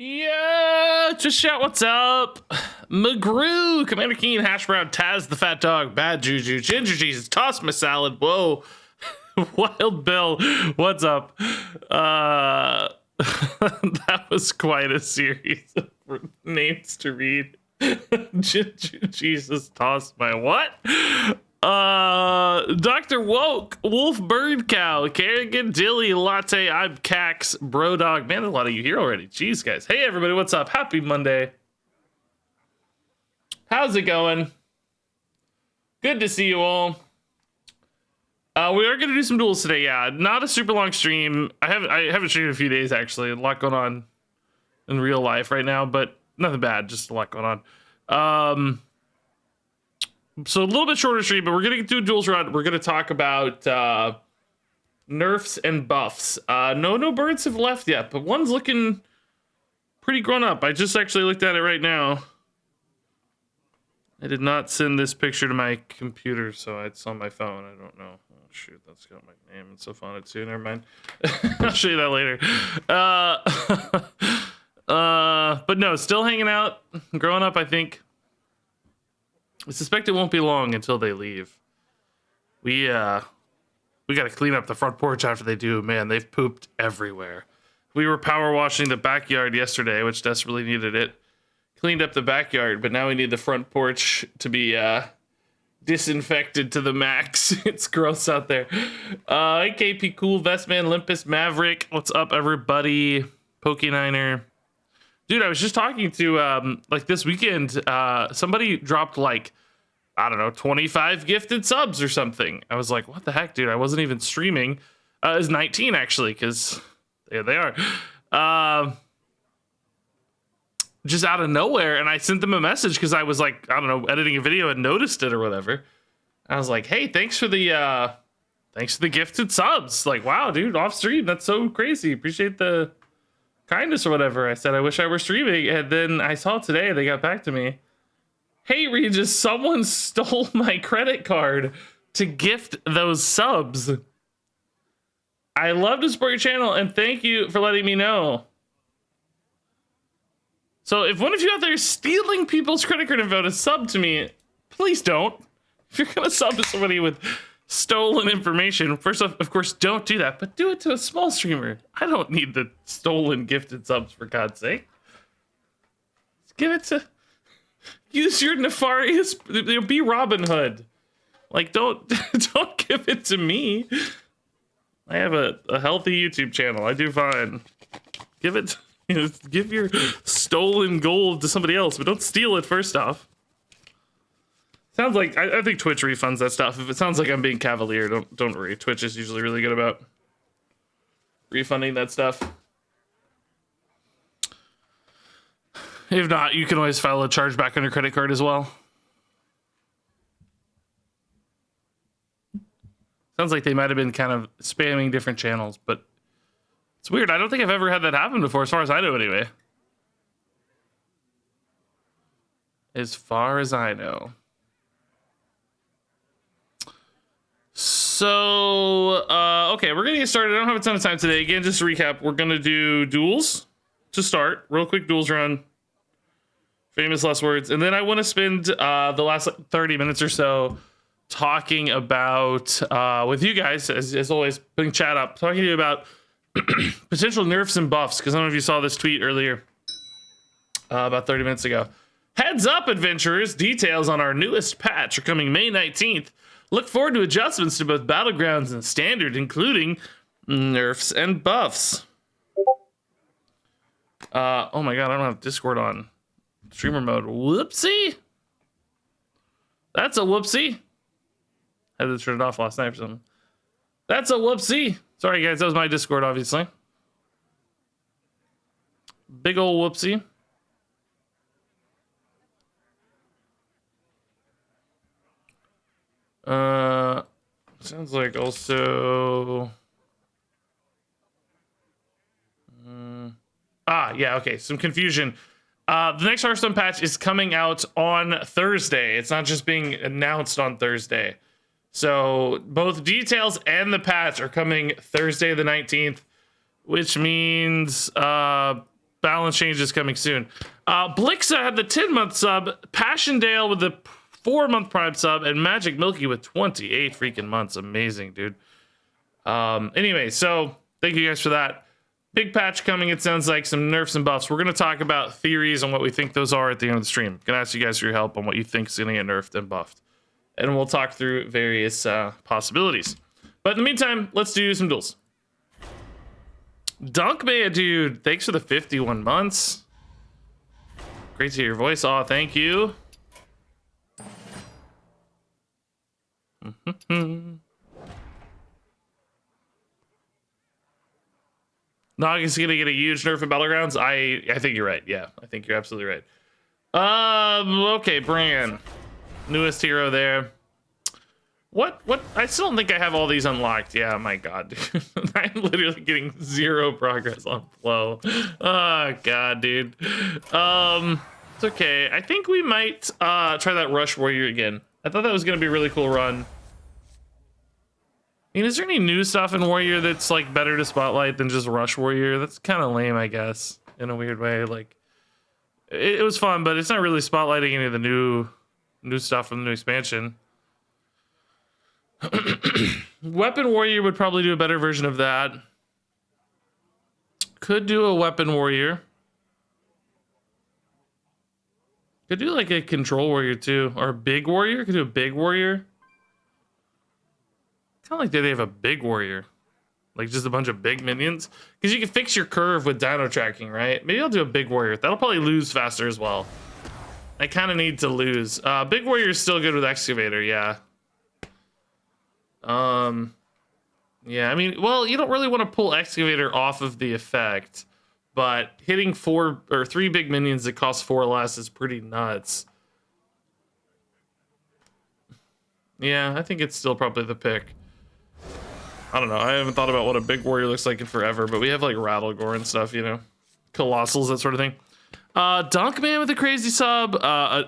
Yeah, just shout what's up. McGrew, Commander Keen, Hash Brown, Taz the Fat Dog, Bad Juju, Ginger Jesus, Toss My Salad, whoa, Wild Bill, what's up? That was quite a series of names to read. Ginger Jesus, Toss My what? Dr. Woke, Wolf Bird Cow, Kerrigan Dilly, Latte, I'm Cax, Bro Dog. Man, there's a lot of you here already. Jeez, guys. Hey, everybody, what's up? Happy Monday. How's it going? Good to see you all. We are going to do some duels today. Yeah, not a super long stream. I haven't streamed in a few days, actually. A lot going on in real life right now, but nothing bad. Just a lot going on. So a little bit shorter stream, but we're going to do a duels run. We're going to talk about nerfs and buffs. No birds have left yet, but one's looking pretty grown up. I just actually looked at it right now. I did not send this picture to my computer, so it's on my phone. I don't know. Oh, shoot, that's got my name and stuff on it too. Never mind. I'll show you that later. But no, still hanging out. Growing up, I think. I suspect it won't be long until they leave. We got to clean up the front porch after they do. Man, they've pooped everywhere. We were power washing the backyard yesterday, which desperately needed it. Cleaned up the backyard, but now we need the front porch to be disinfected to the max. It's gross out there. AKP Cool, Vestman, Olympus, Maverick. What's up, everybody? Pokeniner. Dude, I was just talking to, like, this weekend, somebody dropped, like, I don't know, 25 gifted subs or something. I was like, what the heck, dude? I wasn't even streaming. It was 19, actually, because there they are. Just out of nowhere, and I sent them a message because I was, like, I don't know, editing a video and noticed it or whatever. I was like, hey, thanks for the gifted subs. Like, wow, dude, off stream, that's so crazy. Appreciate the kindness or whatever. I said I wish I were streaming, and then I saw today they got back to me. Hey Regis, someone stole my credit card to gift those subs. I love to support your channel and thank you for letting me know. So if one of you out there is stealing people's credit card info to sub to me, please don't. If you're gonna sub to somebody with stolen information, first off, of course, don't do that, but do it to a small streamer. I don't need the stolen gifted subs, for God's sake. Just give it to, use your nefarious, be Robin Hood. Like, don't give it to me. I have a healthy YouTube channel. I do fine. Give it, give your stolen gold to somebody else, but don't steal it first off. Sounds like I think Twitch refunds that stuff. If it sounds like I'm being cavalier, don't worry. Twitch is usually really good about refunding that stuff. If not, you can always file a chargeback on your credit card as well. Sounds like they might have been kind of spamming different channels, but it's weird. I don't think I've ever had that happen before, as far as I know, anyway. As far as I know. So, okay, we're going to get started. I don't have a ton of time today. Again, just to recap, we're going to do duels to start. Real quick duels run. Famous last words. And then I want to spend the last 30 minutes or so talking about, with you guys, as always, putting chat up, talking to you about potential nerfs and buffs, because I don't know if you saw this tweet earlier, about 30 minutes ago. Heads up, adventurers. Details on our newest patch are coming May 19th. Look forward to adjustments to both Battlegrounds and Standard, including nerfs and buffs. Oh my god, I don't have Discord on streamer mode. Whoopsie. That's a whoopsie. I had to turn it off last night or something. That's a whoopsie. Sorry guys, that was my Discord, obviously. Big ol' whoopsie. Sounds like also... yeah, okay, some confusion. The next Hearthstone patch is coming out on Thursday. It's not just being announced on Thursday. So both details and the patch are coming Thursday the 19th, which means balance changes coming soon. Blixa had the 10-month sub, Passchendaele with the 4-month Prime sub, and Magic Milky with 28 freaking months. Amazing, dude. Anyway, so thank you guys for that. Big patch coming, it sounds like, some nerfs and buffs. We're going to talk about theories on what we think those are at the end of the stream. Going to ask you guys for your help on what you think is going to get nerfed and buffed. And we'll talk through various possibilities. But in the meantime, let's do some duels. Dunkman, dude, thanks for the 51 months. Great to hear your voice. Aw, thank you. Nog is gonna get a huge nerf in Battlegrounds. I think you're right. Yeah, I think you're absolutely right. Okay, Brann, newest hero there. What? I still don't think I have all these unlocked. Yeah, my God, dude. I'm literally getting 0 progress on Flow. Oh God, dude. It's okay. I think we might try that Rush Warrior again. I thought that was gonna be a really cool run. I mean, is there any new stuff in Warrior that's like better to spotlight than just Rush Warrior? That's kind of lame, I guess, in a weird way. Like, it was fun, but it's not really spotlighting any of the new stuff from the new expansion. Weapon Warrior would probably do a better version of that. Could do a Weapon Warrior. Could do like a Control Warrior too, or a Big Warrior. Could do a Big Warrior. Kind of like they have a Big Warrior, like just a bunch of big minions, because you can fix your curve with dino tracking, right? Maybe I'll do a Big Warrior. That'll probably lose faster as well. I kind of need to lose. Big Warrior is still good with Excavator, yeah. Yeah, I mean, well, you don't really want to pull Excavator off of the effect, but hitting 4 or 3 big minions that cost 4 less is pretty nuts. Yeah, I think it's still probably the pick. I don't know. I haven't thought about what a Big Warrior looks like in forever, but we have like Rattlegore and stuff, you know, Colossals, that sort of thing. Dunkman with a crazy sub.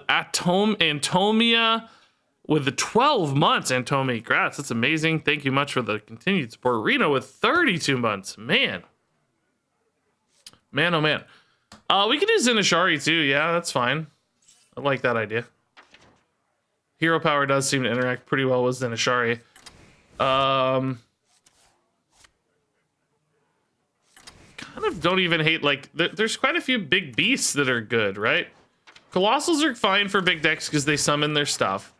Antomia with the 12 months. Antomia, congrats. That's amazing. Thank you much for the continued support. Reno with 32 months. Man, oh man. We could do Zinashari too. Yeah, that's fine. I like that idea. Hero power does seem to interact pretty well with Zinashari. Kind of don't even hate, like, there's quite a few big beasts that are good, right? Colossals are fine for big decks because they summon their stuff.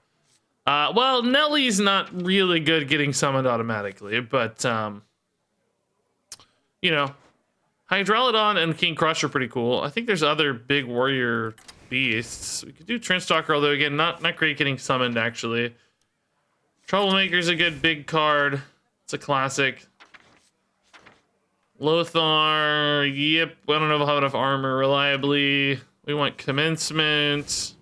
Well, Nellie's not really good getting summoned automatically, but, you know, Hydralodon and King Crush are pretty cool. I think there's other big warrior beasts. We could do Trenchstalker, although, again, not great getting summoned, actually. Troublemaker's a good big card. It's a classic. Lothar, yep. I don't know if I'll have enough armor reliably. We want Commencement.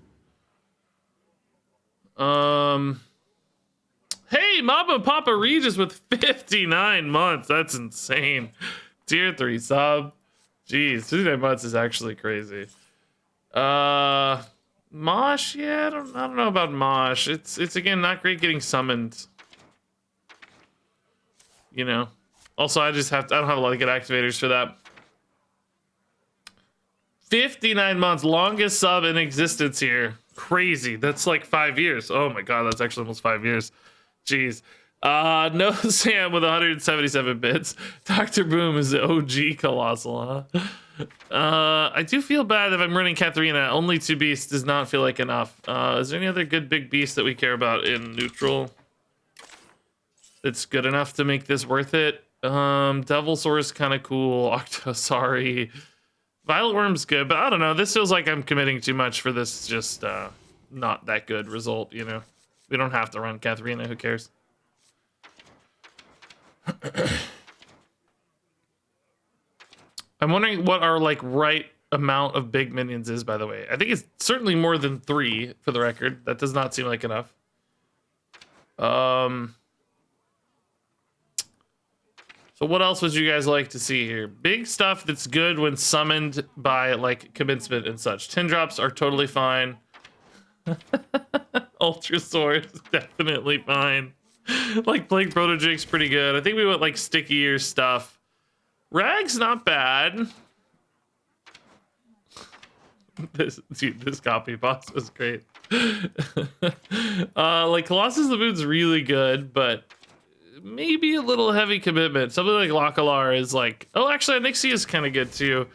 Hey, Mama Papa Regis with 59 months. That's insane. Tier 3 sub. Jeez, 59 months is actually crazy. Mosh, yeah, I don't know about Mosh. It's again not great getting summoned. You know. Also, I don't have a lot of good activators for that. 59 months, longest sub in existence here. Crazy. That's like 5 years. Oh my God, that's actually almost 5 years. Jeez. No Sam with 177 bits. Dr. Boom is the OG Colossal, huh? I do feel bad if I'm running Katharina. Only 2 beasts does not feel like enough. Is there any other good big beast that we care about in neutral that's good enough to make this worth it? Devilsaur is kind of cool. Octosari. Violet Worm's good, but I don't know. This feels like I'm committing too much for this just not that good result, you know? We don't have to run Katharina. Who cares? I'm wondering what our like right amount of big minions is, by the way. I think it's certainly more than 3 for the record. That does not seem like enough. So what else would you guys like to see here? Big stuff that's good when summoned by like Commencement and such. 10 drops are totally fine. Ultra Sword is definitely fine. Like Plague Protojake's pretty good. I think we want like stickier stuff. Rag's not bad. This copy boss was great. Like Colossus the Moon's really good, but maybe a little heavy commitment. Something like Lockalar is like, oh, actually, Nixie is kind of good too.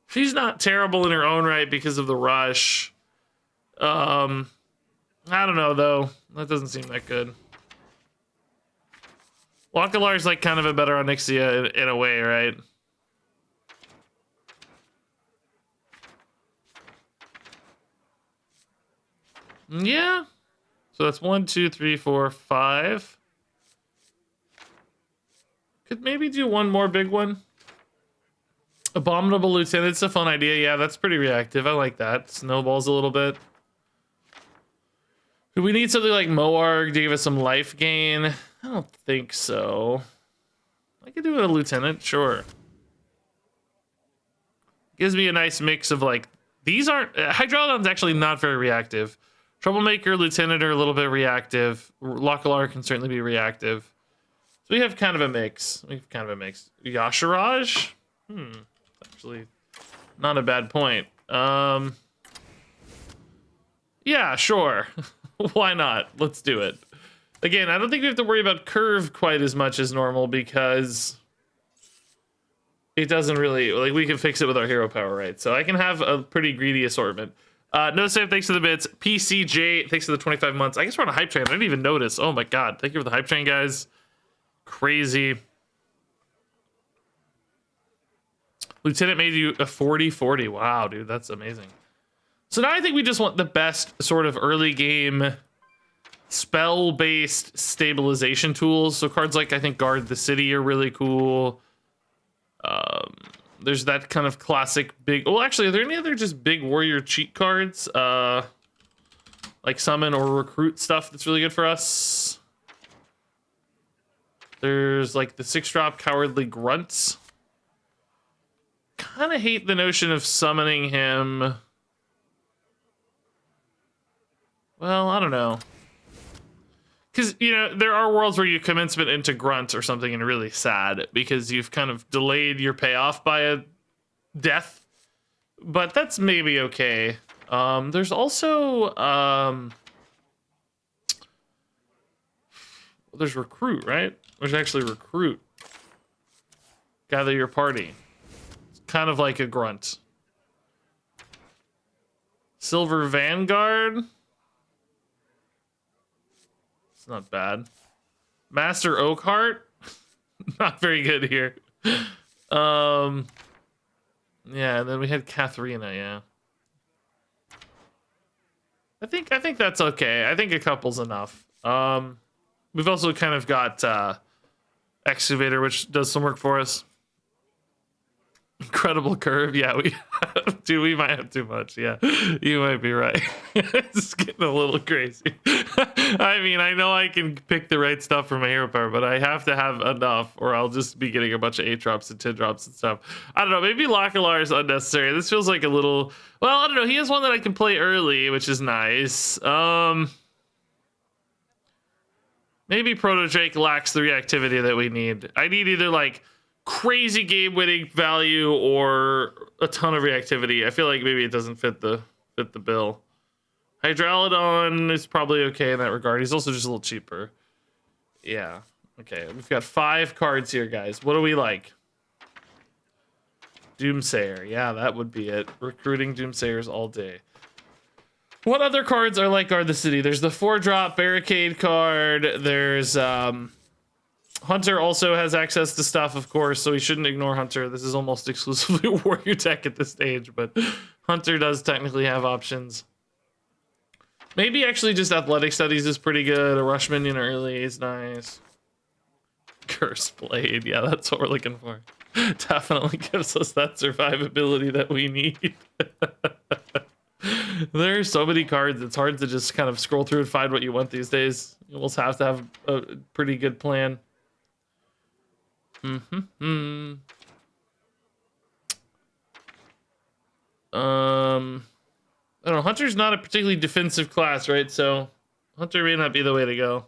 She's not terrible in her own right because of the rush. I don't know though. That doesn't seem that good. Lockalar is like kind of a better Onyxia in a way, right? Yeah. So that's 1, 2, 3, 4, 5. Could maybe do one more big one. Abominable Lieutenant's a fun idea. Yeah, that's pretty reactive. I like that. Snowballs a little bit. Do we need something like Moarg to give us some life gain? I don't think so. I could do a Lieutenant, sure. Gives me a nice mix of like, these aren't, Hydralodon's actually not very reactive. Troublemaker, Lieutenant are a little bit reactive. Lockalar can certainly be reactive. So we have kind of a mix. Yashiraj? Actually, not a bad point. Yeah, sure. Why not? Let's do it. Again, I don't think we have to worry about curve quite as much as normal because it doesn't really, like, we can fix it with our hero power, right? So I can have a pretty greedy assortment. No save, thanks for the bits. PCJ, thanks for the 25 months. I guess we're on a hype train. I didn't even notice. Oh my god. Thank you for the hype train, guys. Crazy. Lieutenant made you a 40-40. Wow, dude, that's amazing. So now I think we just want the best sort of early game spell-based stabilization tools. So cards like, I think, Guard the City are really cool. There's that kind of classic big... Well, actually, are there any other just big warrior cheat cards? Like summon or recruit stuff that's really good for us? There's like the 6-drop Cowardly Grunts. Kind of hate the notion of summoning him. Well, I don't know. Because, you know, there are worlds where you commencement into Grunt or something and really sad because you've kind of delayed your payoff by a death. But that's maybe okay. There's also... there's Recruit, right? There's actually Recruit. Gather your party. It's kind of like a Grunt. Silver Vanguard... Not bad. Master Oakheart, not very good here. Yeah, and then we had Katharina. Yeah, I think that's okay. I think a couple's enough. We've also kind of got Excavator, which does some work for us. Incredible curve. Yeah, we we might have too much. Yeah, you might be right. It's getting a little crazy. I mean, I know I can pick the right stuff for my hero power, but I have to have enough or I'll just be getting a bunch of 8-drops and 10-drops and stuff. I don't know. Maybe Lockalar is unnecessary. This feels like a little... Well, I don't know. He has one that I can play early, which is nice. Maybe Proto Drake lacks the reactivity that we need. I need either like crazy game winning value or a ton of reactivity. I feel like maybe it doesn't fit the bill. Hydralodon is probably okay in that regard. He's also just a little cheaper. Yeah. Okay, we've got 5 cards here, guys. What do we like? Doomsayer. Yeah, that would be it. Recruiting Doomsayers all day. What other cards are like Guard the City? There's the 4-drop Barricade card. There's Hunter also has access to stuff, of course, so we shouldn't ignore Hunter. This is almost exclusively warrior tech at this stage, but Hunter does technically have options. Maybe actually just Athletic Studies is pretty good. A Rush Minion early is nice. Cursed Blade, yeah, that's what we're looking for. Definitely gives us that survivability that we need. There are so many cards, it's hard to just kind of scroll through and find what you want these days. You almost have to have a pretty good plan. I don't know, Hunter's not a particularly defensive class, right? So Hunter may not be the way to go.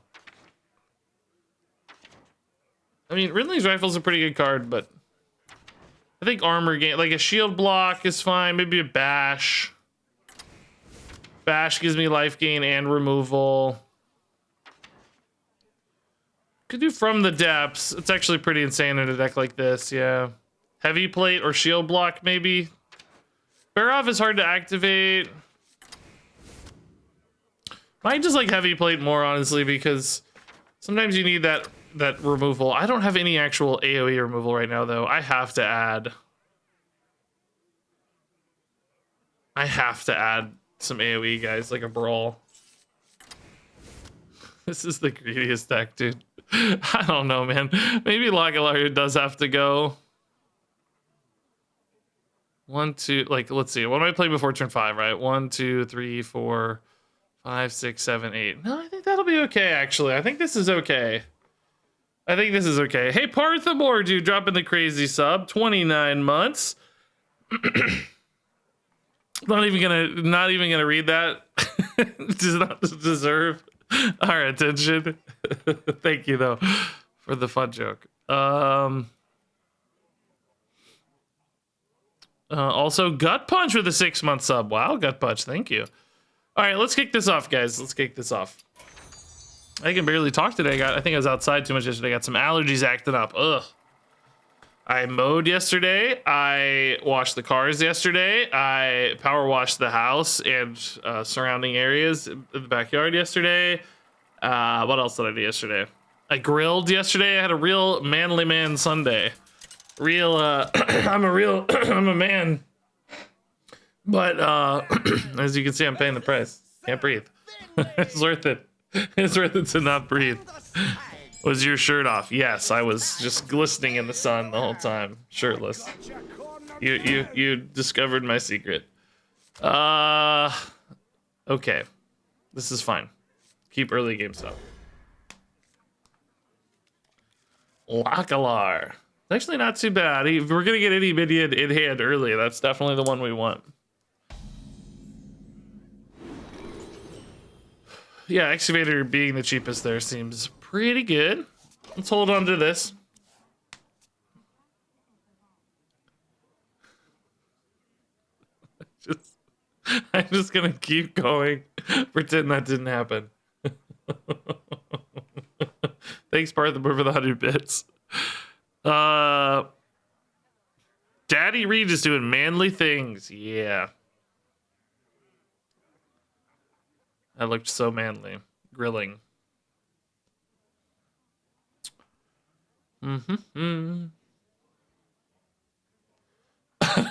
I mean, Ridley's Rifle's a pretty good card, but I think armor gain, like a shield block is fine, maybe a bash. Bash gives me life gain and removal. Could do From the Depths. It's actually pretty insane in a deck like this, yeah. Heavy Plate or Shield Block, maybe. Bear Off is hard to activate. Might just like Heavy Plate more, honestly, because sometimes you need that removal. I don't have any actual AoE removal right now, though. I have to add some AoE, guys, like a Brawl. This is the greediest deck, dude. I don't know, man. Maybe Localaria does have to go. 1, 2, like, let's see. What am I playing before turn 5, right? 1, 2, 3, 4, 5, 6, 7, 8. No, I think that'll be okay, actually. I think this is okay. Hey, Parthamore, dude, dropping the crazy sub. 29 months. Not even gonna read that. Does not deserve our attention. Thank you, though, for the fun joke. Also, Gut Punch with a 6-month sub. Wow, Gut Punch, thank you. All right, let's kick this off, guys. Let's kick this off. I can barely talk today. I think I was outside too much yesterday. I got some allergies acting up. Ugh. I mowed yesterday. I washed the cars yesterday. I power washed the house and surrounding areas in the backyard yesterday. What else did I do yesterday? I grilled yesterday. I had a real manly man Sunday. I'm a man. But as you can see, I'm paying the price. Can't breathe. It's worth it. It's worth it to not breathe. Was your shirt off? Yes, I was just glistening in the sun the whole time, shirtless. You discovered my secret. Okay. This is fine. Keep early game stuff. Localaar. It's actually not too bad. If we're gonna get any minion in hand early, that's definitely the one we want. Yeah, Excavator being the cheapest there seems pretty good. Let's hold on to this. I'm just gonna keep going. Pretend that didn't happen. Thanks, Parthamore, for the 100 bits. Daddy Regis doing manly things. Yeah. That looked so manly. Grilling. I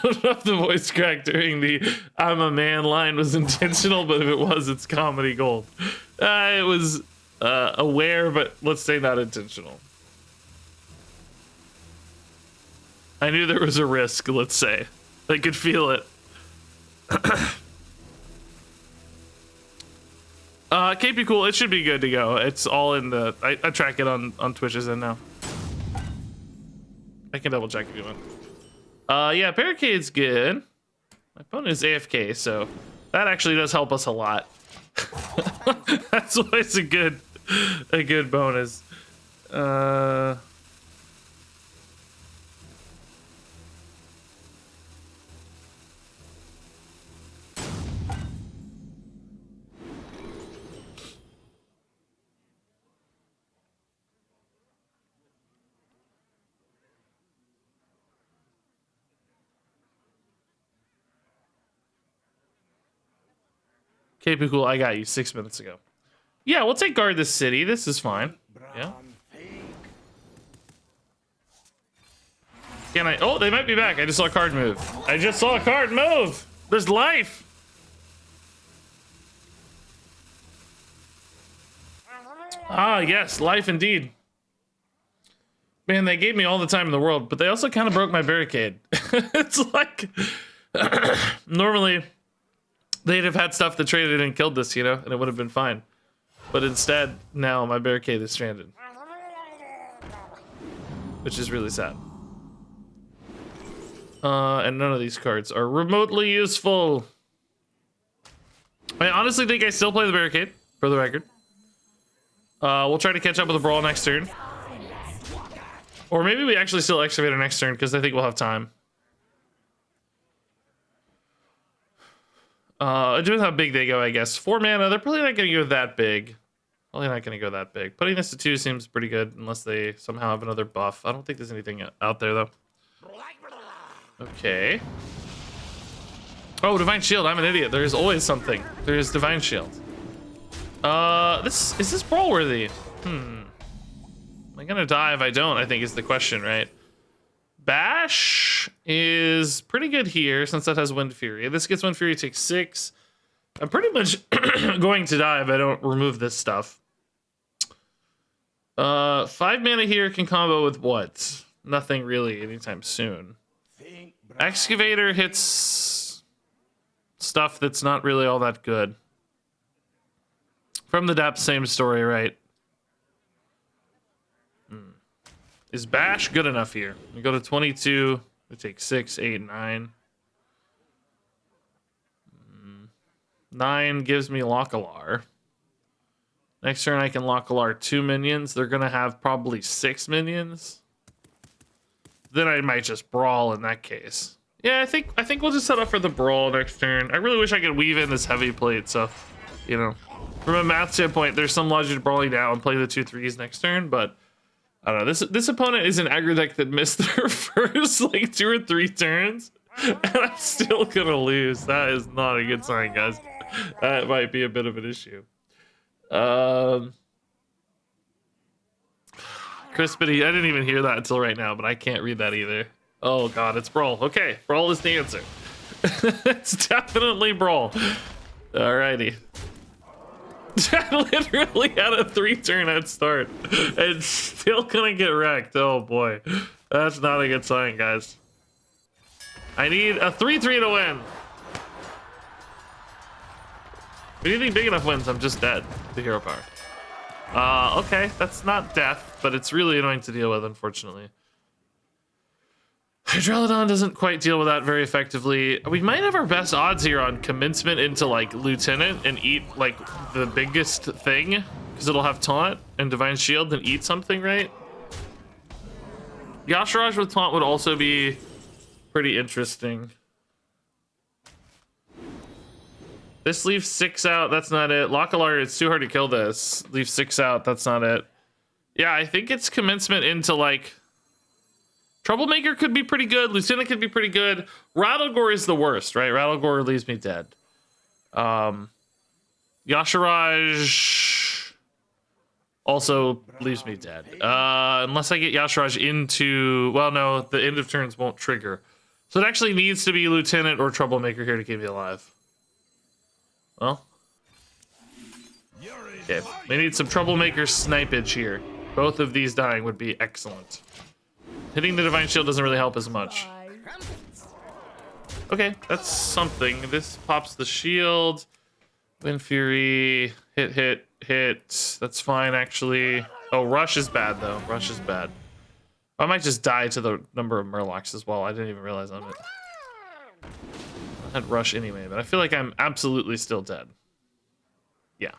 don't know if the voice crack during the "I'm a man" line was intentional, but if it was, it's comedy gold. It was aware, but let's say not intentional. I knew there was a risk, let's say. I could feel it. KP Cool, it should be good to go. It's all in the... I track it on Twitch's end now. I can double check if you want. Yeah, Barricade's good. My opponent is AFK, so that actually does help us a lot. That's why it's a good bonus. KP Cool, I got you 6 minutes ago. Yeah, we'll take guard this city. This is fine. Yeah. Can I? Oh, they might be back. I just saw a card move. There's life. Ah, yes, life indeed. Man, they gave me all the time in the world, but they also kind of broke my barricade. It's like normally they'd have had stuff that traded and killed this, you know, and it would have been fine. But instead, now my barricade is stranded. Which is really sad. And none of these cards are remotely useful. I honestly think I still play the barricade, for the record. We'll try to catch up with the brawl next turn. Or maybe we actually still excavator next turn, because I think we'll have time. It depends how big they go, I guess. 4 mana, they're probably not going to go that big. Probably not going to go that big. Putting this to 2 seems pretty good, unless they somehow have another buff. I don't think there's anything out there, though. Okay. Oh, Divine Shield. I'm an idiot. There's always something. There's Divine Shield. Is this brawl worthy? Am I gonna die if I don't, I think is the question, right? Bash is pretty good here since that has Wind Fury. This gets Wind Fury, takes 6. I'm pretty much going to die if I don't remove this stuff. 5 mana here can combo with what? Nothing really anytime soon. Excavator hits stuff that's not really all that good. From the depths, same story, right? Is Bash good enough here? We go to 22. We take 6, 8, 9. 9 gives me Localar. Next turn I can Localar 2 minions. They're gonna have probably 6 minions. Then I might just brawl in that case. Yeah, I think we'll just set up for the brawl next turn. I really wish I could weave in this heavy plate, so you know. From a math standpoint, there's some logic to brawling down and play the 2/3s next turn, but I don't know. This opponent is an aggro deck that missed their first like 2 or 3 turns, and I'm still gonna lose. That is not a good sign, guys. That might be a bit of an issue. Crispity, I didn't even hear that until right now, but I can't read that either. Oh god, it's brawl. Okay, brawl is the answer. It's definitely brawl. Alrighty. I literally had a 3-turn head start and still gonna get wrecked. Oh boy, that's not a good sign, guys. I need a 3/3 to win. If anything big enough wins, I'm just dead to hero power. Okay, that's not death, but it's really annoying to deal with, unfortunately. Hydrolodon doesn't quite deal with that very effectively. We might have our best odds here on commencement into like Lieutenant and eat like the biggest thing, because it'll have Taunt and Divine Shield and eat something, right? Yashiraj with Taunt would also be pretty interesting. This leaves 6 out, that's not it. Localar, it's too hard to kill this. Leave 6 out, that's not it. Yeah, I think it's commencement into like Troublemaker could be pretty good. Lieutenant could be pretty good. Rattlegore is the worst, right? Rattlegore leaves me dead. Yashiraj also leaves me dead. Unless I get Yashiraj into... Well, no, the end of turns won't trigger. So it actually needs to be Lieutenant or Troublemaker here to keep me alive. Well. Okay, we need some Troublemaker snipage here. Both of these dying would be excellent. Hitting the Divine Shield doesn't really help as much. Okay, that's something. This pops the shield. Wind Fury. Hit, hit, hit. That's fine, actually. Oh, Rush is bad, though. Rush is bad. I might just die to the number of Murlocs as well. I didn't even realize I'm it. I had Rush anyway, but I feel like I'm absolutely still dead. Yeah.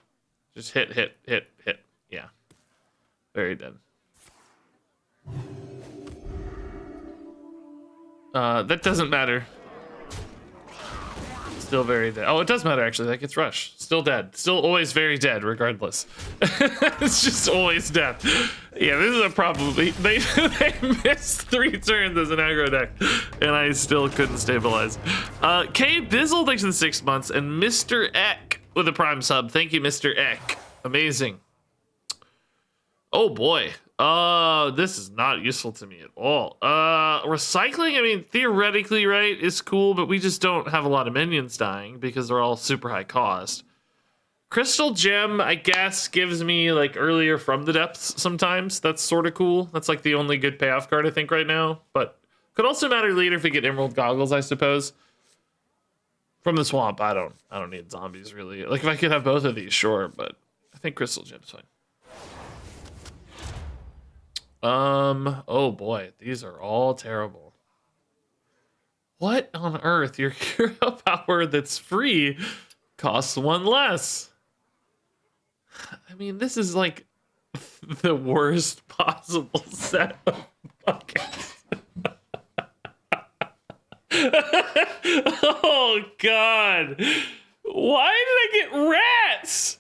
Just hit, hit, hit, hit. Yeah. Very dead. That doesn't matter. Still very dead. Oh, it does matter, actually. That gets Rush. Still dead. Still always very dead, regardless. It's just always death. Yeah, this is a problem. They missed 3 turns as an aggro deck, and I still couldn't stabilize. K Bizzle, thanks for the 6 months, and Mr. Eck with a Prime sub. Thank you, Mr. Eck. Amazing. Oh, boy. This is not useful to me at all. Recycling, I mean, theoretically, right, is cool, but we just don't have a lot of minions dying because they're all super high cost. Crystal Gem, I guess, gives me, like, earlier from the depths sometimes. That's sort of cool. That's, like, the only good payoff card, I think, right now. But could also matter later if we get Emerald Goggles, I suppose. From the swamp, I don't need zombies, really. Like, if I could have both of these, sure, but I think Crystal Gem's fine. Oh boy, these are all terrible. What on earth? Your hero power that's free costs 1 less. I mean, this is like the worst possible set of buckets. Oh god. Why did I get rats?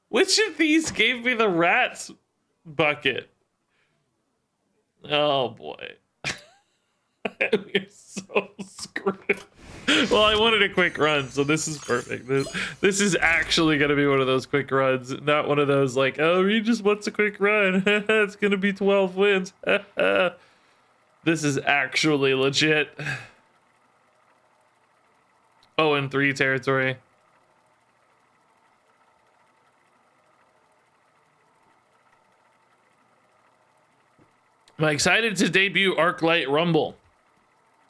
Which of these gave me the rats bucket? Oh boy. We're so screwed. Well, I wanted a quick run, so this is perfect. This is actually going to be one of those quick runs, not one of those like, oh, Regis wants a quick run. It's going to be 12 wins. This is actually legit. 0-3 territory. Am I excited to debut Arclight Rumble?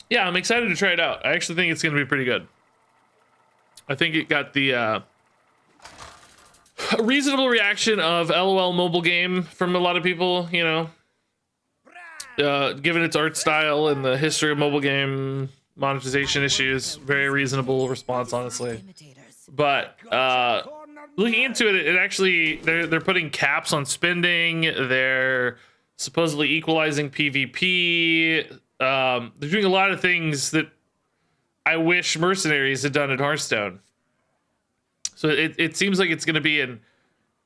Yeah, I'm excited to try it out. I actually think it's going to be pretty good. I think it got the reasonable reaction of LOL mobile game from a lot of people, you know. Given its art style and the history of mobile game monetization issues, very reasonable response, honestly. But looking into it, it actually they're putting caps on spending. They're supposedly equalizing PvP. They're doing a lot of things that I wish Mercenaries had done at Hearthstone. So it seems like it's going to be in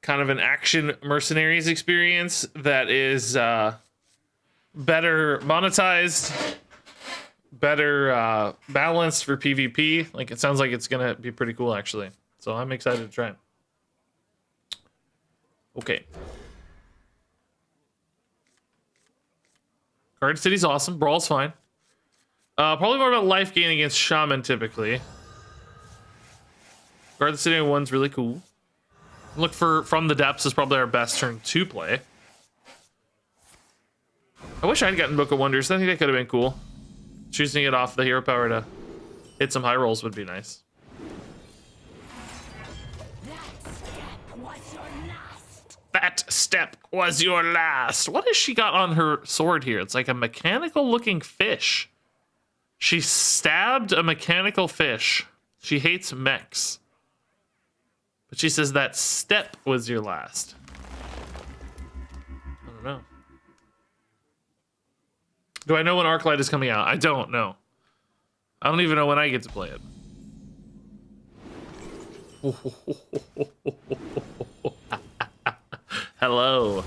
kind of an action Mercenaries experience that is better monetized, better balanced for PvP. Like, it sounds like it's going to be pretty cool, actually. So I'm excited to try it. Okay. Garden City's awesome. Brawl's fine. Probably more about life gain against Shaman, typically. Garden City 1's really cool. Look for From the Depths is probably our best turn to play. I wish I'd gotten Book of Wonders. I think that could have been cool. Choosing it off the hero power to hit some high rolls would be nice. That step was your last. What has she got on her sword here? It's like a mechanical looking fish. She stabbed a mechanical fish. She hates mechs. But she says that step was your last. I don't know. Do I know when Arclight is coming out? I don't know. I don't even know when I get to play it. Hello.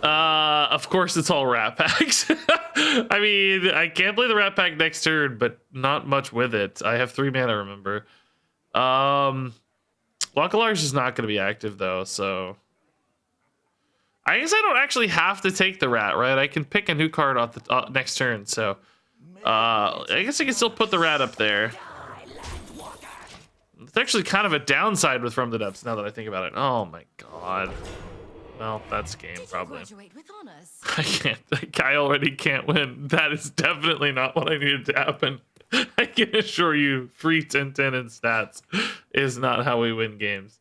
Of course it's all rat packs. I mean, I can't play the rat pack next turn, but not much with it. I have 3 mana, remember. Lockalarge is not going to be active, though, so... I guess I don't actually have to take the rat, right? I can pick a new card off the next turn, so... I guess I can still put the rat up there. It's actually kind of a downside with From the Depths, now that I think about it. Oh my god. Well, that's game, probably. I can't. I already can't win. That is definitely not what I needed to happen. I can assure you, free 10-10 in stats is not how we win games.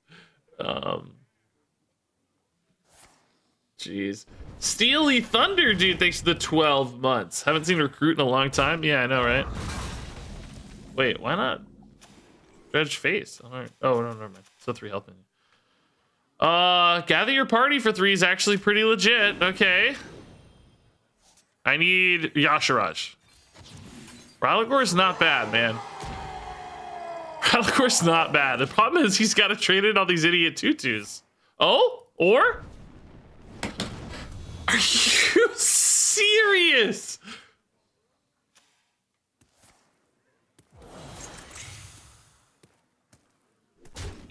Jeez. Steely Thunder, dude, thanks to the 12 months. Haven't seen Recruit in a long time. Yeah, I know, right? Wait, why not? Dredge Face. All right. Oh, no, never mind. Still 3 health in you. Gather your party for 3 is actually pretty legit. Okay. I need Yasharaj. Ralligor's not bad, man. Ralligor's not bad. The problem is he's got to trade in all these idiot tutus. Oh? Or? Are you serious?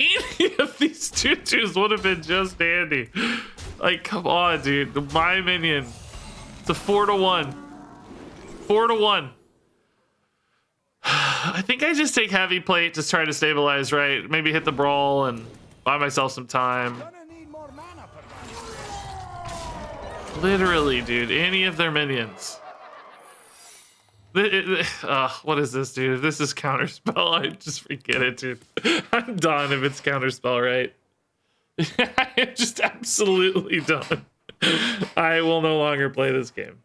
Any of these tutus would have been just dandy. Like, come on, dude. My minion. It's a 4-1. 4-1. I think I just take heavy plate, just try to stabilize, right? Maybe hit the brawl and buy myself some time. Literally, dude. Any of their minions. What is this, dude? If this is counterspell, I just forget it, dude. I'm done if it's counterspell, right? I'm just absolutely done. I will no longer play this game.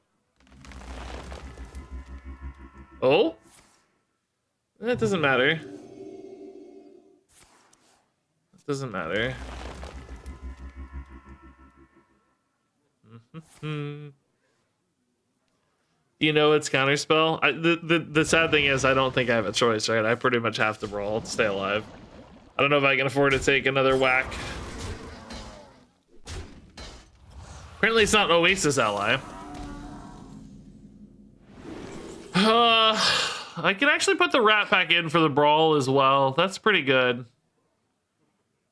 Oh? That doesn't matter. It doesn't matter. You know it's counterspell. The sad thing is I don't think I have a choice, right? I pretty much have to roll to stay alive. I don't know if I can afford to take another whack. Apparently it's not Oasis ally. I can actually put the Rat Pack in for the Brawl as well. That's pretty good.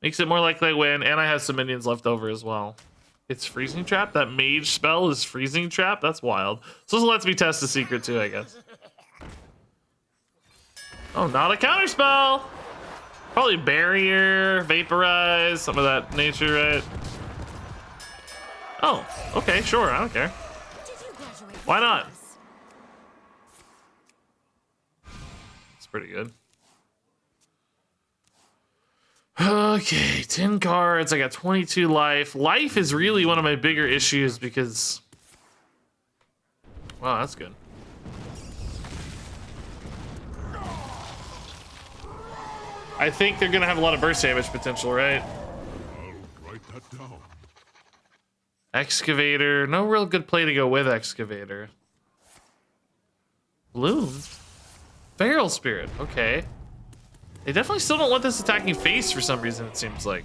Makes it more likely I win, and I have some minions left over as well. It's Freezing Trap? That mage spell is Freezing Trap? That's wild. So this lets me test the secret too, I guess. Oh, not a counter spell! Probably Barrier, Vaporize, some of that nature, right? Oh, okay, sure, I don't care. Why not? It's pretty good. Okay, 10 cards. I got 22 life. Life is really one of my bigger issues because... Wow, that's good. I think they're going to have a lot of burst damage potential, right? I'll write that down. Excavator. No real good play to go with Excavator. Bloom? Feral Spirit. Okay. They definitely still don't want this attacking face for some reason, it seems like.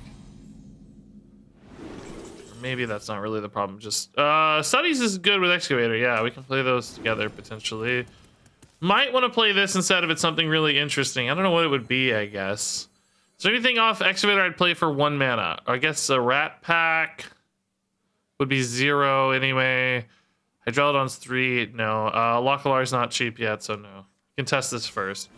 Or maybe that's not really the problem. Just Studies is good with Excavator. Yeah, we can play those together potentially. Might want to play this instead if it's something really interesting. I don't know what it would be, I guess. Is there anything off Excavator I'd play for 1 mana? I guess a Rat Pack would be 0 anyway. Hydrolodon's 3. No. Localar's not cheap yet, so no. We can test this first.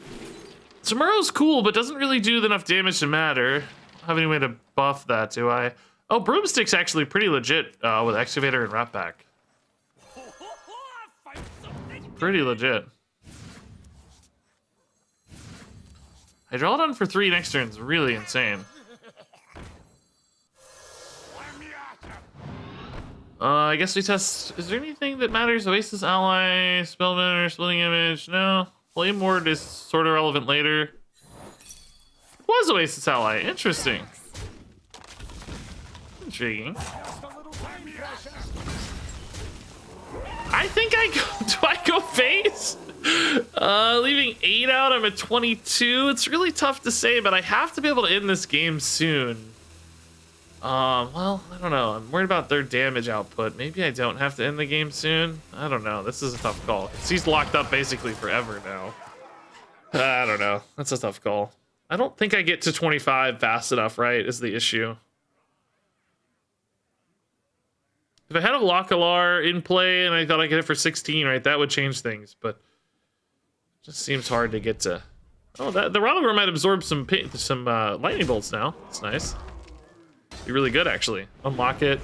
Tomorrow's cool, but doesn't really do enough damage to matter. I don't have any way to buff that, do I? Oh, Broomstick's actually pretty legit with Excavator and Rat Pack. Pretty legit. Hydrolodon for 3 next turn is really insane. I guess we test... Is there anything that matters? Oasis Ally, Spellbender, Splitting Image? No. Flame Ward is sort of relevant later. It was Oasis Ally. Interesting. Intriguing. I think I go... Do I go face? Leaving 8 out, I'm at 22. It's really tough to say, but I have to be able to end this game soon. Well, I don't know. I'm worried about their damage output. Maybe I don't have to end the game soon. I don't know. This is a tough call. He's locked up basically forever now. I don't know. That's a tough call. I don't think I get to 25 fast enough, right? Is the issue. If I had a Localar in play and I thought I could hit for 16, right, that would change things, but it just seems hard to get to. Oh, the Rotogor might absorb some lightning bolts now. That's nice. Be really good, actually. Unlock it.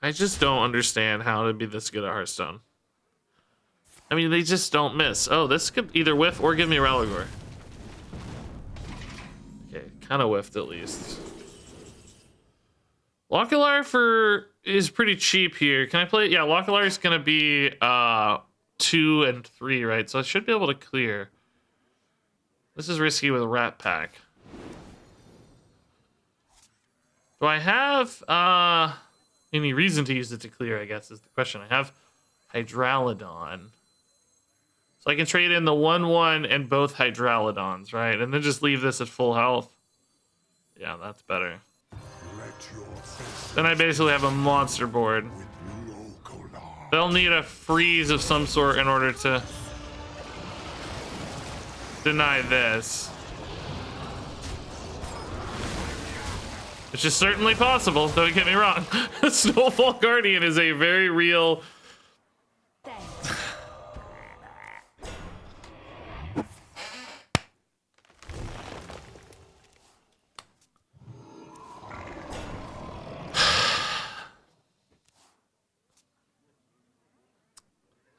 I just don't understand how to be this good at Hearthstone. I mean, they just don't miss. Oh, this could either whiff or give me a Rotogor. Okay, kind of whiffed at least. Localar is pretty cheap here. Can I play? Yeah, Localar is gonna be 2 and 3, right? So I should be able to clear. This is risky with a Rat Pack. Do I have any reason to use it to clear, I guess, is the question. I have Hydralodon. So I can trade in the 1/1 and both Hydralodons, right? And then just leave this at full health. Yeah, that's better. Then I basically have a monster board. They'll need a freeze of some sort in order to deny this. Which is certainly possible, don't get me wrong. Snowfall Guardian is a very real...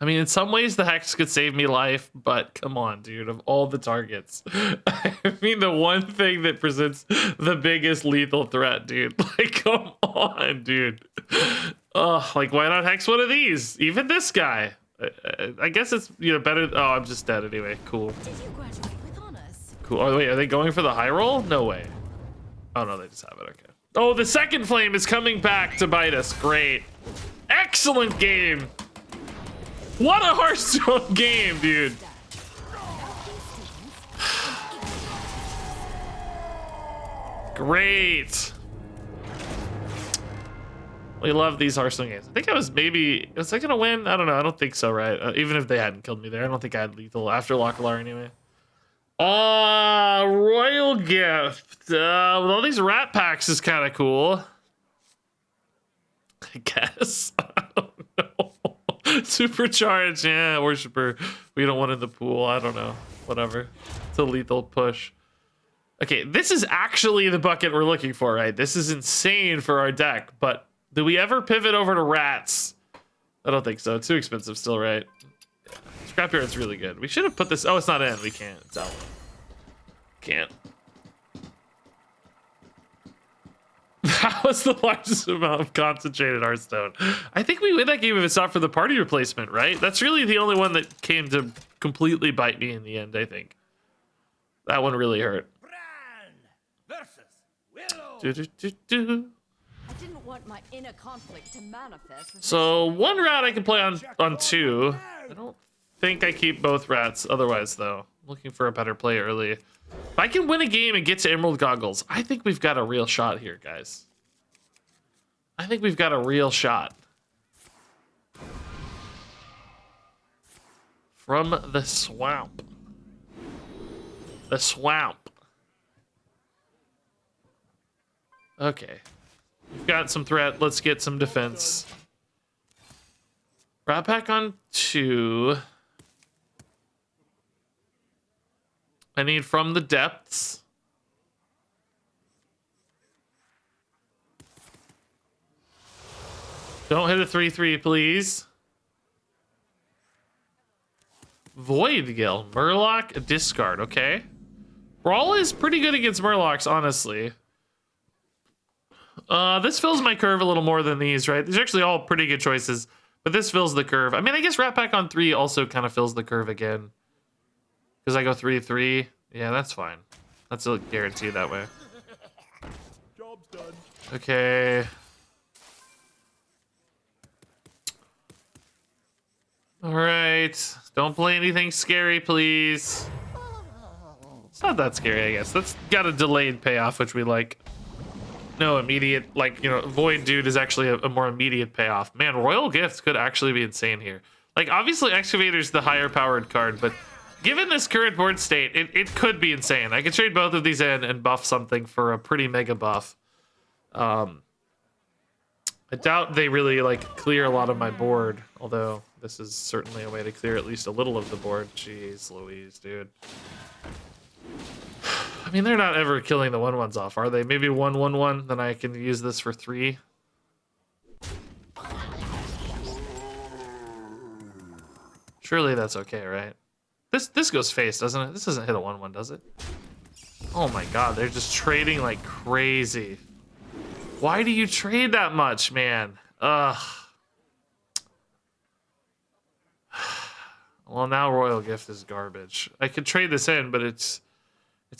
I mean, in some ways, the Hex could save me life, but come on, dude, of all the targets. I mean, the one thing that presents the biggest lethal threat, dude. Like, come on, dude. Oh, like, why not Hex one of these? Even this guy. I guess it's, you know, better. Oh, I'm just dead anyway. Cool. Did you graduate with honors? Cool. Oh, wait, are they going for the high roll? No way. Oh, no, they just have it. Okay. Oh, the second flame is coming back to bite us. Great. Excellent game. What a Hearthstone game, dude. Great. We love these Hearthstone games. I think was I gonna win? I don't know. I don't think so, right? Even if they hadn't killed me there, I don't think I had lethal after Lockelar anyway. Royal Gift. With all these rat packs is kind of cool. I guess. I don't know. Supercharge, yeah, Worshipper. We don't want in the pool. I don't know. Whatever. It's a lethal push. Okay, this is actually the bucket we're looking for, right? This is insane for our deck, but do we ever pivot over to rats? I don't think so. It's too expensive still, right? Scrapyard's really good. We should have put this. Oh, it's not in. We can't. It's out. Can't. That was the largest amount of concentrated Hearthstone. I think we win that game if it's not for the party replacement, right? That's really the only one that came to completely bite me in the end, I think. That one really hurt. Brann versus Willow. I didn't want my inner conflict to manifest. So one rat I can play on two. I don't think I keep both rats otherwise, though. I'm looking for a better play early. If I can win a game and get to Emerald Goggles, I think we've got a real shot here, guys. I think we've got a real shot. From the swamp. The swamp. Okay. We've got some threat. Let's get some defense. Rat pack on two. I need From the Depths. Don't hit a 3/3, please. Void Gill. Murloc, a discard. Okay. Brawl is pretty good against Murlocs, honestly. This fills my curve a little more than these, right? These are actually all pretty good choices, but this fills the curve. I mean, I guess Rat Pack on 3 also kind of fills the curve again. Because I go 3/3. Yeah, that's fine. That's a guarantee that way. Job's done. Okay. All right. Don't play anything scary, please. It's not that scary, I guess. That's got a delayed payoff, which we like. No immediate, like, you know, Void Dude is actually a more immediate payoff. Man, Royal Gifts could actually be insane here. Like, obviously, Excavator's the higher powered card, but given this current board state, it could be insane. I could trade both of these in and buff something for a pretty mega buff. I doubt they really, like, clear a lot of my board, although this is certainly a way to clear at least a little of the board. Jeez Louise, dude. I mean, they're not ever killing the 1/1s off, are they? Maybe 1/1/1, then I can use this for 3. Surely that's okay, right? This goes face, doesn't it? This doesn't hit a 1/1, does it? Oh my god, they're just trading like crazy. Why do you trade that much, man? Ugh. Well, now Royal Gift is garbage. I could trade this in, but it's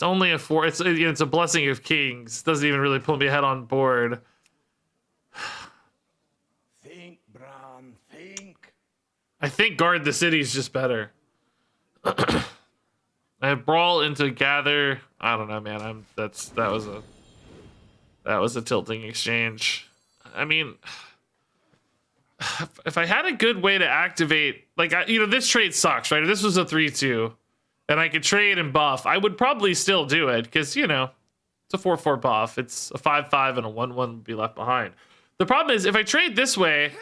only a 4. It's a Blessing of Kings. Doesn't even really pull me ahead on board. Think, Brann, think. I think Guard the City is just better. I have Brawl into Gather. I don't know, man. That was a tilting exchange. I mean, if I had a good way to activate, like, this trade sucks, right? If this was a 3/2. And I could trade and buff, I would probably still do it because, it's a 4/4 buff. It's a 5/5 and a 1/1 would be left behind. The problem is if I trade this way,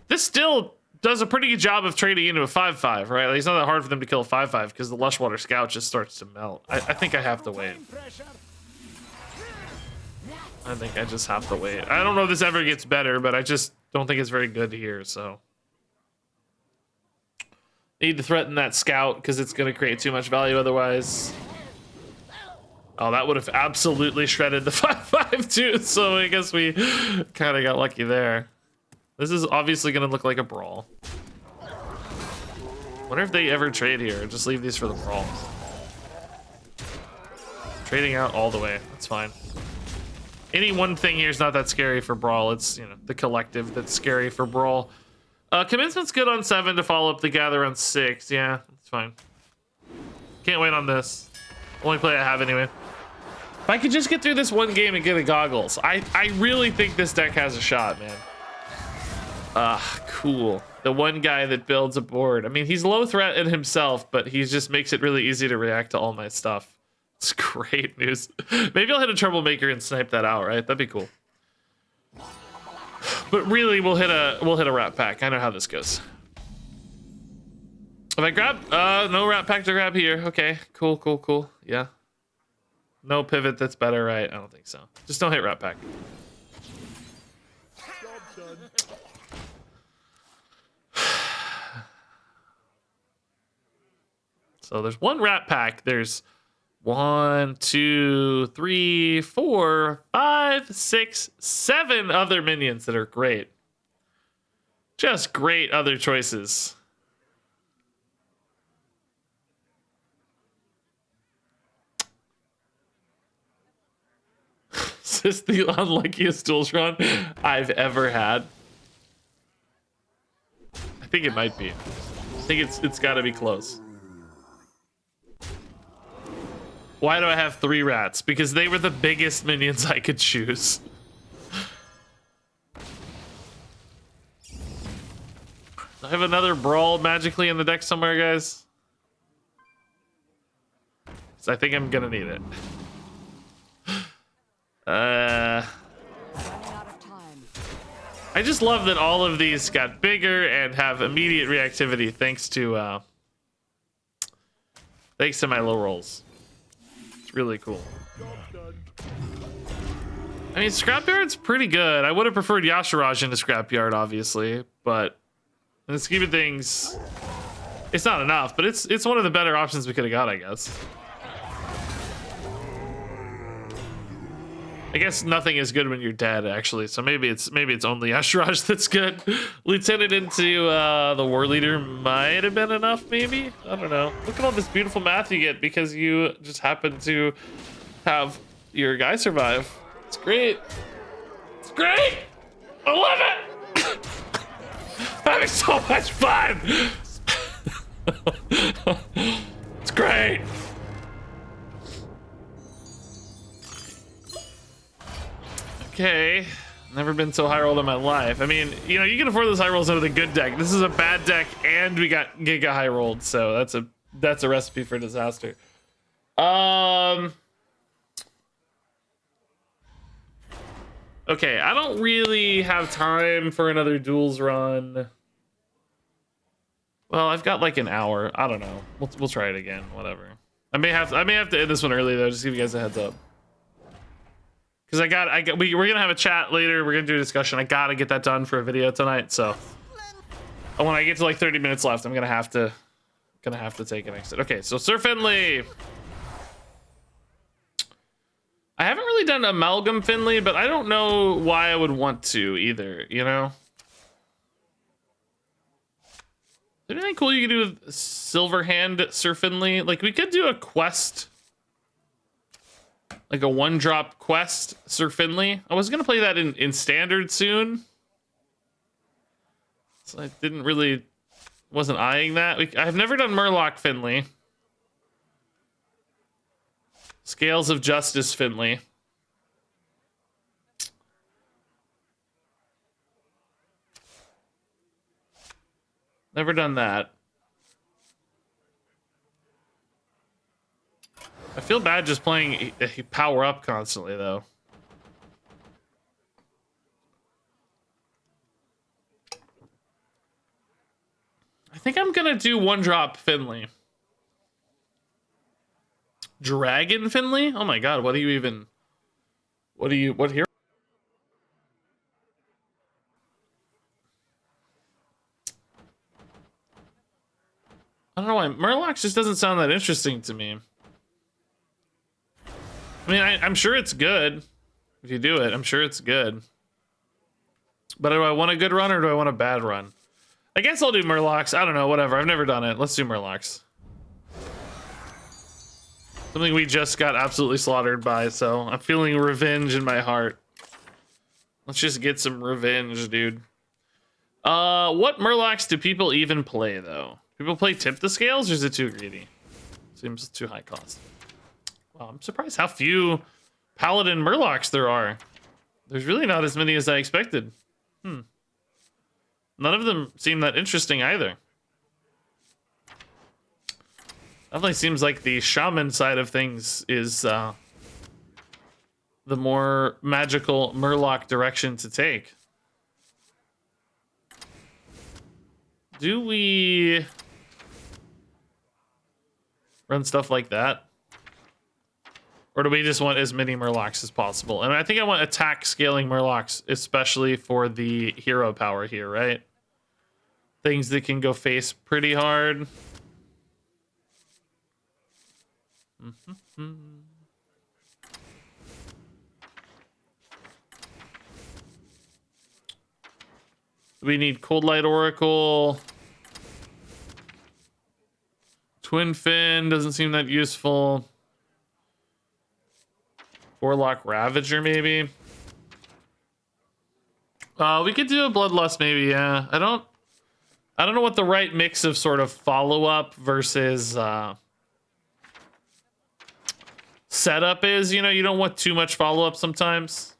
this still does a pretty good job of trading into a 5/5, right? Like, it's not that hard for them to kill a 5/5 because the Lushwater Scout just starts to melt. I think I have to wait. I think I just have to wait. I don't know if this ever gets better, but I just don't think it's very good here, so. Need to threaten that scout because it's going to create too much value otherwise. Oh, that would have absolutely shredded the 5/5 too. So I guess we kind of got lucky there. This is obviously going to look like a brawl. Wonder if they ever trade here. Just leave these for the brawl. Trading out all the way. That's fine. any one thing here is not that scary for Brawl. It's, you know, the collective that's scary for Brawl. Commencement's good on 7 to follow up the Gather on 6. Yeah, it's fine. Can't wait on this. Only play I have anyway. If I could just get through this one game and get a goggles, I really think this deck has a shot, man. Cool. The one guy that builds a board. I mean, he's low threat in himself, but he just makes it really easy to react to all my stuff. It's great news. Maybe I'll hit a troublemaker and snipe that out, right? That'd be cool. But really, we'll hit a rat pack. I know how this goes. If I grab, no rat pack to grab here. Okay, cool. Yeah. No pivot that's better, right? I don't think so. Just don't hit rat pack. Job done. So there's one rat pack. There's 1, 2, 3, 4, 5, 6, 7 other minions that are great. Just great other choices. Is this the unluckiest Duels run I've ever had? I think it might be. I think it's got to be close. Why do I have 3 rats? Because they were the biggest minions I could choose. I have another Brawl magically in the deck somewhere, guys. So I think I'm gonna need it. Running out of time. I just love that all of these got bigger and have immediate reactivity thanks to my low rolls. It's really cool. Job done. I mean, Scrapyard's pretty good. I would have preferred Yashiraj into Scrapyard, obviously, but in the scheme of things, it's not enough. But it's one of the better options we could have got, I guess. I guess nothing is good when you're dead, actually. So maybe it's only Yashiraj that's good. Lieutenant into the War Leader might have been enough, maybe. I don't know. Look at all this beautiful math you get because you just happen to have your guy survive. It's great. It's great. I love it. Having so much fun. It's great. Okay, never been so high rolled in my life. I mean, you know, you can afford those high rolls out of the good deck. This is a bad deck, and we got giga high rolled, so that's a recipe for disaster. Okay, I don't really have time for another Duels run. Well, I've got like an hour. I don't know. We'll try it again. Whatever. I may have to end this one early though. Just give you guys a heads up. Because we're gonna have a chat later. We're gonna do a discussion. I gotta get that done for a video tonight. So when I get to like 30 minutes left, I'm gonna have to take an exit. Okay, so Sir Finley. I haven't really done Amalgam Finley, but I don't know why I would want to either. You know, is there anything cool you can do with Silver Hand Sir Finley? Like we could do a quest. Like a 1-drop quest, Sir Finley. I was gonna play that in standard soon. So I wasn't eyeing that. I've never done Murloc Finley. Scales of Justice Finley. Never done that. I feel bad just playing power up constantly, though. I think I'm gonna do 1-drop Finley. Dragon Finley? Oh my god, what hero? I don't know why. Murloc just doesn't sound that interesting to me. I mean, I'm sure it's good. If you do it, I'm sure it's good. But do I want a good run or do I want a bad run? I guess I'll do Murlocs. I don't know, whatever. I've never done it. Let's do Murlocs. Something we just got absolutely slaughtered by, so I'm feeling revenge in my heart. Let's just get some revenge, dude. What Murlocs do people even play, though? People play tip the scales, or is it too greedy? Seems too high cost. Wow, I'm surprised how few Paladin Murlocs there are. There's really not as many as I expected. None of them seem that interesting either. Definitely seems like the shaman side of things is the more magical Murloc direction to take. Do we run stuff like that? Or do we just want as many Murlocs as possible? And I think I want attack scaling Murlocs, especially for the hero power here, right? Things that can go face pretty hard. We need Cold Light Oracle. Twin Fin doesn't seem that useful. Warlock Ravager, maybe. We could do a Bloodlust, maybe. Yeah, I don't know what the right mix of sort of follow up versus setup is. You know, you don't want too much follow up sometimes.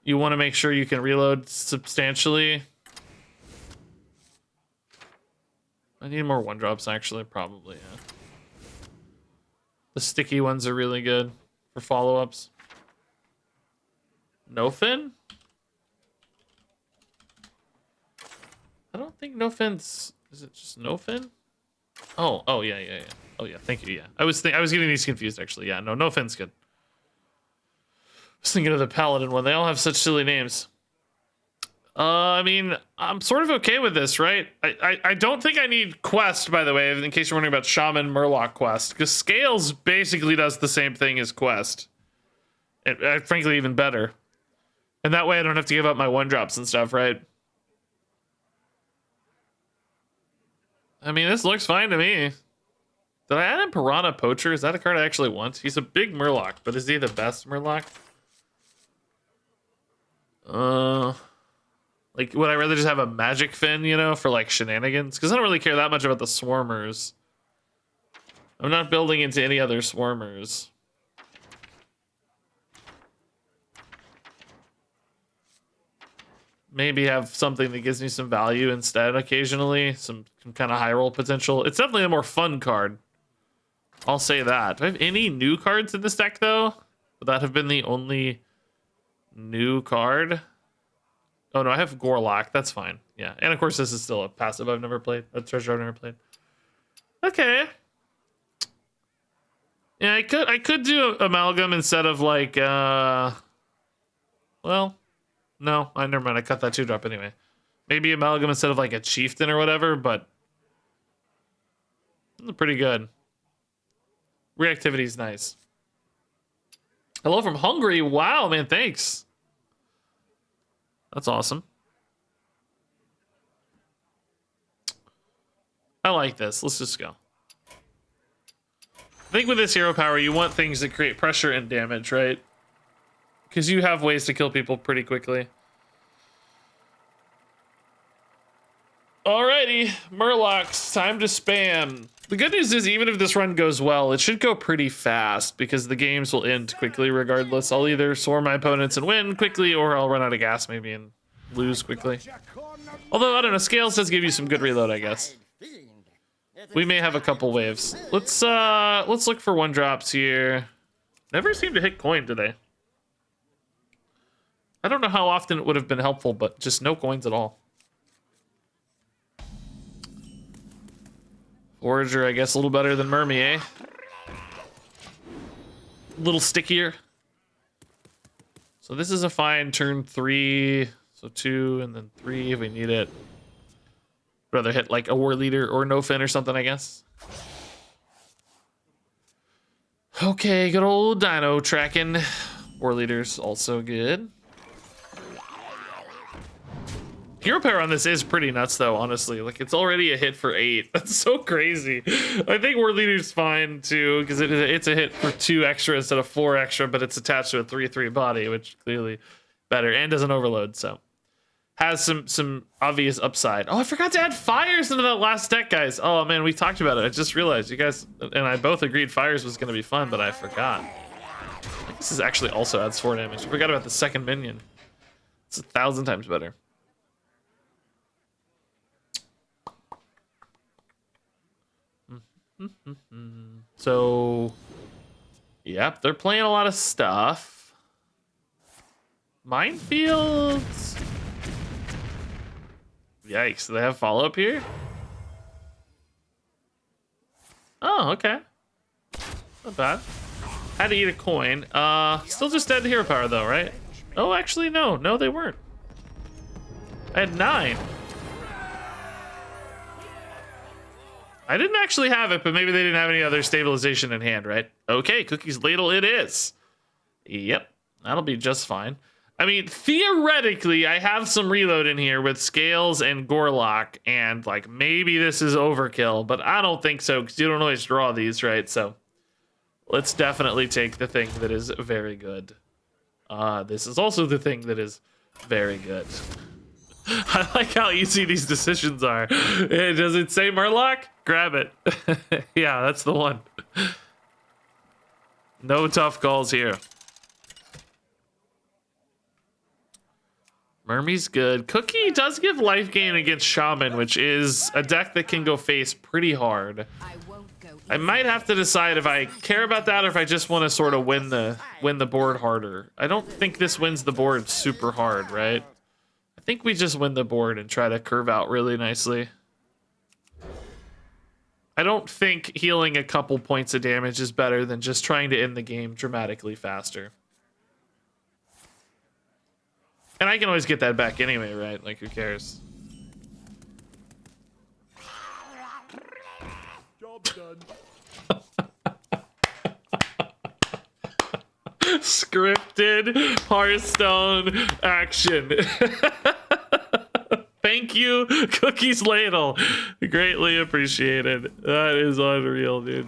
You want to make sure you can reload substantially. I need more 1-drops, actually, probably, yeah. The sticky ones are really good for follow-ups. No fin? I don't think no fin's... Is it just no fin? Oh, yeah. Oh, yeah, thank you, yeah. I was getting these confused, actually. Yeah, no fin's good. I was thinking of the Paladin one. They all have such silly names. I mean, I'm sort of okay with this, right? I don't think I need Quest, by the way, in case you're wondering about Shaman Murloc Quest, because Scales basically does the same thing as Quest. And frankly, even better. And that way I don't have to give up my 1-drops and stuff, right? I mean, this looks fine to me. Did I add in Piranha Poacher? Is that a card I actually want? He's a big Murloc, but is he the best Murloc? Like, would I rather just have a Magic Fin, you know, for, like, shenanigans? Because I don't really care that much about the Swarmers. I'm not building into any other Swarmers. Maybe have something that gives me some value instead occasionally. Some kind of high roll potential. It's definitely a more fun card. I'll say that. Do I have any new cards in this deck, though? Would that have been the only new card? Oh, no, I have Gorlock. That's fine. Yeah. And, of course, this is still a passive I've never played. A treasure I've never played. Okay. Yeah, I could do Amalgam instead of, like, well, no. Never mind. I cut that 2-drop anyway. Maybe Amalgam instead of, like, a Chieftain or whatever, but pretty good. Reactivity is nice. Hello from Hungary. Wow, man, thanks. That's awesome. I like this. Let's just go. I think with this hero power, you want things that create pressure and damage, right? Because you have ways to kill people pretty quickly. Alrighty, Murlocs, time to spam. The good news is, even if this run goes well, it should go pretty fast because the games will end quickly regardless. I'll either swarm my opponents and win quickly, or I'll run out of gas maybe and lose quickly. Although, I don't know, Scales does give you some good reload, I guess. We may have a couple waves. Let's look for 1-drops here. Never seem to hit coin today. I don't know how often it would have been helpful, but just no coins at all. Forager, I guess, a little better than Mermy, eh? A little stickier. So this is a fine turn 3. So 2 and then 3 if we need it. Rather hit like a War Leader or no fin or something, I guess. Okay, good old Dino tracking. War Leader's also good. Hero power on this is pretty nuts, though, honestly. Like, it's already a hit for 8. That's so crazy. I think War Leader's fine, too, because it's a hit for 2 extra instead of 4 extra, but it's attached to a 3/3 body, which clearly better, and doesn't overload, so. Has some obvious upside. Oh, I forgot to add fires into that last deck, guys. Oh, man, we talked about it. I just realized you guys and I both agreed fires was going to be fun, but I forgot. This is actually also adds 4 damage. I forgot about the second minion. It's 1,000 times better. So, yep, they're playing a lot of stuff. Minefields. Yikes, do they have follow-up here? Oh, okay. Not bad. Had to eat a coin. Still just dead to hero power though, right? Oh, actually, no. No, they weren't. I had 9. I didn't actually have it, but maybe they didn't have any other stabilization in hand, right? Okay, Cookie's Ladle it is. Yep, that'll be just fine. I mean, theoretically, I have some reload in here with Scales and Gorlock, and like maybe this is overkill, but I don't think so because you don't always draw these, right? So let's definitely take the thing that is very good. This is also the thing that is very good. I like how easy these decisions are. Does it say Murloc? Grab it. Yeah, that's the one. No tough calls here. Mermy's good. Cookie does give life gain against Shaman, which is a deck that can go face pretty hard. I might have to decide if I care about that or if I just want to sort of win the board harder. I don't think this wins the board super hard, right? I think we just win the board and try to curve out really nicely. I don't think healing a couple points of damage is better than just trying to end the game dramatically faster. And I can always get that back anyway, right? Like, who cares? Job's done. Scripted Hearthstone action. Thank you, Cookie's Ladle. Greatly appreciated. That is unreal, dude.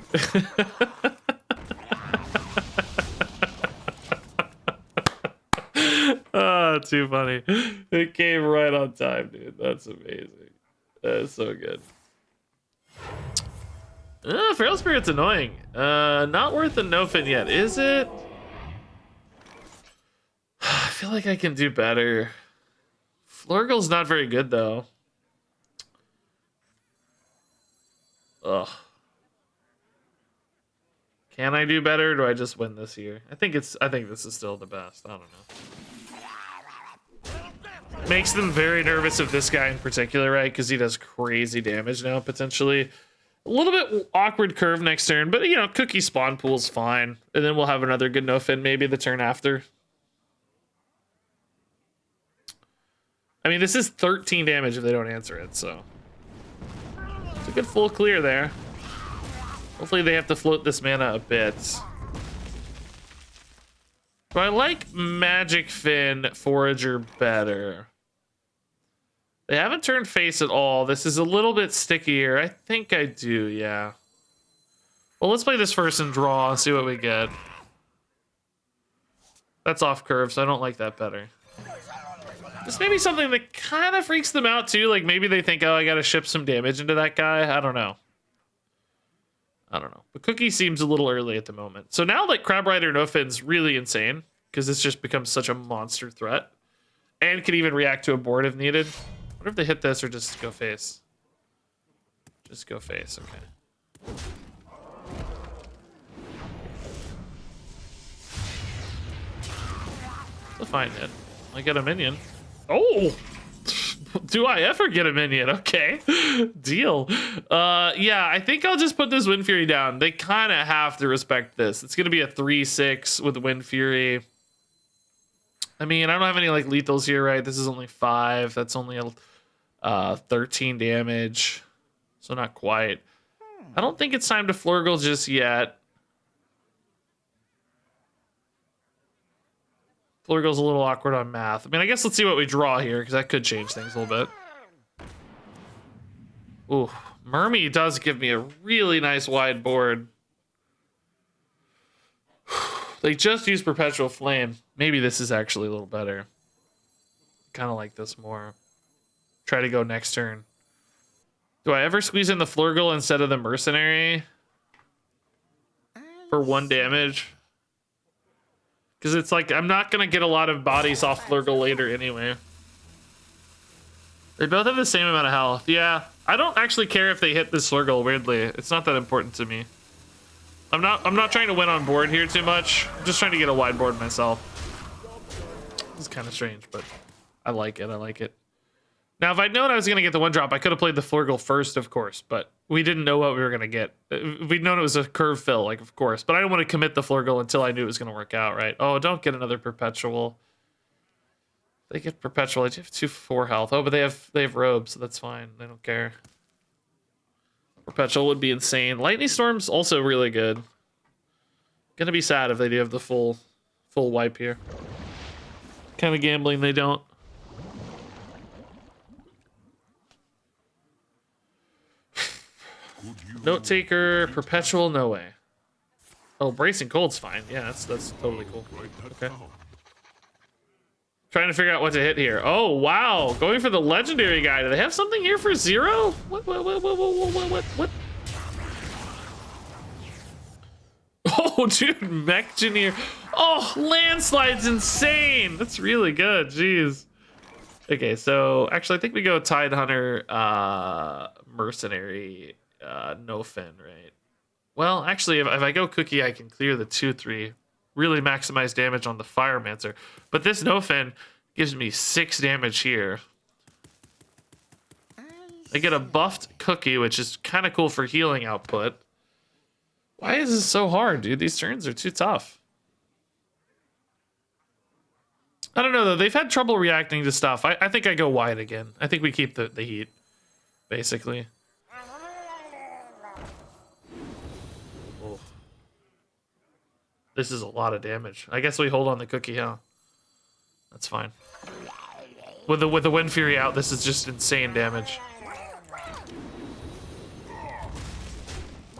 Oh, too funny. It came right on time, dude. That's amazing. That is so good. Feral Spirit's annoying. Not worth the no-fin yet, is it? I feel like I can do better. Flurgle's not very good, though. Ugh. Can I do better, or do I just win this year? I think this is still the best. I don't know. Makes them very nervous of this guy in particular, right? Because he does crazy damage now, potentially. A little bit awkward curve next turn, but, you know, Cookie spawn pool's fine. And then we'll have another good no-fin maybe the turn after. I mean, this is 13 damage if they don't answer it, so. It's a good full clear there. Hopefully they have to float this mana a bit. But I like Magic Fin Forager better. They haven't turned face at all. This is a little bit stickier. I think I do, yeah. Well, let's play this first and draw and see what we get. That's off curve, so I don't like that better. This may be something that kind of freaks them out, too. Like, maybe they think, oh, I gotta ship some damage into that guy. I don't know. But Cookie seems a little early at the moment. So now, like, Crab Rider no-fin's really insane, because this just becomes such a monster threat. And can even react to a board if needed. What if they hit this or just go face? Just go face, okay. It's a fine hit. I get a minion. Oh! Do I ever get a minion? Okay. Deal. Yeah, I think I'll just put this Wind Fury down. They kind of have to respect this. It's going to be a 3/6 with Wind Fury. I mean, I don't have any like lethals here, right? This is only 5. That's only a 13 damage. So not quite. I don't think it's time to Flurgle just yet. Flurgle's a little awkward on math. I mean, I guess let's see what we draw here, because that could change things a little bit. Ooh, Mermy does give me a really nice wide board. They just used Perpetual Flame. Maybe this is actually a little better. Kind of like this more. Try to go next turn. Do I ever squeeze in the Flurgle instead of the Mercenary? For 1 damage? Because it's like, I'm not going to get a lot of bodies off Flurgle later anyway. They both have the same amount of health. Yeah, I don't actually care if they hit this Flurgle, weirdly. It's not that important to me. I'm not trying to win on board here too much. I'm just trying to get a wide board myself. It's kind of strange, but I like it. I like it. Now, if I'd known I was going to get the 1-drop, I could have played the Flurgle first, of course, but we didn't know what we were going to get. If we'd known it was a curve fill, like, of course, but I didn't want to commit the Flurgle until I knew it was going to work out, right? Oh, don't get another Perpetual. They get Perpetual. I do have 2-4 health. Oh, but they have Robe, so that's fine. They don't care. Perpetual would be insane. Lightning Storm's also really good. Gonna be sad if they do have the full wipe here. Kind of gambling they don't. Note Taker, Perpetual, no way. Oh, Bracing Cold's fine. Yeah, that's totally cool. Okay. Trying to figure out what to hit here. Oh, wow. Going for the legendary guy. Do they have something here for 0? What? Oh, dude, Mechgineer. Oh, Landslide's insane. That's really good. Jeez. Okay, so actually, I think we go Tidehunter, Mercenary, no Fin, right? Well, actually, if I go Cookie, I can clear the 2-3. Really maximize damage on the Firemancer. But this no Fin gives me 6 damage here. I get a buffed Cookie, which is kind of cool for healing output. Why is this so hard, dude? These turns are too tough. I don't know, though. They've had trouble reacting to stuff. I think I go wide again. I think we keep the heat, basically. Oh. This is a lot of damage. I guess we hold on the Cookie, huh? That's fine. With the Wind Fury out, this is just insane damage.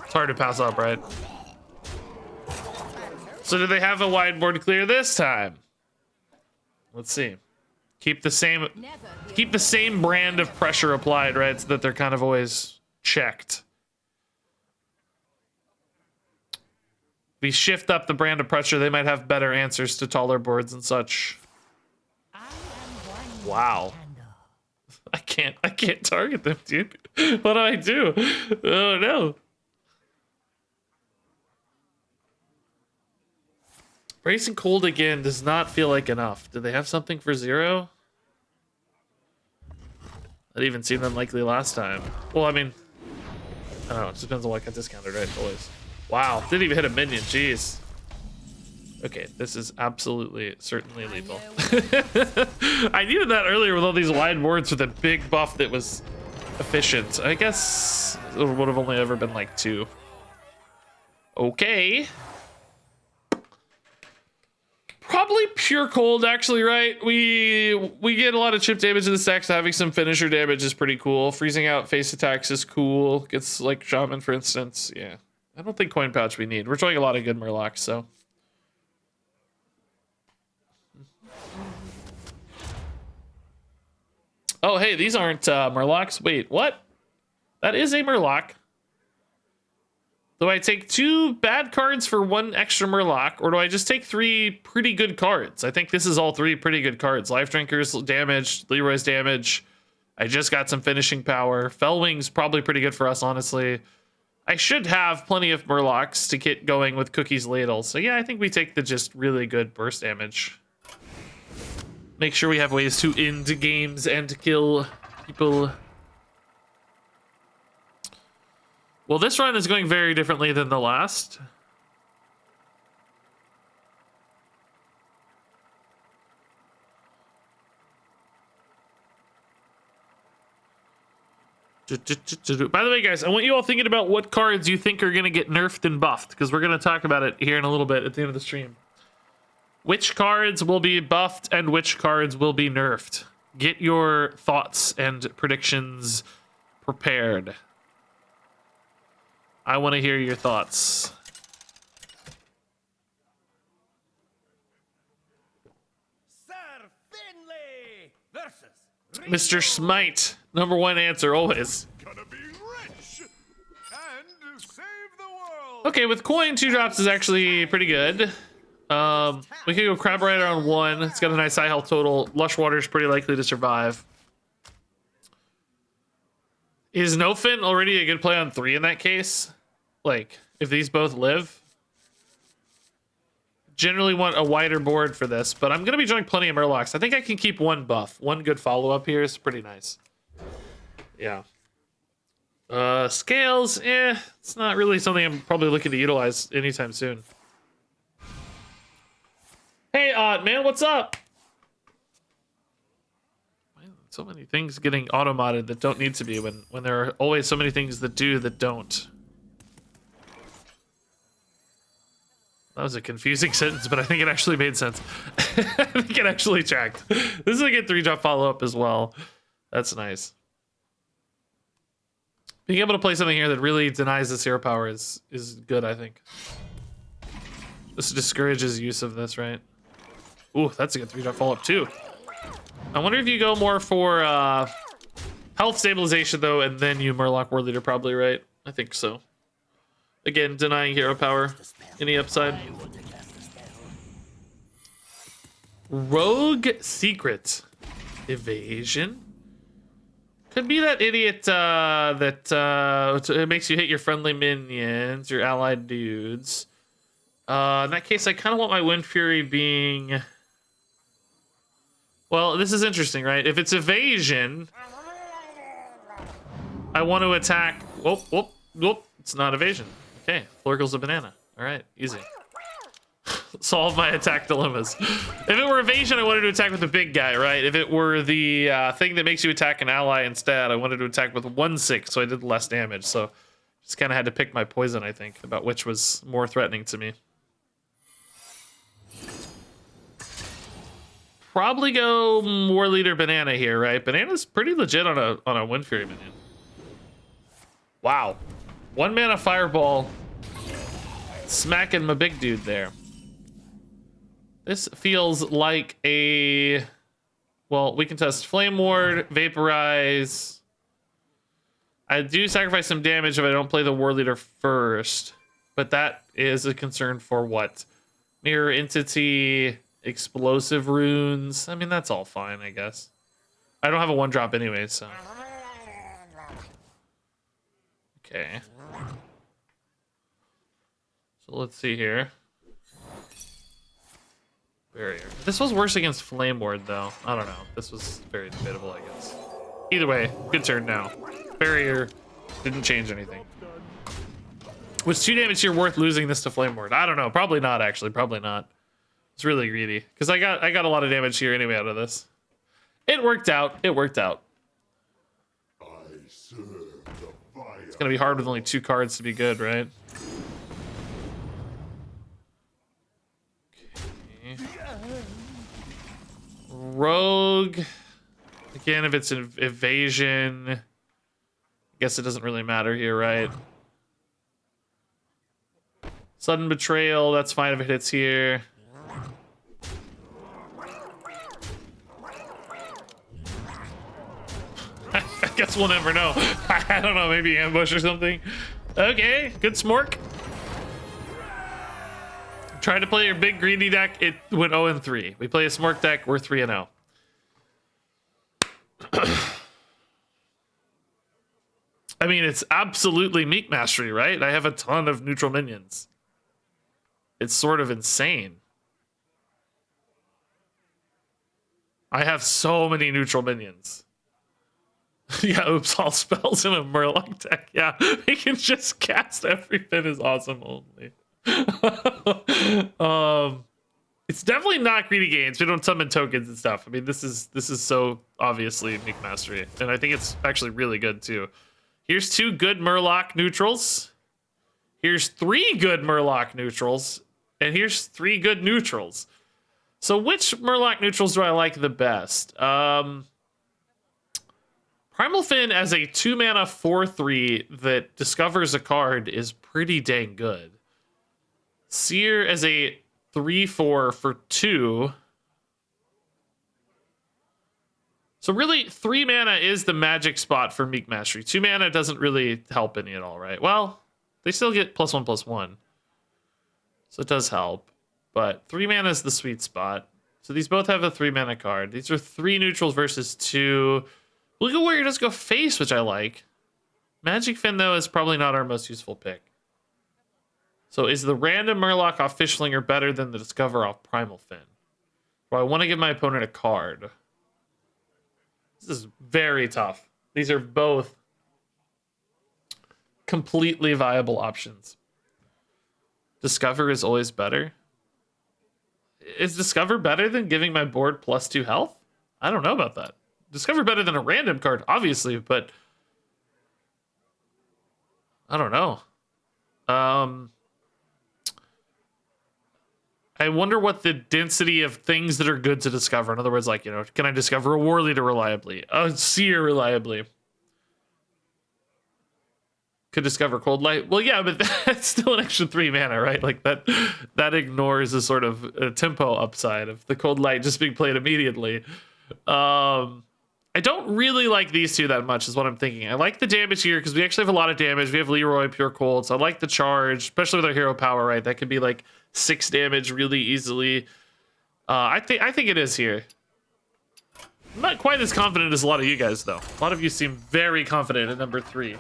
It's hard to pass up, right? So do they have a wide board clear this time? Let's see. Keep the same brand of pressure applied, right? So that they're kind of always checked. We shift up the brand of pressure, they might have better answers to taller boards and such. Wow. I can't target them, dude. What do I do? Oh no. Bracing Cold again does not feel like enough. Do they have something for 0? That even seemed unlikely last time. Well, I mean, I don't know. It depends on what got discounted, right? Always. Wow, didn't even hit a minion. Jeez. Okay, this is absolutely, certainly lethal. I needed that earlier with all these wide boards with a big buff that was efficient. I guess it would have only ever been like 2. Okay. Probably pure cold, actually, right? We get a lot of chip damage in the stack, so having some finisher damage is pretty cool. Freezing out face attacks is cool. Gets like Shaman, for instance. Yeah. I don't think Coin Pouch we need. We're drawing a lot of good Murlocs, so. Oh, hey, these aren't Murlocs. Wait, what? That is a Murloc. Do I take 2 bad cards for 1 extra Murloc, or do I just take 3 pretty good cards? I think this is all 3 pretty good cards. Life Drinker's damage, Leroy's damage. I just got some finishing power. Fellwing's probably pretty good for us, honestly. I should have plenty of Murlocs to get going with Cookie's Ladle. So yeah, I think we take the just really good burst damage. Make sure we have ways to end games and kill people. Well, this run is going very differently than the last. By the way, guys, I want you all thinking about what cards you think are going to get nerfed and buffed, because we're going to talk about it here in a little bit at the end of the stream. Which cards will be buffed and which cards will be nerfed? Get your thoughts and predictions prepared. I want to hear your thoughts. Sir Finley versus Mr. Smite, number one answer always. Gonna be rich and save the world. Okay, with coin, 2 drops is actually pretty good. We could go Crab Rider on 1. It's got a nice high health total. Lush Water is pretty likely to survive. Is No Fin already a good play on 3 in that case? Like, if these both live? Generally want a wider board for this, but I'm going to be drawing plenty of Murlocs. I think I can keep 1 buff. 1 good follow-up here is pretty nice. Yeah. Scales, it's not really something I'm probably looking to utilize anytime soon. Hey, man, what's up? So many things getting auto-modded that don't need to be when there are always so many things that do that don't. That was a confusing sentence, but I think it actually made sense. I think it actually tracked. This is a good 3-drop follow-up as well. That's nice. Being able to play something here that really denies this hero power is good, I think. This discourages use of this, right? Ooh, that's a good 3-drop follow-up too. I wonder if you go more for health stabilization though, and then you Murloc War Leader probably, right? I think so. Again, denying hero power. Any upside? Rogue Secret. Evasion. Could be that idiot that it makes you hit your friendly minions, your allied dudes. In that case, I kind of want my Wind Fury being... Well, this is interesting, right? If it's evasion, I want to attack... Whoop, whoop, whoop. It's not evasion. Okay, Flurgle's a banana. All right, easy. Solve my attack dilemmas. If it were evasion, I wanted to attack with the big guy, right? If it were the thing that makes you attack an ally instead, I wanted to attack with 1/6, so I did less damage. So just kind of had to pick my poison, I think, about which was more threatening to me. Probably go War Leader Banana here, right? Banana's pretty legit on a Wind Fury minion. Wow. 1 mana Fireball. Smacking my big dude there. This feels like a... Well, we can test Flame Ward, Vaporize. I do sacrifice some damage if I don't play the War Leader first. But that is a concern for what? Mirror Entity, Explosive Runes. I mean, that's all fine, I guess. I don't have a 1-drop anyway, so... Okay. So let's see here. Barrier. This was worse against Flame Ward, though. I don't know. This was very debatable, I guess. Either way, good turn now. Barrier didn't change anything. Was 2 damage here worth losing this to Flame Ward? I don't know. Probably not, actually. Probably not. It's really greedy. Because I got a lot of damage here anyway out of this. It worked out. It worked out. It's going to be hard with only 2 cards to be good, right? Rogue. Again, if it's an evasion, I guess it doesn't really matter here, right? Sudden Betrayal, that's fine if it hits here. I guess we'll never know. I don't know, maybe ambush or something. Okay, good smork. Try to play your big greedy deck, it went 0-3. We play a smork deck, we're 3-0. I mean, it's absolutely Meek Mastery, right? I have a ton of neutral minions. It's sort of insane. I have so many neutral minions. Yeah, oops, all spells in a Murloc deck. Yeah, he can just cast everything is awesome only. It's definitely not greedy games. We don't summon tokens and stuff. I mean, this is so obviously Meek Mastery, and I think it's actually really good too. Here's 2 good Murloc neutrals. Here's 3 good Murloc neutrals, and here's 3 good neutrals. So which Murloc neutrals do I like the best? Primal Fin as a 2-mana 4/3 that discovers a card is pretty dang good. Seer as a 3/4 for 2. So really, 3 mana is the magic spot for Meek Mastery. 2 mana doesn't really help any at all, right? Well, they still get +1/+1. So it does help. But 3 mana is the sweet spot. So these both have a 3 mana card. These are 3 neutrals versus 2. Legal Warrior does go face, which I like. Magic Fin, though, is probably not our most useful pick. So is the random Murloc off Fishlinger better than the Discover off Primal Fin? Or I want to give my opponent a card. This is very tough. These are both completely viable options. Discover is always better. Is Discover better than giving my board +2 health? I don't know about that. Discover better than a random card, obviously, but I don't know. I wonder what the density of things that are good to discover. In other words, like, you know, can I discover a War Leader reliably? A Seer reliably? Could discover Cold Light? Well, yeah, but that's still an extra 3 mana, right? Like that ignores the sort of tempo upside of the Cold Light just being played immediately. I don't really like these two that much is what I'm thinking. I like the damage here because we actually have a lot of damage. We have Leroy, Pure Cold, so I like the charge, especially with our hero power, right? That could be like 6 damage really easily. I think it is here. I'm not quite as confident as a lot of you guys, though. A lot of you seem very confident at number 3.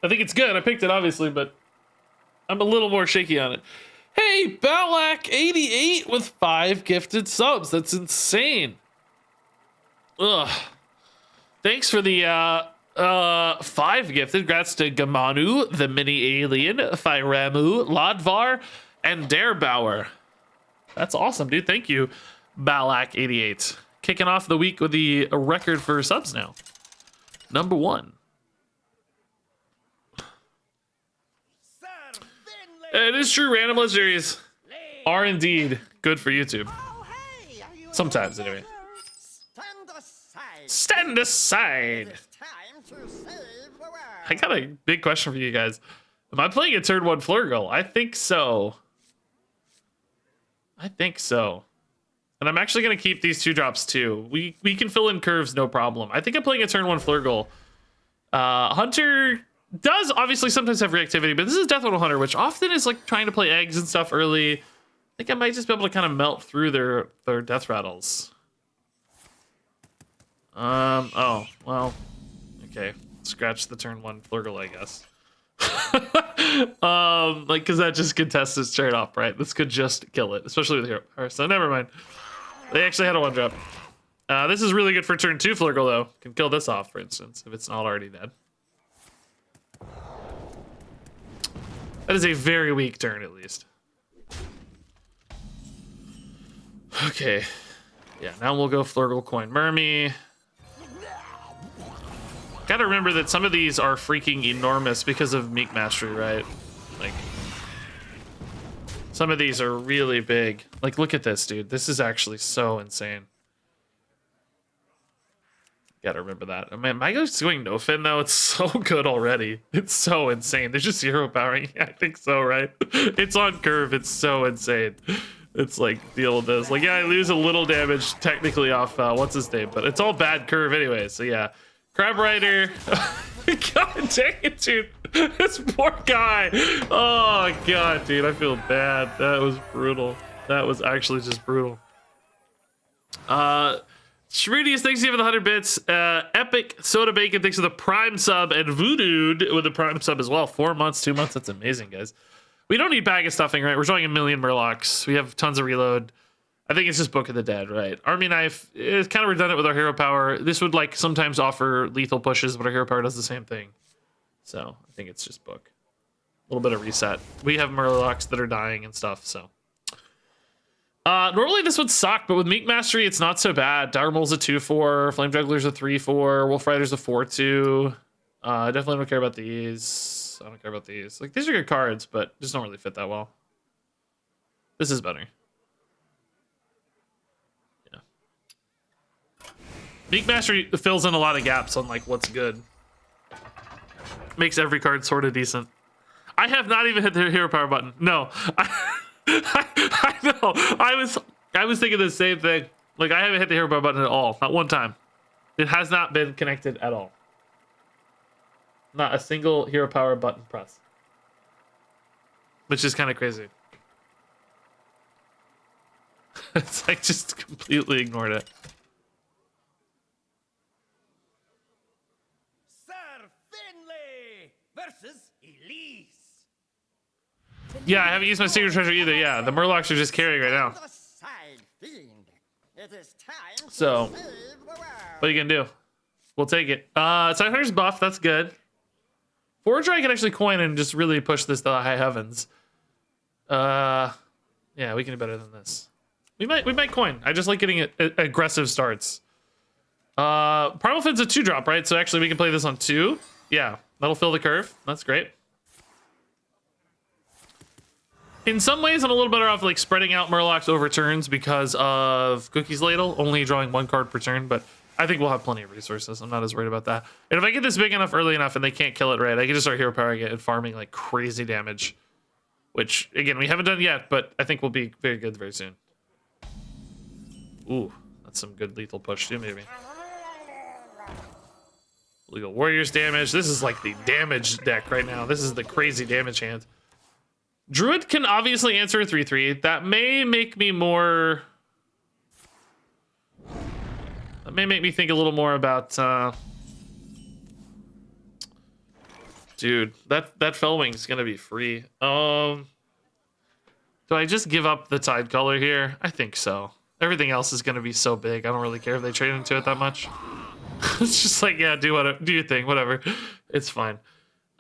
I think it's good. I picked it, obviously, but I'm a little more shaky on it. Hey, Balak88 with 5 gifted subs. That's insane. Ugh. Thanks for the 5 gifted. Congrats to Gamanu, the Mini Alien, Fyramu, Lodvar, and Darebauer. That's awesome, dude. Thank you, Balak88. Kicking off the week with the record for subs now. Number 1. It is true, random legendaries are indeed good for YouTube. Sometimes, anyway. Stand aside. I got a big question for you guys. Am I playing a turn 1 Flurgle? I think so. I think so. And I'm actually going to keep these 2 drops too. We can fill in curves, no problem. I think I'm playing a turn 1 Flurgle. Hunter does obviously sometimes have reactivity, but this is Death Rattle Hunter, which often is like trying to play eggs and stuff early. I think I might just be able to kind of melt through their death rattles. Oh, well, okay. Scratch the turn 1 Flurgle, I guess. Like, cause that just contests his turn off, right? This could just kill it, especially with Hero. So never mind. They actually had a 1-drop. This is really good for turn 2 Flurgle, though. Can kill this off, for instance, if it's not already dead. That is a very weak turn, at least. Okay. Yeah, now we'll go Flurgle, Coin, Mermy. Gotta remember that some of these are freaking enormous because of Meek Mastery, right? Like, some of these are really big. Like, look at this, dude. This is actually so insane. Gotta remember that. I mean, my guy's going no fin though. It's so good already. It's so insane. There's just 0 powering. I think so, right? It's on curve. It's so insane. It's like deal with this. Like, yeah, I lose a little damage technically off what's his name, but it's all bad curve anyway. So yeah, Crab Rider. God dang it, dude. This poor guy. Oh god, dude. I feel bad. That was brutal. That was actually just brutal. Shrudius, thanks to you for the 100 bits. Epic Soda Bacon, thanks for the Prime sub. And Voodoo with the Prime sub as well. 4 months, 2 months. That's amazing, guys. We don't need bag of stuffing, right? We're drawing a million Murlocs. We have tons of reload. I think it's just Book of the Dead, right? Army Knife is kind of redundant with our hero power. This would like sometimes offer lethal pushes, but our hero power does the same thing. So I think it's just Book. A little bit of reset. We have Murlocs that are dying and stuff, so. Normally this would suck, but with Meek Mastery, it's not so bad. Darmol's a 2/4, Flame Juggler's a 3/4, Wolf Rider's a 4/2. I definitely don't care about these. I don't care about these. Like, these are good cards, but just don't really fit that well. This is better. Yeah. Meek Mastery fills in a lot of gaps on like what's good. Makes every card sort of decent. I have not even hit the hero power button. No. I know. I was thinking the same thing. Like, I haven't hit the hero power button at all. Not one time. It has not been connected at all. Not a single hero power button press. Which is kind of crazy. It's like just completely ignored it. Sir Finley versus Elise. Yeah, I haven't used my secret treasure either. Yeah, the Murlocs are just carrying right now. The side fiend. It is time So, to save the world. what are you gonna do? We'll take it. Sidehunter's buff, that's good. Forager I can actually coin and just really push this to the high heavens. Yeah, we can do better than this. We might coin. I just like getting aggressive starts. Primal Fid's a 2-drop, right? So actually we can play this on 2. Yeah, that'll fill the curve. That's great. In some ways, I'm a little better off like spreading out Murlocs over turns because of Cookie's Ladle, only drawing 1 card per turn, but I think we'll have plenty of resources. I'm not as worried about that. And if I get this big enough early enough and they can't kill it right, I can just start hero powering it and farming like crazy damage. Which, again, we haven't done yet, but I think will be very good very soon. Ooh, that's some good lethal push too, maybe. Legal Warriors damage. This is like the damage deck right now. This is the crazy damage hand. Druid can obviously answer a 3/3. That may make me more... That may make me think a little more about... Dude, that Fellwing's gonna be free. Do I just give up the Tide Color here? I think so. Everything else is gonna be so big. I don't really care if they trade into it that much. It's just like, yeah, do your thing, whatever. It's fine.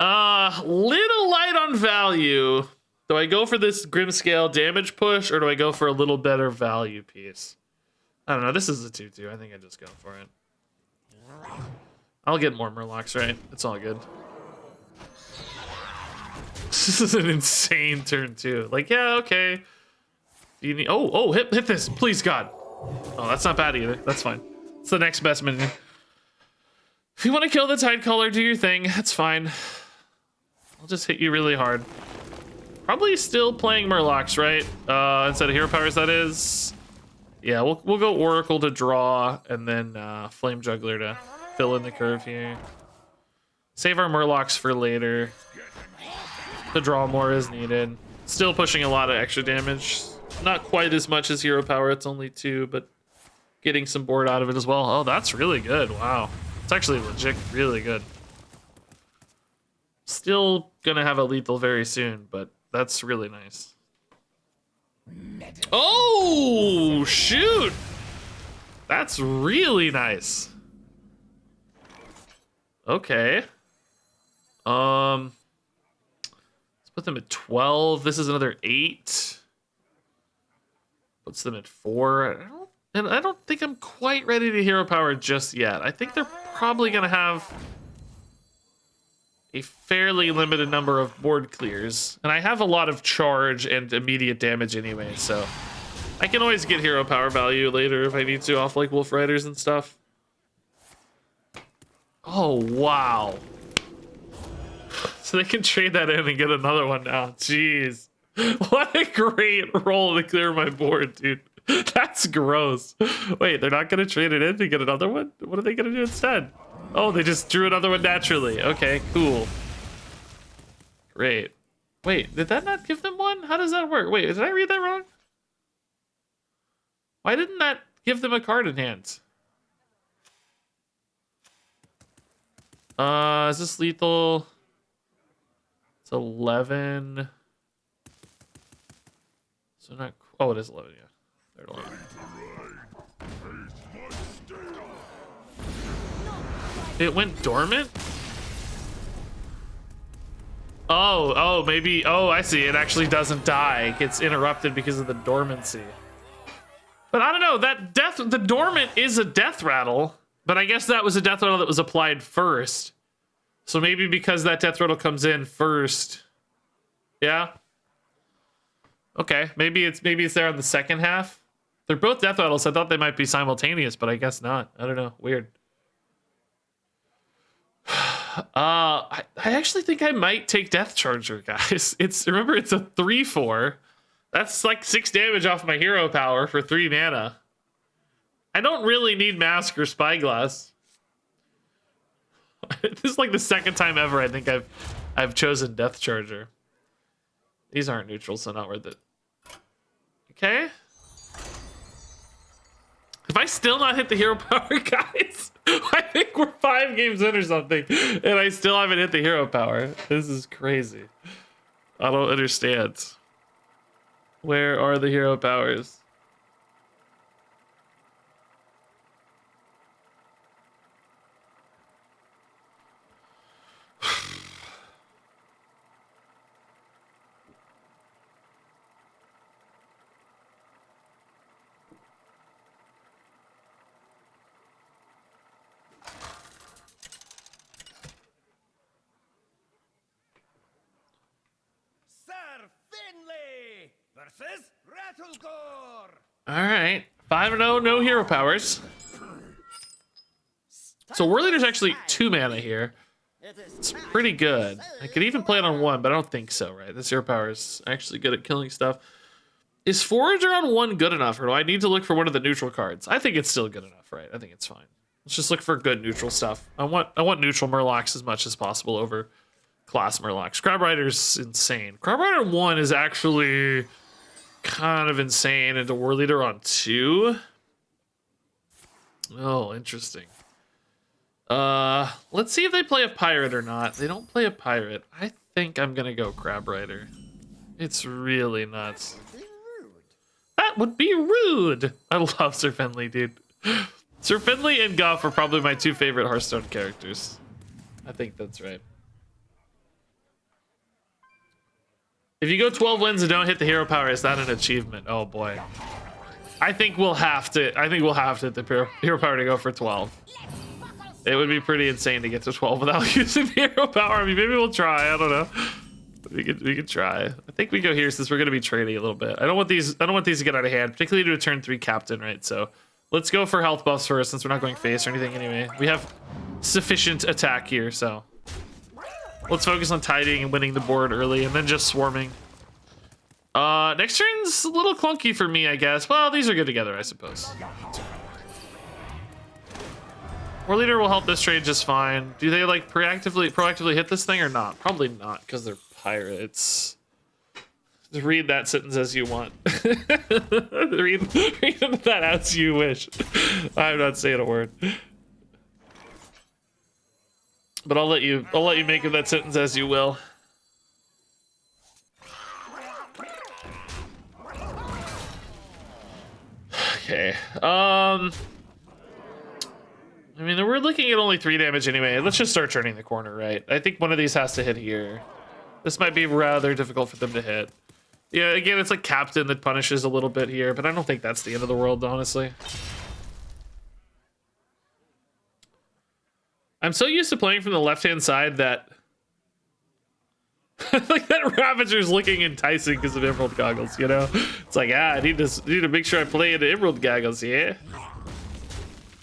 Little light on value. Do I go for this Grimscale damage push or do I go for a little better value piece? I don't know. This is a 2/2. I think I just go for it. I'll get more Murlocs, right? It's all good. This is an insane turn too. Like, yeah, okay. You need, hit this, please God. Oh, that's not bad either. That's fine. It's the next best minion. If you want to kill the Tide Color, do your thing. That's fine. I'll just hit you really hard. Probably still playing Murlocs, right? Instead of hero powers, that is. Yeah, we'll go Oracle to draw, and then Flame Juggler to fill in the curve here. Save our Murlocs for later. To draw more as needed. Still pushing a lot of extra damage. Not quite as much as hero power, it's only 2, but getting some board out of it as well. Oh, that's really good. Wow. It's actually legit really good. Still gonna have a lethal very soon, but that's really nice. Oh, shoot! That's really nice. Okay. Let's put them at 12. This is another 8. Puts them at 4. I don't think I'm quite ready to hero power just yet. I think they're probably gonna have a fairly limited number of board clears. And I have a lot of charge and immediate damage anyway, so I can always get hero power value later if I need to off like Wolf Riders and stuff. Oh, wow. So they can trade that in and get another one now. Jeez. What a great roll to clear my board, dude. That's gross. Wait, they're not going to trade it in to get another one? What are they going to do instead? Oh, they just drew another one naturally. Okay, cool. Great. Wait, did that not give them one? How does that work? Wait, did I read that wrong? Why didn't that give them a card in hand? Is this lethal? It's 11. So not... Oh, it is 11, yeah. They're 11. It went dormant? Oh, maybe... Oh, I see. It actually doesn't die. It gets interrupted because of the dormancy. But I don't know. The dormant is a death rattle. But I guess that was a death rattle that was applied first. So maybe because that death rattle comes in first. Yeah? Okay, maybe it's there on the second half. They're both death rattles. I thought they might be simultaneous, but I guess not. I don't know. Weird. I actually think I might take Death Charger, guys. Remember it's a 3/4. That's like 6 damage off my hero power for 3 mana. I don't really need Mask or Spyglass. This is like the second time ever I think I've chosen Death Charger. These aren't neutral, so not worth it. Okay. If I still not hit the hero power, guys, I think we're 5 games in or something, and I still haven't hit the hero power. This is crazy. I don't understand. Where are the hero powers? Sir Finley versus Rattlegore. All right, 5-0, no hero powers. So War Leader's actually 2 mana here. It's pretty good. I could even play it on 1, but I don't think so, right? This hero power is actually good at killing stuff. Is Forager on 1 good enough, or do I need to look for one of the neutral cards? I think it's still good enough, right? I think it's fine. Let's just look for good neutral stuff. I want neutral Murlocs as much as possible over class Murlocs. Crab Rider's insane. Crab Rider 1 is actually kind of insane, and War Leader on 2. Oh, interesting. Let's see if they play a pirate or not. They don't play a pirate. I think I'm gonna go Crab Rider. It's really nuts. That would be rude. I love Sir Finley, dude. Sir Finley and Goff are probably my 2 favorite Hearthstone characters. I think that's right. If you go 12 wins and don't hit the hero power, is that an achievement? Oh boy. I think we'll have to hit the hero power to go for 12. It would be pretty insane to get to 12 without using the hero power. I mean, maybe we'll try. I don't know. We could try. I think we go here since we're gonna be trading a little bit. I don't want these to get out of hand, particularly to a turn 3 captain, right? So let's go for health buffs first, since we're not going face or anything anyway. We have sufficient attack here, so let's focus on tidying and winning the board early, and then just swarming. Next turn's a little clunky for me, I guess. Well, these are good together, I suppose. War Leader will help this trade just fine. Do they like proactively hit this thing or not? Probably not, because they're pirates. Just read that sentence as you want. read that as you wish. I'm not saying a word. But I'll let you make of that sentence as you will. Okay. I mean, we're looking at only 3 damage anyway. Let's just start turning the corner, right? I think one of these has to hit here. This might be rather difficult for them to hit. Yeah, again, it's like Captain that punishes a little bit here, but I don't think that's the end of the world, honestly. I'm so used to playing from the left-hand side that... like, that Ravager's looking enticing because of Emerald Goggles, you know? It's like, I need to make sure I play into Emerald Goggles, yeah?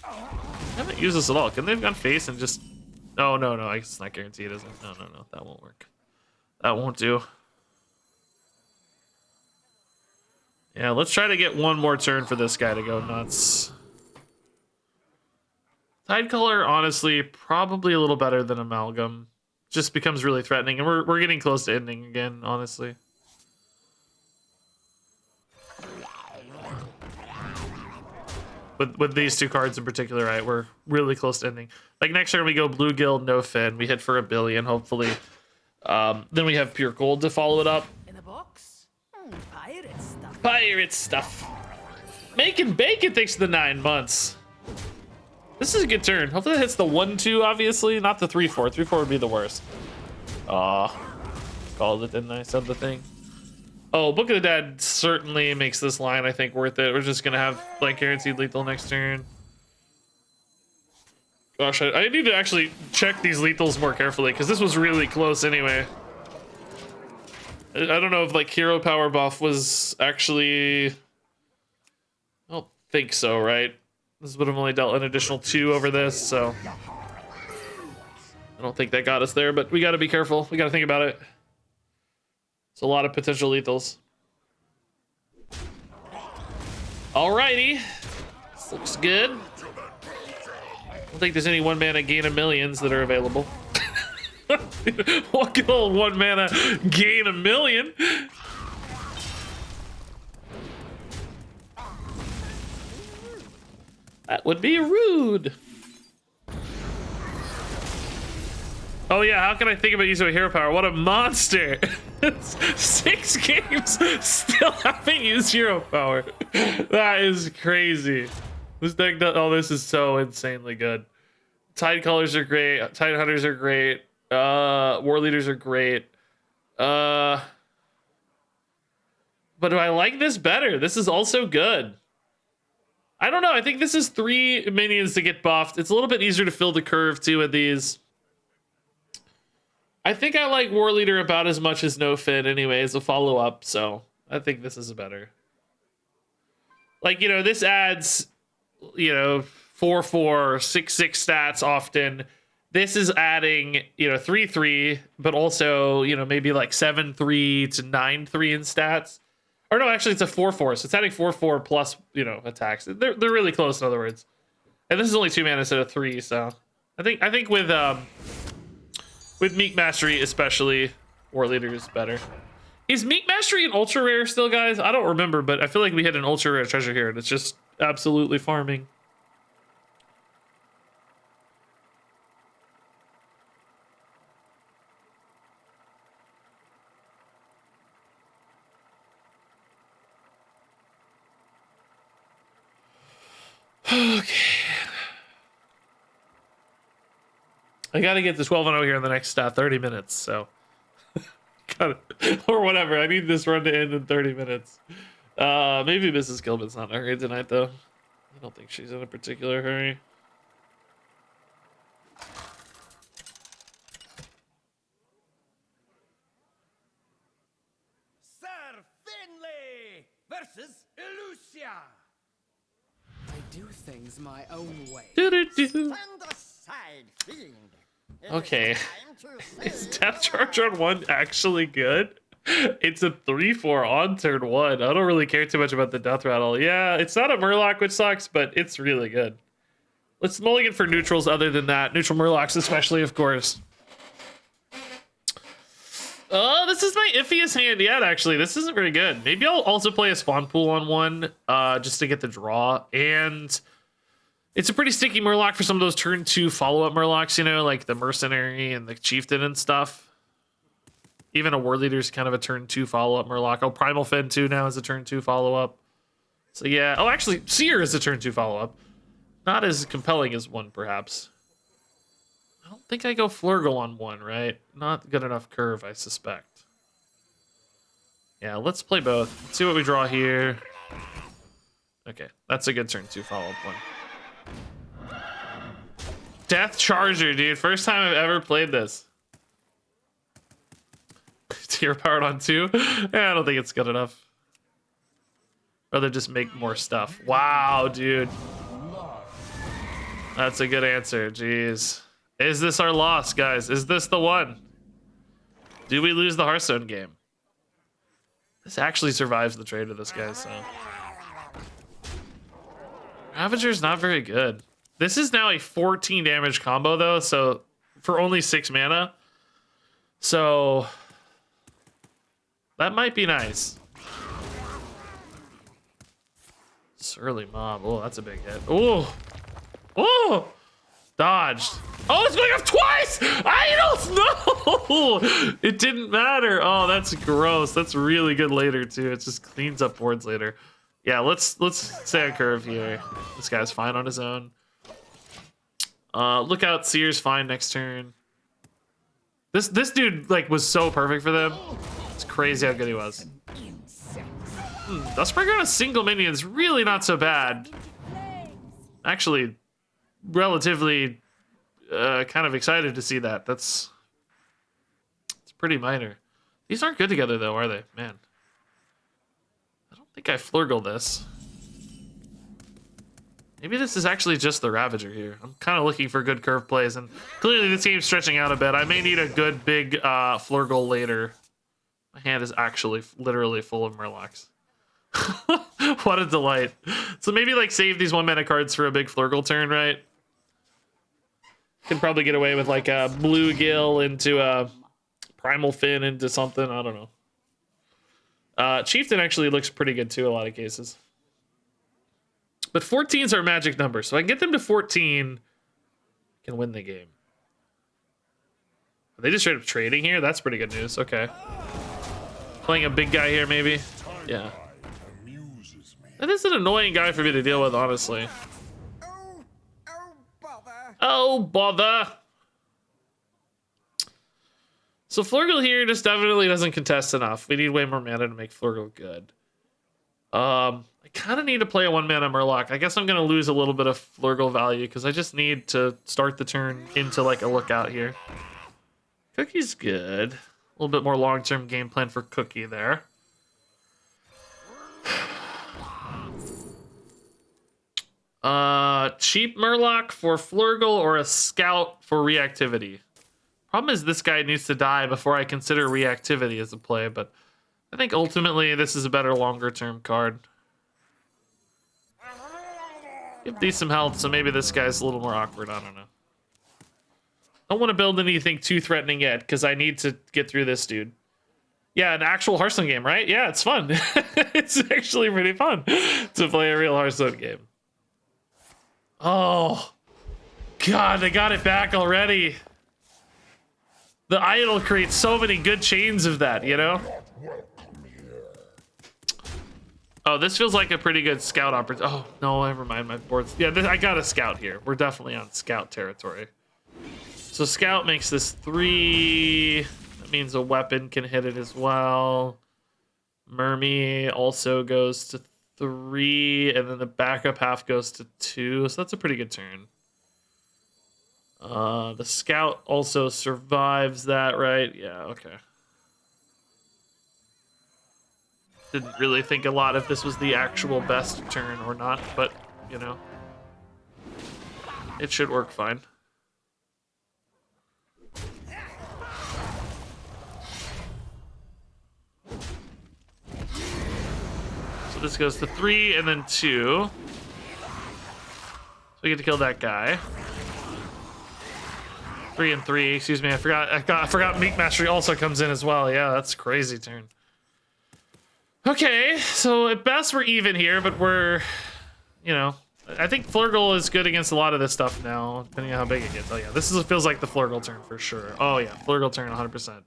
I haven't used this at all. Couldn't they have gone face and just... Oh, no, I guess it's not guaranteed, is it? No. That won't work. That won't do. Yeah, let's try to get one more turn for this guy to go nuts. Tide Color, honestly, probably a little better than Amalgam. Just becomes really threatening, and we're getting close to ending again, honestly. With these 2 cards in particular, right, we're really close to ending. Like next turn we go Bluegill, no Fin. We hit for 1 billion, hopefully. Then we have Pure Gold to follow it up. In the box? Pirate stuff. Pirate stuff. Make and bake it takes the 9 months. This is a good turn. Hopefully that hits the 1-2, obviously, not the 3-4. 3-4 would be the worst. Aw. Called it, didn't I? Said the thing. Oh, Book of the Dead certainly makes this line, I think, worth it. We're just gonna have like guaranteed lethal next turn. Gosh, I need to actually check these lethals more carefully because this was really close anyway. I don't know if like hero power buff was actually. I don't think so, right? This would have only dealt an additional 2 over this, so I don't think that got us there. But we got to be careful. We got to think about it. It's a lot of potential lethals. Alrighty, this looks good. I don't think there's any 1 mana gain of millions that are available. What good old 1 mana gain a million? That would be rude. Oh yeah, how can I think about using a hero power? What a monster! 6 games still haven't used hero power. That is crazy. This deck does, oh, this is so insanely good. Tide Colors are great. Tide Hunters are great. War Leaders are great. But do I like this better? This is also good. I don't know. I think this is 3 minions to get buffed. It's a little bit easier to fill the curve too with these. I think I like War Leader about as much as No Fit anyway as a follow-up, so I think this is better. Like, you know, this adds, you know, 4/4, 6/6 stats often. This is adding, you know, 3/3, but also, you know, maybe like 7/3 to 9/3 in stats. Or no, actually it's a 4/4, so it's adding 4/4 plus, you know, attacks. They're really close, in other words. And this is only 2 mana instead of 3, so I think with Meek Mastery especially, War Leader is better. Is Meek Mastery an ultra rare still, guys? I don't remember, but I feel like we hit an ultra rare treasure here and it's just absolutely farming. Okay. I gotta get to 12-0 here in the next 30 minutes, so. Or whatever, I need this run to end in 30 minutes. Maybe RegisKillbin's not in a hurry tonight, though. I don't think she's in a particular hurry. Sir Finley versus Elusia. I do things my own way. Doo-doo-doo. Stand aside, fiend. It is Okay. time to Is save Death the Charge on 1 actually good? It's a 3/4 on turn 1. I don't really care too much about the Death Rattle. Yeah, it's not a Murloc, which sucks, but it's really good. Let's mulligan for neutrals other than that. Neutral Murlocs especially, of course. Oh, this is my iffiest hand yet, actually. This isn't very good. Maybe I'll also play a Spawn Pool on 1 just to get the draw. And it's a pretty sticky Murloc for some of those turn 2 follow-up Murlocs, you know, like the Mercenary and the Chieftain and stuff. Even a War Leader's kind of a turn 2 follow-up Murloc. Oh, Primal Fen 2 now is a turn 2 follow-up. So yeah. Oh, actually, Seer is a turn 2 follow-up. Not as compelling as 1, perhaps. I don't think I go Flurgle on 1, right? Not good enough curve, I suspect. Yeah, let's play both. Let's see what we draw here. Okay, that's a good turn 2 follow-up one. Death Charger, dude. First time I've ever played this. Tier powered on 2? Yeah, I don't think it's good enough. Rather just make more stuff. Wow, dude. That's a good answer. Jeez. Is this our loss, guys? Is this the one? Do we lose the Hearthstone game? This actually survives the trade of this guy, so. Ravager's not very good. This is now a 14 damage combo, though, so for only 6 mana. So that might be nice. Surly Mob. Oh, that's a big hit. Oh. Oh. Dodged. Oh, it's going off twice! I don't know! It didn't matter. Oh, that's gross. That's really good later, too. It just cleans up boards later. Yeah, let's stay on curve here. This guy's fine on his own. Look out, Seer's fine next turn. This dude like was so perfect for them. It's crazy how good he was. Dustbreaker on a single minion is really not so bad. Actually, relatively kind of excited to see that. It's pretty minor. These aren't good together though, are they? Man. I don't think I Flurgle this. Maybe this is actually just the Ravager here. I'm kind of looking for good curve plays, and clearly this game's stretching out a bit. I may need a good big Flurgle later. My hand is actually literally full of Murlocs. What a delight. So maybe like save these 1-mana cards for a big Flurgle turn, right? Can probably get away with like a Bluegill into a Primal Fin into something. I don't know. Chieftain actually looks pretty good too, a lot of cases. But 14's our magic number, so I can get them to 14, can win the game. Are they just straight up trading here? That's pretty good news. Okay. Playing a big guy here, maybe? Yeah. That is an annoying guy for me to deal with, honestly. Oh, bother. Oh, bother! So Flurgle here just definitely doesn't contest enough. We need way more mana to make Flurgle good. I kind of need to play a 1-mana Murloc. I guess I'm going to lose a little bit of Flurgle value because I just need to start the turn into like a lookout here. Cookie's good. A little bit more long-term game plan for Cookie there. Cheap Murloc for Flurgle or a Scout for reactivity. Problem is this guy needs to die before I consider reactivity as a play, but I think ultimately this is a better longer-term card. Give these some health, so maybe this guy's a little more awkward. I don't know. Don't want to build anything too threatening yet, because I need to get through this dude. Yeah, an actual Hearthstone game, right? Yeah, it's fun. It's actually pretty fun to play a real Hearthstone game. Oh, God, they got it back already. The idol creates so many good chains of that, you know? Oh, this feels like a pretty good scout opportunity. Oh, no, never mind. My board's... Yeah, I got a scout here. We're definitely on scout territory. So scout makes this 3. That means a weapon can hit it as well. Mermy also goes to 3, and then the backup half goes to 2. So that's a pretty good turn. The scout also survives that, right? Yeah, okay. Didn't really think a lot if this was the actual best turn or not, but, you know. It should work fine. So this goes to 3 and then 2. So we get to kill that guy. 3 and 3, excuse me. I forgot Meek Mastery also comes in as well. Yeah, that's a crazy turn. Okay, so at best we're even here, but we're, you know, I think Flurgle is good against a lot of this stuff now, depending on how big it gets. Oh yeah, feels like the Flurgle turn for sure. Oh yeah, Flurgle turn 100%.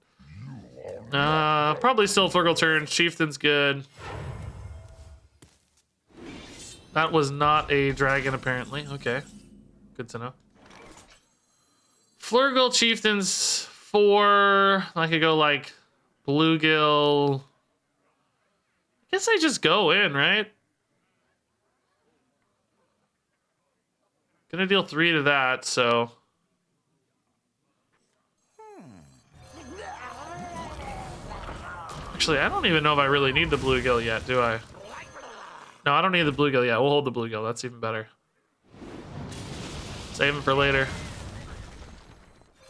Probably still Flurgle turn. Chieftain's good. That was not a dragon apparently. Okay, good to know. Flurgle, Chieftains 4. I could go like Bluegill. I guess I just go in, right? Gonna deal 3 to that, so. Actually, I don't even know if I really need the Bluegill yet, do I? No, I don't need the Bluegill yet. We'll hold the Bluegill. That's even better. Save him for later.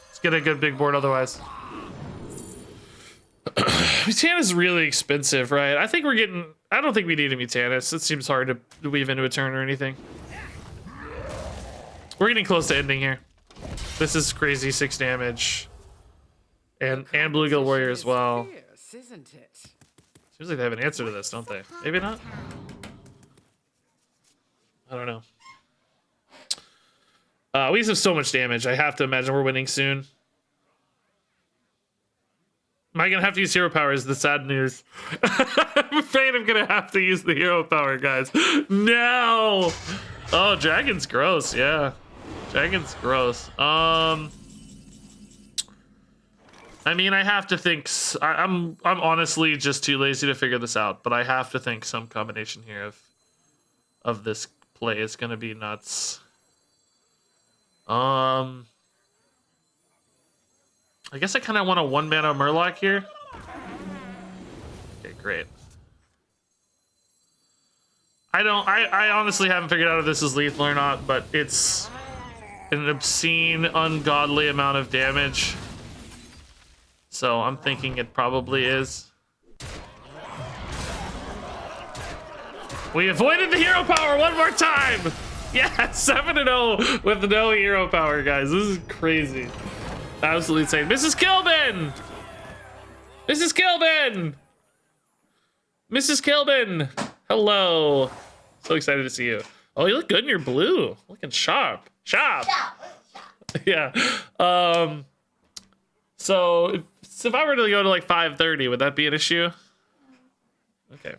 Let's get a good big board otherwise. Mutana's really expensive, right? I think we're getting... I don't think we need a Mutanus. It seems hard to weave into a turn or anything. We're getting close to ending here. This is crazy 6 damage. And Bluegill Warrior as well. Fierce, isn't it? Seems like they have an answer to this, don't they? Maybe not? I don't know. We have so much damage. I have to imagine we're winning soon. Am I gonna have to use hero power is the sad news. I'm afraid I'm gonna have to use the hero power, guys. No! Oh, dragon's gross, yeah. Dragon's gross. I mean, I have to think... I'm honestly just too lazy to figure this out, but I have to think some combination here of this play is gonna be nuts. I guess I kind of want a 1-mana Murloc here. great. I honestly haven't figured out if this is lethal or not, but it's an obscene, ungodly amount of damage. So I'm thinking it probably is. We avoided the hero power one more time. Yeah, 7-0 with no hero power, guys. This is crazy. Absolutely insane. Mrs. Killbin! Mrs. Killbin! Mrs. Killbin! Hello. So excited to see you. Oh, you look good in your blue. Looking sharp. Sharp. Yeah. So if I were to go to like 5:30, would that be an issue? Okay.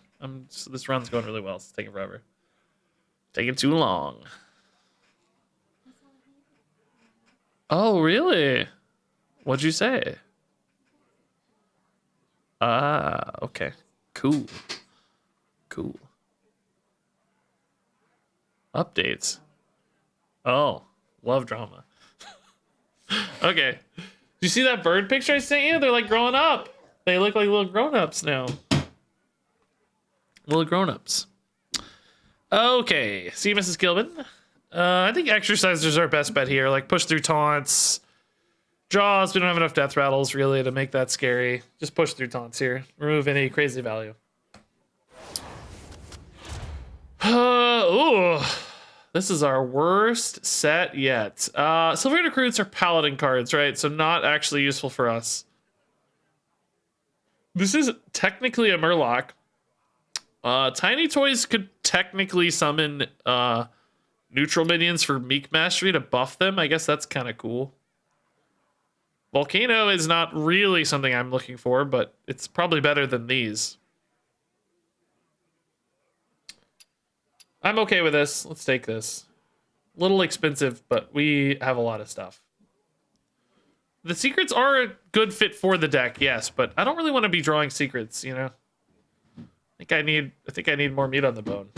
So this run's going really well. It's taking forever. Taking too long. Oh, really? What'd you say? Ah, okay. Cool. Cool. Updates. Oh, love drama. Okay. Did you see that bird picture I sent you? They're like growing up. They look like little grown-ups now. Little grown-ups. Okay. See, Mrs. Killbin. I think exercise is our best bet here. Like push through taunts. Draws. We don't have enough death rattles really to make that scary. Just push through taunts here. Remove any crazy value. Ooh. This is our worst set yet. Silver Recruits are paladin cards, right? So not actually useful for us. This is technically a Murloc. Tiny Toys could technically summon neutral minions for Meek Mastery to buff them. I guess that's kind of cool. Volcano is not really something I'm looking for, but it's probably better than these. I'm okay with this. Let's take this. A little expensive, but we have a lot of stuff. The secrets are a good fit for the deck, yes, but I don't really want to be drawing secrets, you know? I think I need more meat on the bone.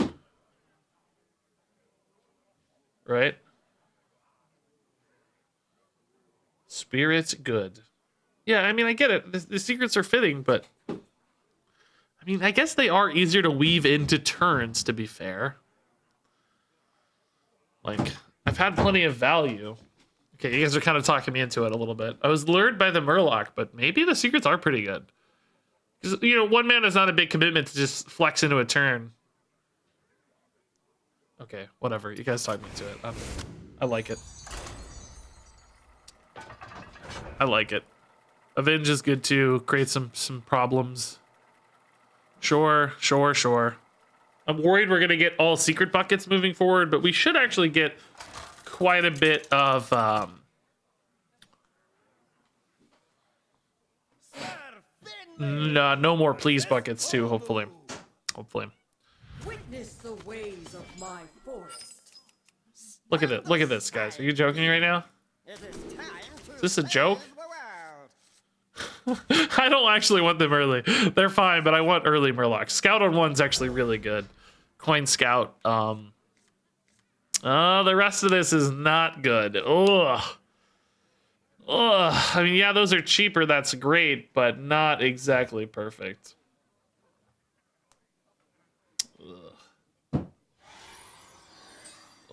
Right? Spirit's good. Yeah, I mean, I get it. The secrets are fitting, but I mean, I guess they are easier to weave into turns, to be fair. Like, I've had plenty of value. Okay, you guys are kind of talking me into it a little bit. I was lured by the Murloc, but maybe the secrets are pretty good. Because, you know, 1 mana is not a big commitment to just flex into a turn. Okay, whatever. You guys talk me into it. I like it. I like it. Avenge is good too. Create some problems. Sure. I'm worried we're gonna get all secret buckets moving forward, but we should actually get quite a bit of no more please buckets too, hopefully. Witness the ways of my forest. Look at it. Look at this, guys. Are you joking me right now? Is this a joke? I don't actually want them early. They're fine, but I want early Murloc. Scout on 1's actually really good. Coin Scout. The rest of this is not good. Ugh. I mean, yeah, those are cheaper. That's great, but not exactly perfect.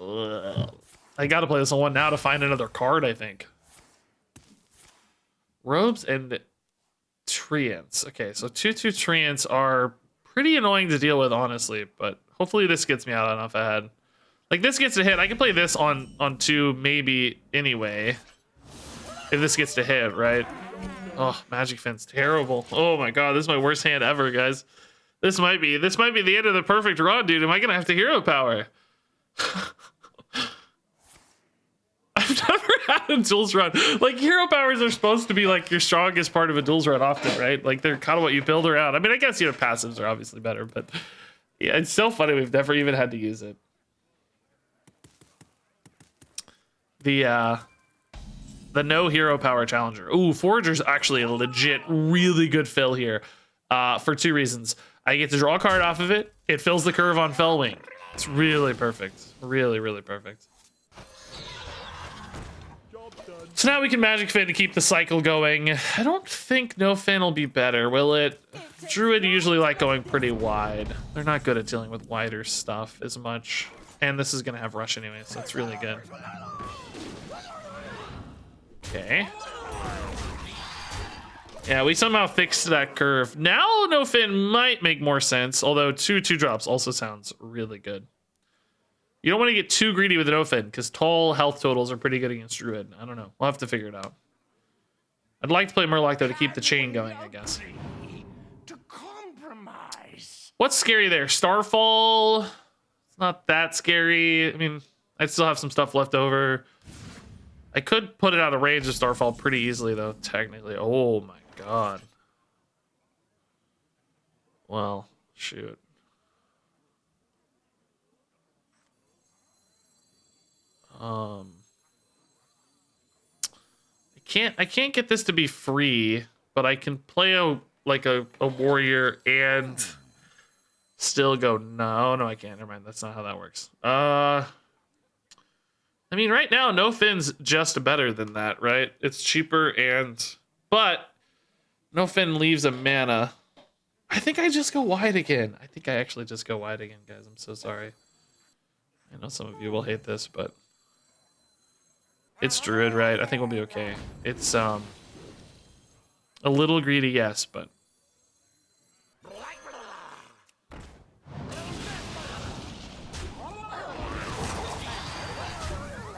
Ugh. I gotta play this on 1 now to find another card, I think. Robes and Treants. Okay, so 2/2 Treants are pretty annoying to deal with, honestly, but hopefully this gets me out enough ahead. Like, this gets to hit. I can play this on 2 maybe anyway. If this gets to hit, right? Oh, Magic Fin's terrible. Oh my god, this is my worst hand ever, guys. This might be the end of the perfect run, dude. Am I gonna have to hero power? I've never had a duels run. Like, hero powers are supposed to be like your strongest part of a duels run often, right? Like, they're kind of what you build around. I mean, I guess, you know, passives are obviously better, but yeah, it's so funny we've never even had to use it. The no hero power challenger. Ooh, Forager's actually a legit, really good fill here. For 2 reasons. I get to draw a card off of it. It fills the curve on Fellwing. It's really perfect. Really, really perfect. Job done. So now we can Magic Fin to keep the cycle going. I don't think No Fin will be better, will it? Druid usually like going pretty wide. They're not good at dealing with wider stuff as much. And this is going to have Rush anyway, so it's really good. Okay. Yeah, we somehow fixed that curve. Now No Fin might make more sense, although 2/2 also sounds really good. You don't want to get too greedy with an No Fin, because tall health totals are pretty good against Druid. I don't know. We'll have to figure it out. I'd like to play Murloc, though, to keep the chain going, I guess. To compromise. What's scary there? Starfall? It's not that scary. I mean, I still have some stuff left over. I could put it out of range of Starfall pretty easily, though, technically. Oh, my God. Well, shoot. I can't get this to be free, but I can play a warrior and still go no, I can't. Never mind. That's not how that works. I mean, right now, No Fin's just better than that, right? It's cheaper but No Fin leaves a mana. I think I just go wide again. I think I actually just go wide again, guys. I'm so sorry. I know some of you will hate this, but it's Druid, right? I think we'll be okay. It's a little greedy, yes, but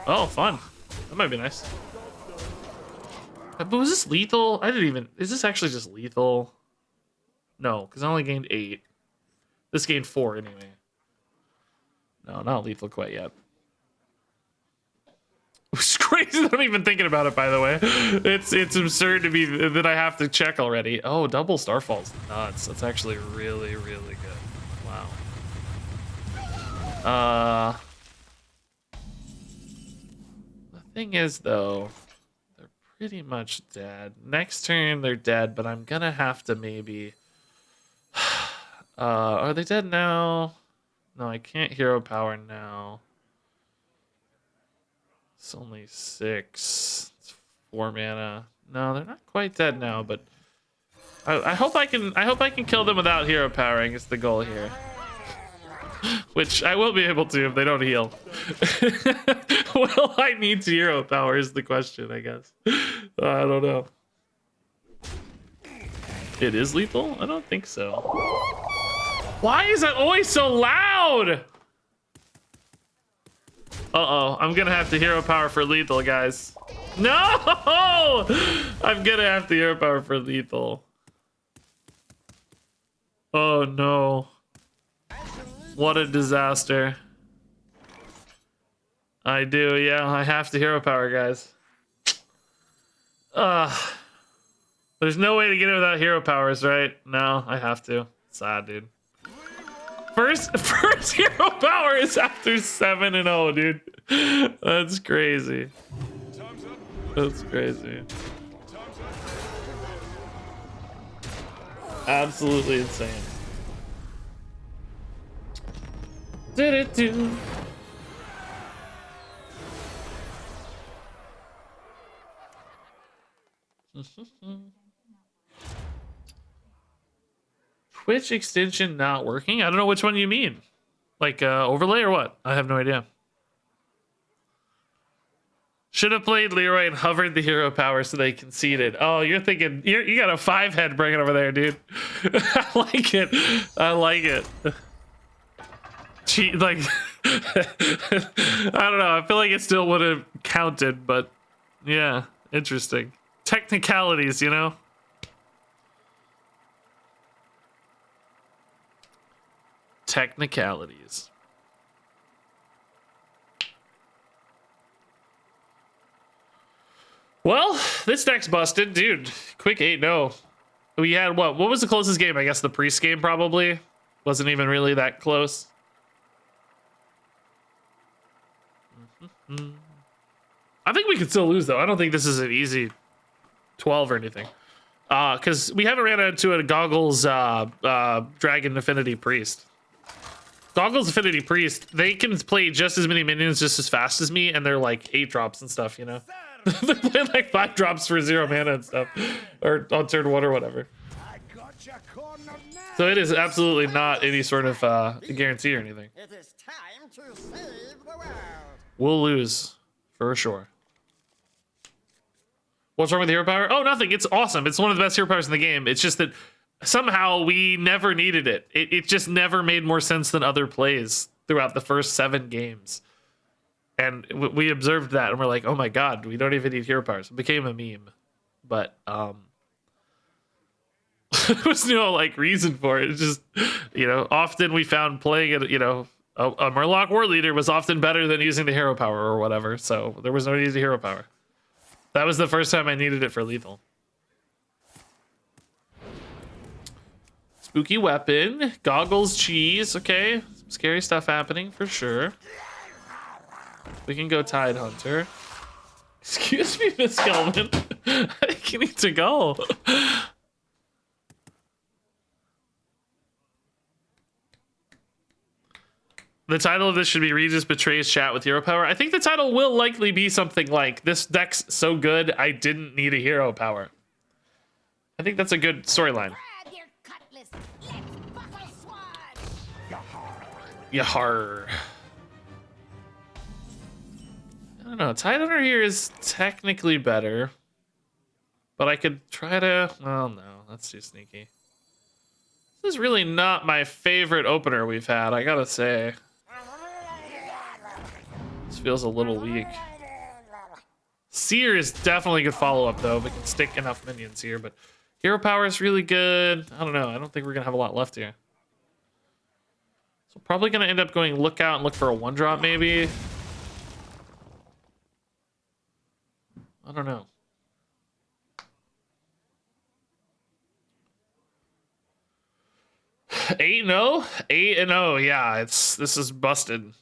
oh, fun. That might be nice. But was this lethal? I didn't even... Is this actually just lethal? No, because I only gained 8. This gained 4 anyway. No, not lethal quite yet. It's crazy that I'm even thinking about it, by the way. It's absurd to be that I have to check already. Oh, double Starfall's nuts. That's actually really, really good. Wow. The thing is, though, they're pretty much dead. Next turn, they're dead, but I'm gonna have to maybe... are they dead now? No, I can't hero power now. It's only 6. It's 4 mana. No, they're not quite dead now, but I hope I can kill them without hero powering is the goal here. Which I will be able to if they don't heal. Will I need to hero power is the question, I guess. I don't know. It is lethal? I don't think so. Why is that always so loud? Uh-oh, I'm gonna have to hero power for lethal, guys. No! I'm gonna have to hero power for lethal. Oh no. What a disaster. I do, yeah, I have to hero power, guys. There's no way to get it without hero powers, right? No, I have to. Sad, dude. First hero power is after 7-0, dude. That's crazy. That's crazy. Absolutely insane. Did it do? Twitch extension not working? I don't know which one you mean. Like overlay or what? I have no idea. Should have played Leroy and hovered the hero power so they conceded. Oh, you're thinking you got a 5-head bringing over there, dude. I like it. I like it. Cheat, like I don't know. I feel like it still would have counted, but yeah, interesting. Technicalities, you know. Technicalities. Well, this deck's busted, dude. Quick 8-0. We had what was the closest game? I guess the priest game probably wasn't even really that close. I think we could still lose though. I don't think this is an easy 12 or anything. Because we haven't ran into a Goggles Dragon Affinity Priest. Goggles Affinity Priest, they can play just as many minions just as fast as me, and they're like 8 drops and stuff, you know? They're playing like 5 drops for 0 mana and stuff, or on turn 1 or whatever. I got you cornered now. So it is absolutely not any sort of guarantee or anything. It is time to save the world. We'll lose for sure. What's wrong with hero power? Oh, nothing. It's awesome. It's one of the best hero powers in the game. It's just that somehow we never needed it. It just never made more sense than other plays throughout the first 7 games. And we observed that and we're like, oh my God, we don't even need hero powers. It became a meme. But there was no like reason for it. It's just, you know, often we found playing it, you know, a Murloc war leader was often better than using the hero power or whatever. So there was no need to hero power. That was the first time I needed it for lethal. Spooky weapon, goggles, cheese. Okay, some scary stuff happening for sure. We can go Tide Hunter. Excuse me, Miss Kelvin. I think you need to go. The title of this should be Regis betrays chat with hero power. I think the title will likely be something like, this deck's so good, I didn't need a hero power. I think that's a good storyline. Grab your cutlass. Let's buckle sword. Yahar. I don't know. Tide Hunter here is technically better. But I could try to... Well, no. That's too sneaky. This is really not my favorite opener we've had, I gotta say. This feels a little weak. Seer is definitely a good follow-up, though. We can stick enough minions here, but hero power is really good. I don't know. I don't think we're gonna have a lot left here. So probably gonna end up going Lookout and look for a 1-drop, maybe. I don't know. Eight and 0? 8-0, yeah, this is busted.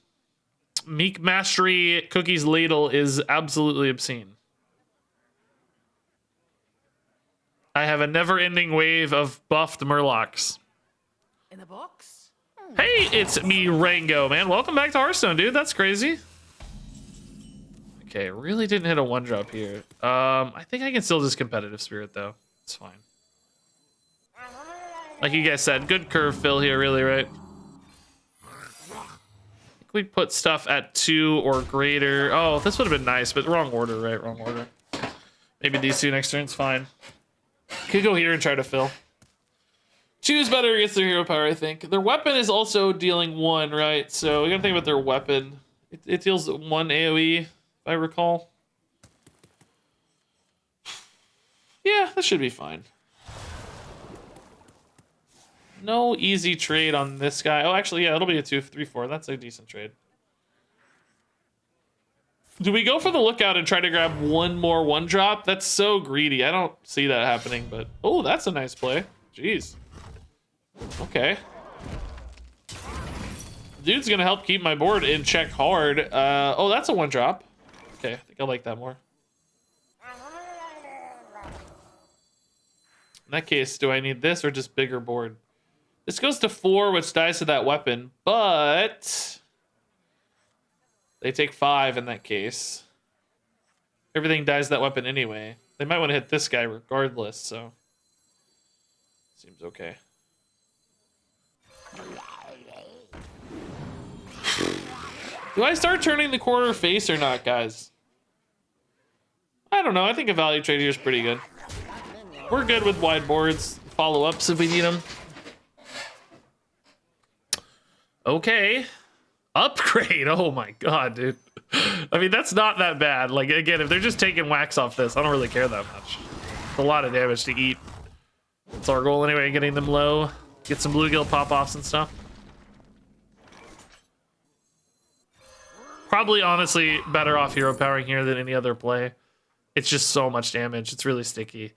Meek Mastery Cookies Ladle is absolutely obscene. I have a never-ending wave of buffed Murlocs. In the box? Hey, it's me, Rango, man. Welcome back to Hearthstone, dude. That's crazy. Okay, really didn't hit a 1-drop here. I think I can still just competitive spirit, though. It's fine. Like you guys said, good curve fill here, really, right? I think we put stuff at 2 or greater. Oh, this would have been nice, but wrong order, right? Wrong order. Maybe these 2 next turn's fine. Could go here and try to fill. Choose better against their hero power, I think. Their weapon is also dealing 1, right? So we gotta think about their weapon. It deals 1 AoE, if I recall. Yeah, that should be fine. No easy trade on this guy. Oh, actually, yeah, it'll be a 2-3-4. That's a decent trade. Do we go for the Lookout and try to grab 1 more 1-drop? That's so greedy. I don't see that happening, but... Oh, that's a nice play. Jeez. Okay. Dude's gonna help keep my board in check hard. Oh, that's a 1-drop. Okay, I think I like that more. In that case, do I need this or just bigger board? This goes to 4, which dies to that weapon, but they take 5 in that case. Everything dies to that weapon anyway. They might want to hit this guy regardless, so seems okay. Do I start turning the corner face or not, guys? I don't know. I think a value trade here is pretty good. We're good with wide boards, follow-ups if we need them. Okay. Upgrade. Oh my god, dude. I mean, that's not that bad. Like, again, if they're just taking wax off this, I don't really care that much. It's a lot of damage to eat. That's our goal anyway, getting them low. Get some bluegill pop-offs and stuff. Probably, honestly, better off hero powering here than any other play. It's just so much damage. It's really sticky.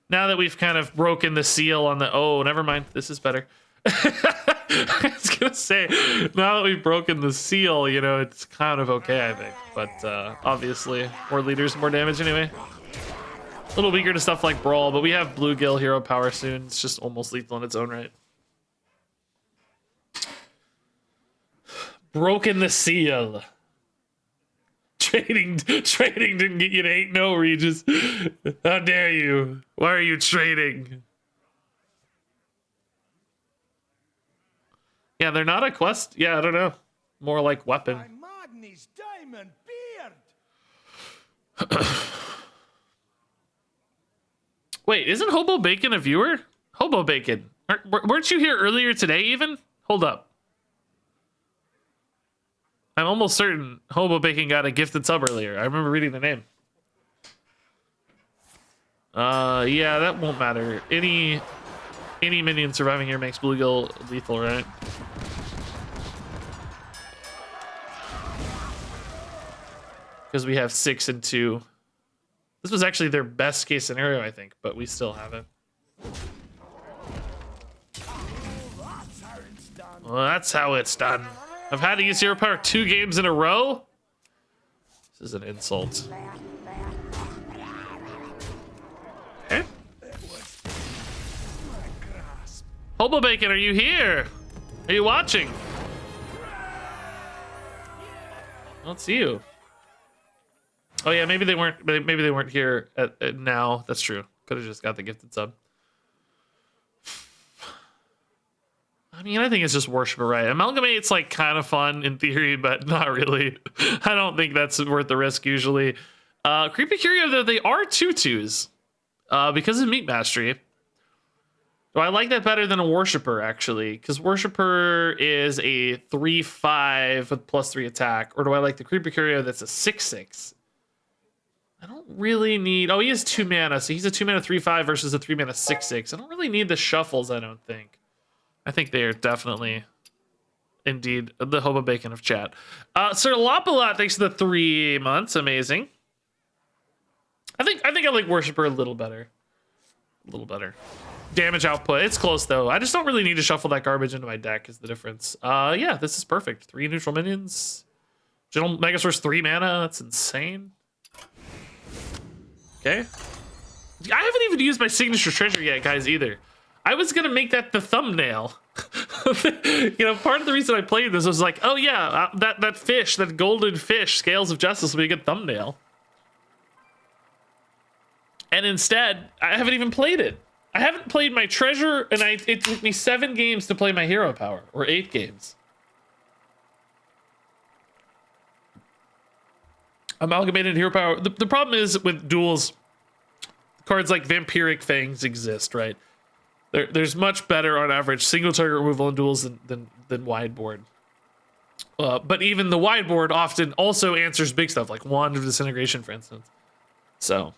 Now that we've kind of broken the seal on the... Oh, never mind. This is better. I was gonna say, now that we've broken the seal, you know, it's kind of okay, I think. But obviously, more leaders, more damage anyway. A little weaker to stuff like Brawl, but we have Bluegill hero power soon. It's just almost lethal in its own right. Broken the seal. Trading didn't get you to 8-0, Regis. How dare you? Why are you trading? Yeah, they're not a quest. Yeah, I don't know. More like weapon. My Magni's diamond beard. Wait, isn't Hobo Bacon a viewer? Hobo Bacon. Weren't you here earlier today even? Hold up. I'm almost certain Hobo Bacon got a gifted sub earlier. I remember reading the name. Yeah, that won't matter. Any minion surviving here makes Bluegill lethal, right? Because we have 6 and 2. This was actually their best case scenario, I think, but we still have it. Well, that's how it's done. I've had to use hero power 2 games in a row. This is an insult. Okay. Hobo Bacon, are you here? Are you watching? I don't see you. Oh yeah, maybe they weren't. Maybe they weren't here at now. That's true. Could have just got the gifted sub. I mean, I think it's just Worshipper, right? Amalgamate's like kind of fun in theory, but not really. I don't think that's worth the risk usually. Creepy Curio though, they are 2/2s because of Meek Mastery. Do I like that better than a Worshipper actually? Because Worshipper is a 3/5 with +3 attack, or do I like the Creepy Curio that's a 6/6? I don't really need... Oh, he has 2 mana, so he's a 2 mana 3/5 versus a 3 mana 6/6. I don't really need the shuffles, I don't think. I think they are definitely, indeed, the Hobo Bacon of chat. Sir Lopalot, thanks for the 3 months. Amazing. I think I like Worshipper a little better. A little better. Damage output, it's close though. I just don't really need to shuffle that garbage into my deck is the difference. Yeah, this is perfect. 3 neutral minions. General Megasaur's 3 mana, that's insane. Okay. I haven't even used my signature treasure yet, guys, either. I was gonna make that the thumbnail. You know, part of the reason I played this was like, oh yeah, that fish, that golden fish, Scales of Justice will be a good thumbnail. And instead, I haven't even played it. I haven't played my treasure, and it took me 7 games to play my hero power, or 8 games. Amalgamated hero power. The problem is with duels, cards like Vampiric Fangs exist, right? There's much better on average single target removal in duels than wide board. But even the wide board often also answers big stuff like Wand of Disintegration, for instance. So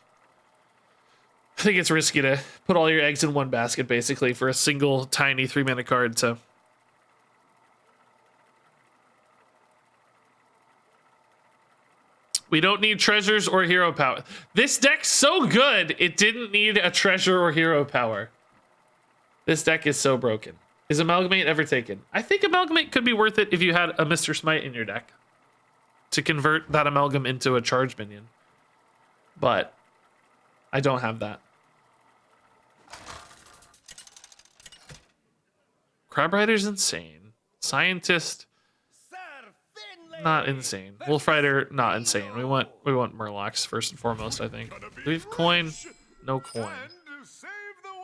I think it's risky to put all your eggs in one basket, basically, for a single tiny 3 mana card. So we don't need treasures or hero power. This deck's so good, it didn't need a treasure or hero power. This deck is so broken. Is Amalgamate ever taken? I think Amalgamate could be worth it if you had a Mr. Smite in your deck to convert that Amalgam into a charge minion. But I don't have that. Crab Rider's insane. Scientist, not insane. Wolf Rider, not insane. We want Murlocs first and foremost, I think. Do we have coin? No coin.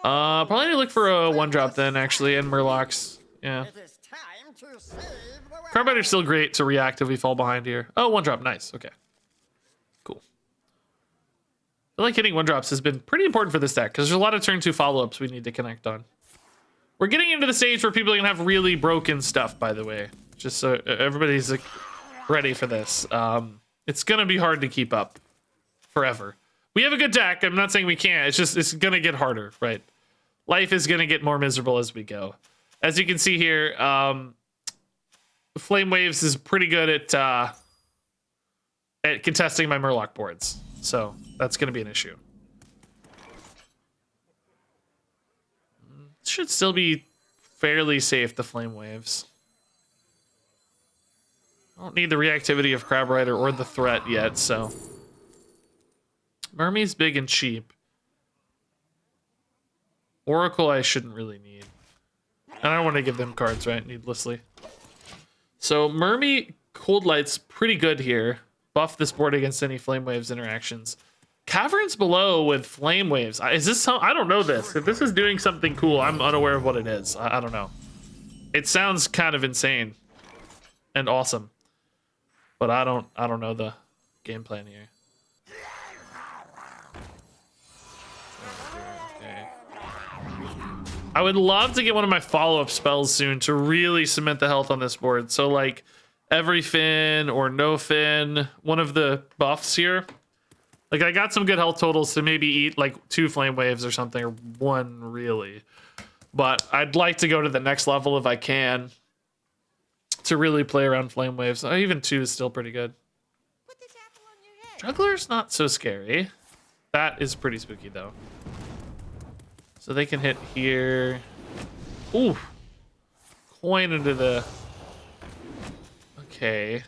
Probably need to look for a 1-drop then, actually, and Murlocs. Yeah. It is time to save the world. Crab Rider's still great to react if we fall behind here. Oh, 1-drop, nice. Okay. Cool. I feel like hitting 1-drops has been pretty important for this deck, because there's a lot of turn 2 follow-ups we need to connect on. We're getting into the stage where people are gonna have really broken stuff, by the way. Just so everybody's like, ready for this. It's gonna be hard to keep up forever. We have a good deck. I'm not saying we can't. It's gonna get harder, right? Life is gonna get more miserable as we go. As you can see here, Flame Waves is pretty good at contesting my Murloc boards, so that's gonna be an issue. Should still be fairly safe, the Flame Waves. I don't need the reactivity of Crab Rider or the threat yet, so. Mermai's big and cheap. Oracle I shouldn't really need. I don't want to give them cards, right, needlessly. So Mermy Cold Light's pretty good here, buff this board against any Flame Waves interactions. Caverns Below with Flame Waves. Is this some? I don't know this. If this is doing something cool, I'm unaware of what it is. I don't know. It sounds kind of insane and awesome, but I don't know the game plan here. Okay. I would love to get one of my follow-up spells soon to really cement the health on this board. So like every fin or no fin, one of the buffs here. Like I got some good health totals to maybe eat like 2 Flame Waves or something, or 1 really. But I'd like to go to the next level if I can to really play around Flame Waves. Even 2 is still pretty good. Put this apple on your head. Juggler's not so scary. That is pretty spooky though. So they can hit here. Ooh. Coin into the... Okay.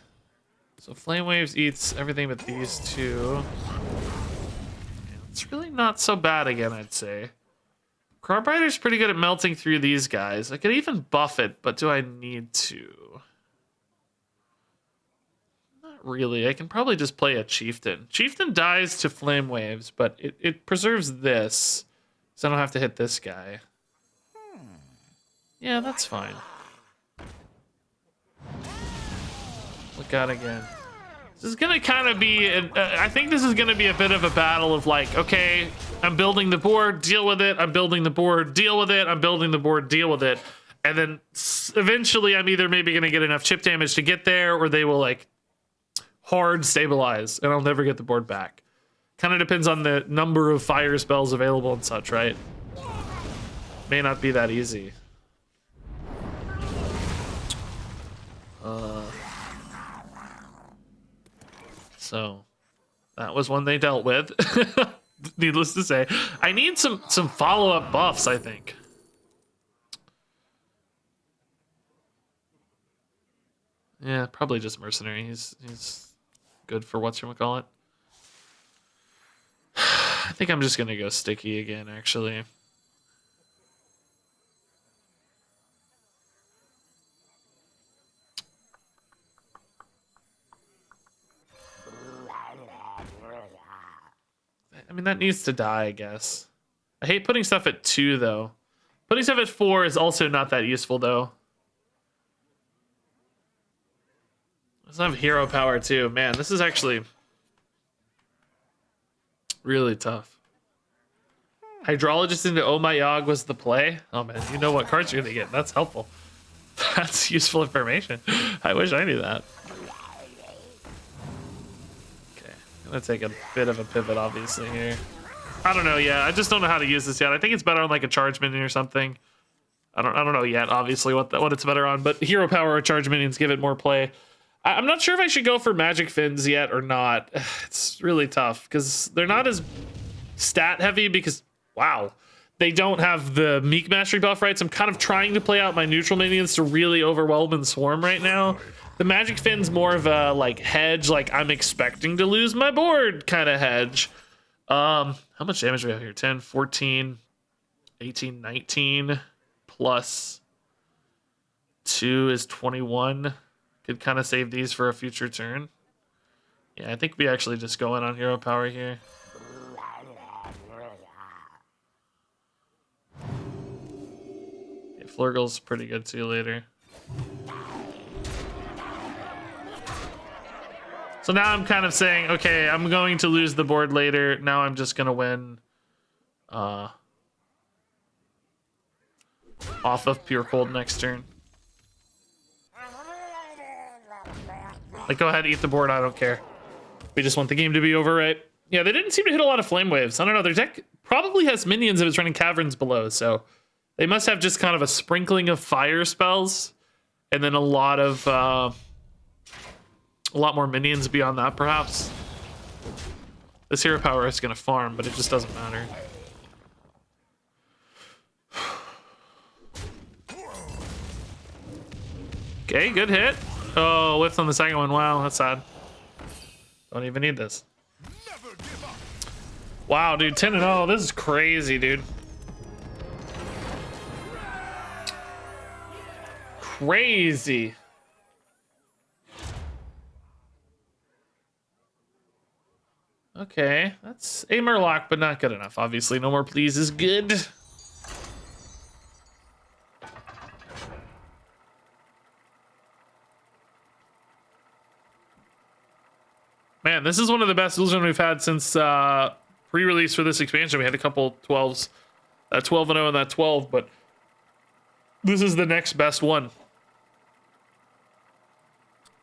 So Flame Waves eats everything but these 2. It's really not so bad again, I'd say. Carbider's pretty good at melting through these guys. I could even buff it, but do I need to? Not really. I can probably just play a Chieftain. Chieftain dies to Flame Waves, but it preserves this. So I don't have to hit this guy. Yeah, that's fine. Look out again. This is gonna kind of be, I think this is gonna be a bit of a battle of like, okay, I'm building the board, deal with it. I'm building the board, deal with it. I'm building the board, deal with it. And then eventually I'm either maybe gonna get enough chip damage to get there, or they will like hard stabilize and I'll never get the board back. Kind of depends on the number of fire spells available and such, right? May not be that easy. So that was one they dealt with. Needless to say, I need some follow-up buffs, I think. Yeah, probably just mercenary. He's good for whatchamacallit. I think I'm just gonna go sticky again, actually. I mean, that needs to die, I guess. I hate putting stuff at 2, though. Putting stuff at 4 is also not that useful, though. Doesn't have hero power, too. Man, this is actually really tough. Hydrologist into Oh My Yogg was the play. Oh, man, you know what cards you're going to get. That's helpful. That's useful information. I wish I knew that. I'm gonna take a bit of a pivot, obviously, here. I don't know yet. I just don't know how to use this yet. I think it's better on like a charge minion or something. I don't know yet, obviously, what it's better on, but hero power or charge minions give it more play. I'm not sure if I should go for magic fins yet or not. It's really tough because they're not as stat heavy because, wow, they don't have the Meek mastery buff, right? So I'm kind of trying to play out my neutral minions to really overwhelm and swarm right now. The magic fin's more of a like hedge, like I'm expecting to lose my board kind of hedge. How much damage do we have here? 10, 14, 18, 19 plus 2 is 21. Could kind of save these for a future turn. Yeah, I think we actually just go in on hero power here. Yeah, Flurgle's pretty good too later. So now I'm kind of saying, okay, I'm going to lose the board later. Now I'm just going to win off of Pure Cold next turn. Like, go ahead, eat the board. I don't care. We just want the game to be over, right? Yeah, they didn't seem to hit a lot of Flame Waves. I don't know. Their deck probably has minions if it's running Caverns Below. So they must have just kind of a sprinkling of fire spells and then a lot more minions beyond that, perhaps. This hero power is going to farm, but it just doesn't matter. Okay, good hit. Oh, whiffed on the second one. Wow, that's sad. Don't even need this. Wow, dude, 10-0. This is crazy, dude. Crazy. Okay, that's a Murloc, but not good enough. Obviously, no more please is good. Man, this is one of the best Duels we've had since pre-release for this expansion. We had a couple 12s, 12 and 0 and that 12, but this is the next best one.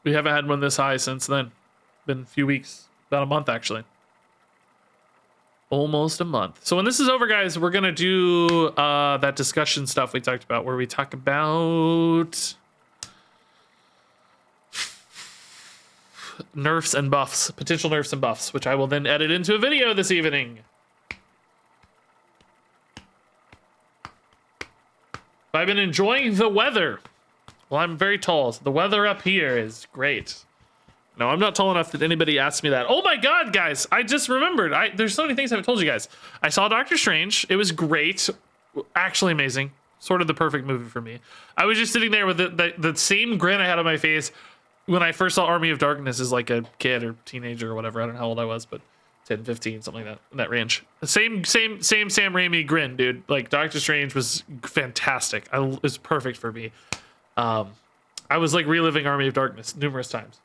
We haven't had one this high since then. Been a few weeks, about a month actually. Almost a month. So when this is over, guys, we're gonna do that discussion stuff we talked about, where we talk about nerfs and buffs, potential nerfs and buffs, which I will then edit into a video this evening. I've been enjoying the weather. Well, I'm very tall, so the weather up here is great. No, I'm not tall enough that anybody asked me that. Oh my god, guys, I just remembered. There's so many things I haven't told you guys. I saw Doctor Strange. It was great. Actually amazing. Sort of the perfect movie for me. I was just sitting there with the same grin I had on my face when I first saw Army of Darkness as like a kid or teenager or whatever. I don't know how old I was, but 10, 15, something like that, in that range. Same Sam Raimi grin, dude. Like, Doctor Strange was fantastic. It was perfect for me. I was like reliving Army of Darkness numerous times.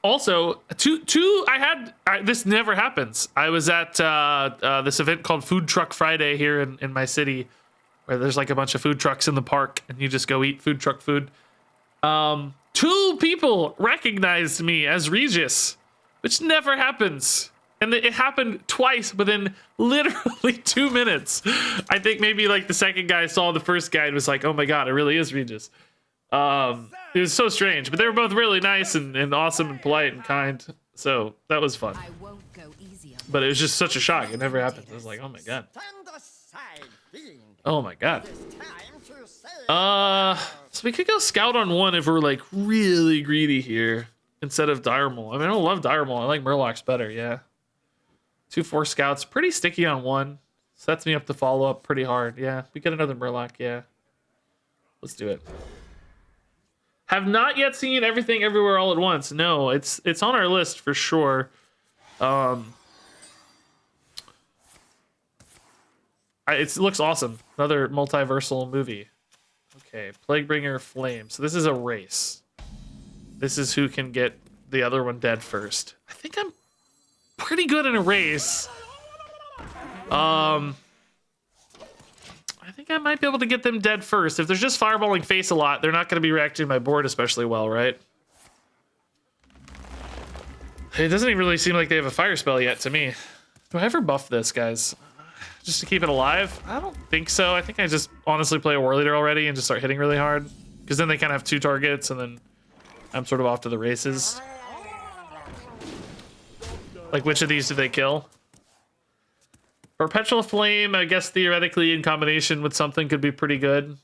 Also, this never happens. I was at this event called Food Truck Friday here in my city, where there's like a bunch of food trucks in the park and you just go eat food truck food. 2 people recognized me as Regis, which never happens. And it happened twice within literally 2 minutes. I think maybe like the second guy saw the first guy and was like, oh my god, it really is Regis. It was so strange, but they were both really nice and awesome and polite and kind. So that was fun. But it was just such a shock. It never happened. I was like, oh my god. Oh my god. So we could go scout on 1 if we're like really greedy here instead of dire mole. I mean, I don't love dire mole. I like Murlocs better. Yeah. 2 force scouts, pretty sticky on 1. Sets me up to follow up pretty hard. Yeah, we get another Murloc. Yeah, let's do it. Have not yet seen Everything Everywhere All at Once. No, it's on our list for sure. It looks awesome. Another multiversal movie. Okay, Plaguebringer Flame. So this is a race. This is who can get the other one dead first. I think I'm pretty good in a race. I think I might be able to get them dead first. If they're just fireballing face a lot, they're not going to be reacting to my board especially well, right? It doesn't even really seem like they have a fire spell yet to me. Do I ever buff this, guys? Just to keep it alive? I don't think so. I think I just honestly play a War Leader already and just start hitting really hard. Because then they kind of have 2 targets and then I'm sort of off to the races. Like, which of these do they kill? Perpetual Flame, I guess theoretically in combination with something could be pretty good.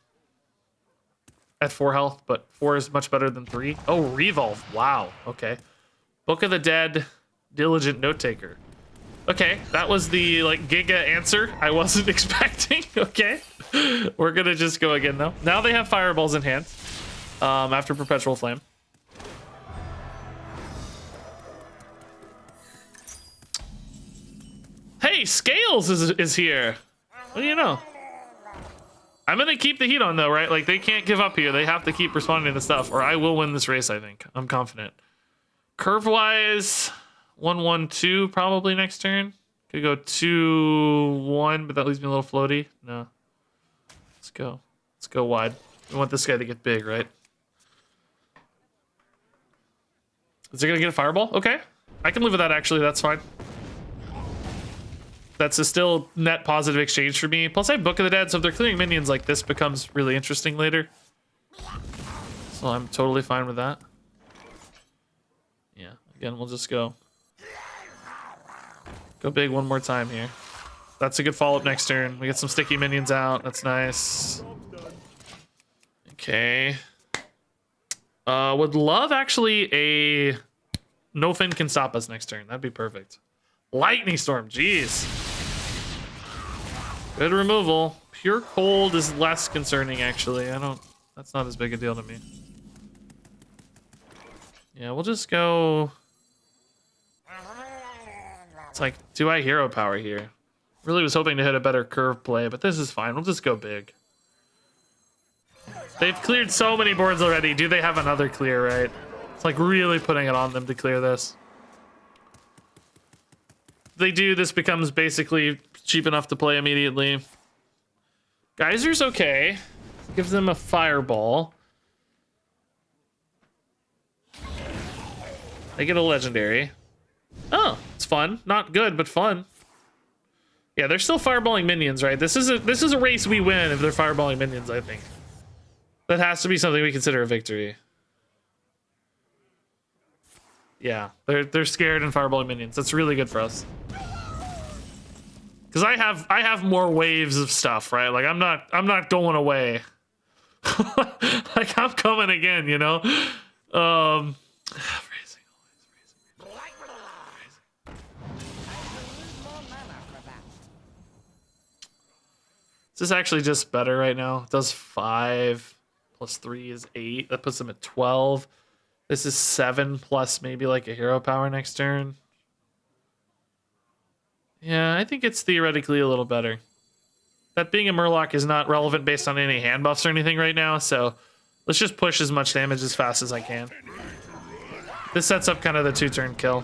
At 4 health, but 4 is much better than 3. Oh, Revolve. Wow. Okay. Book of the Dead, Diligent Note Taker. Okay, that was the like giga answer I wasn't expecting. Okay. We're gonna just go again though. Now they have fireballs in hand. After Perpetual Flame. Hey, Scales is here. What do you know? I'm gonna keep the heat on though, right? Like, they can't give up here. They have to keep responding to stuff, or I will win this race, I think. I'm confident. Curve-wise, 1-1-2 probably next turn. Could go 2-1, but that leaves me a little floaty. No. Let's go. Let's go wide. We want this guy to get big, right? Is it gonna get a fireball? Okay. I can live with that, actually. That's fine. That's a still net positive exchange for me. Plus I have Book of the Dead, so if they're clearing minions, like, this becomes really interesting later. So I'm totally fine with that. Yeah, again, we'll just go big one more time here. That's a good follow-up next turn. We get some sticky minions out. That's nice. Okay. Would love, actually, a No Fin can stop us next turn. That'd be perfect. Lightning Storm, jeez. Good removal. Pure Cold is less concerning, actually. That's not as big a deal to me. Yeah, we'll just go It's like, do I hero power here? Really was hoping to hit a better curve play, but this is fine. We'll just go big. They've cleared so many boards already. Do they have another clear, right? It's like really putting it on them to clear this. If they do, this becomes basically cheap enough to play immediately. Geyser's okay. Gives them a fireball. They get a legendary. Oh, it's fun. Not good, but fun. Yeah, they're still fireballing minions, right? This is a race we win if they're fireballing minions, I think. That has to be something we consider a victory. Yeah, they're scared and fireballing minions. That's really good for us. Cause I have more waves of stuff, right? Like I'm not going away. Like I'm coming again, you know? Is this actually just better right now? It does 5 plus 3 is 8. That puts them at 12. This is 7 plus maybe like a hero power next turn. Yeah, I think it's theoretically a little better. That being a Murloc is not relevant based on any hand buffs or anything right now, so let's just push as much damage as fast as I can. This sets up kind of the 2-turn kill.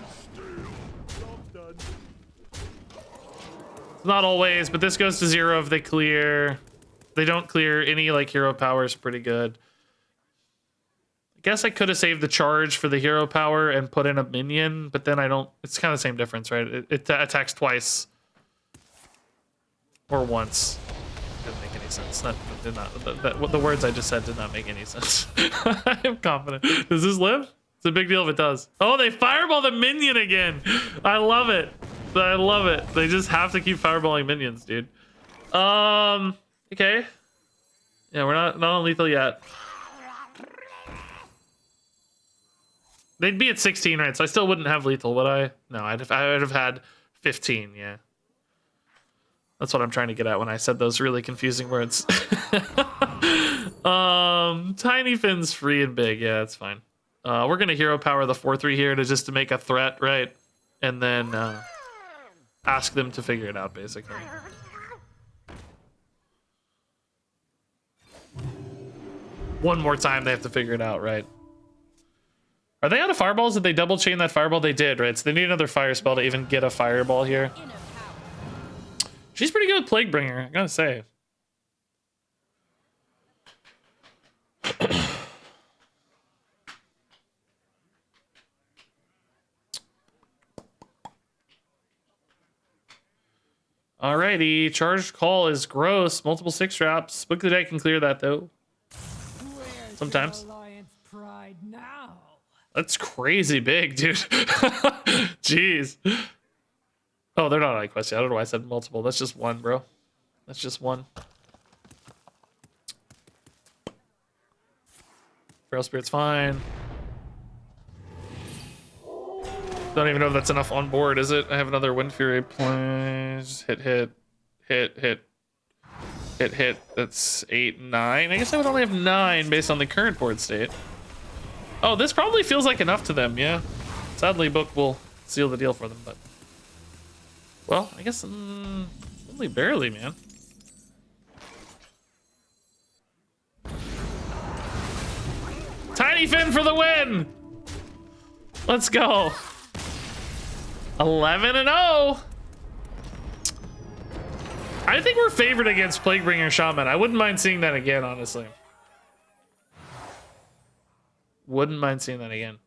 Not always, but this goes to 0 if they clear. They don't clear any like hero power is pretty good. I guess I could have saved the charge for the hero power and put in a minion, but then I don't. It's kind of the same difference, right? It attacks twice or once. Didn't make any sense. The words I just said did not make any sense. I am confident. Does this live? It's a big deal if it does. Oh, they fireball the minion again. I love it. I love it. They just have to keep fireballing minions, dude. Okay. Yeah, we're not on lethal yet. They'd be at 16, right? So I still wouldn't have lethal, would I? No, I would have had 15, yeah. That's what I'm trying to get at when I said those really confusing words. Tiny Finn's free and big. Yeah, that's fine. We're gonna hero power the 4/3 here to make a threat, right? And then ask them to figure it out, basically. One more time, they have to figure it out, right? Are they out of fireballs? Did they double chain that fireball? They did, right? So they need another fire spell to even get a fireball here. She's pretty good with Plaguebringer, I gotta say. Alrighty, charged call is gross. Multiple 6 traps. Book of the Day can clear that though. Sometimes. Pride now. That's crazy big, dude. Jeez. Oh, they're not on quest yet. I don't know why I said multiple. That's just one, bro. That's just one. Frail Spirit's fine. Don't even know if that's enough on board, is it? I have another Wind Fury. Please. Hit. That's 8, 9. I guess I would only have 9 based on the current board state. Oh, this probably feels like enough to them, yeah. Sadly, Book will seal the deal for them, but... Well, I guess... only barely, man. Tiny Finn for the win! Let's go. 11-0. I think we're favored against Plaguebringer Shaman. I wouldn't mind seeing that again, honestly. Wouldn't mind seeing that again.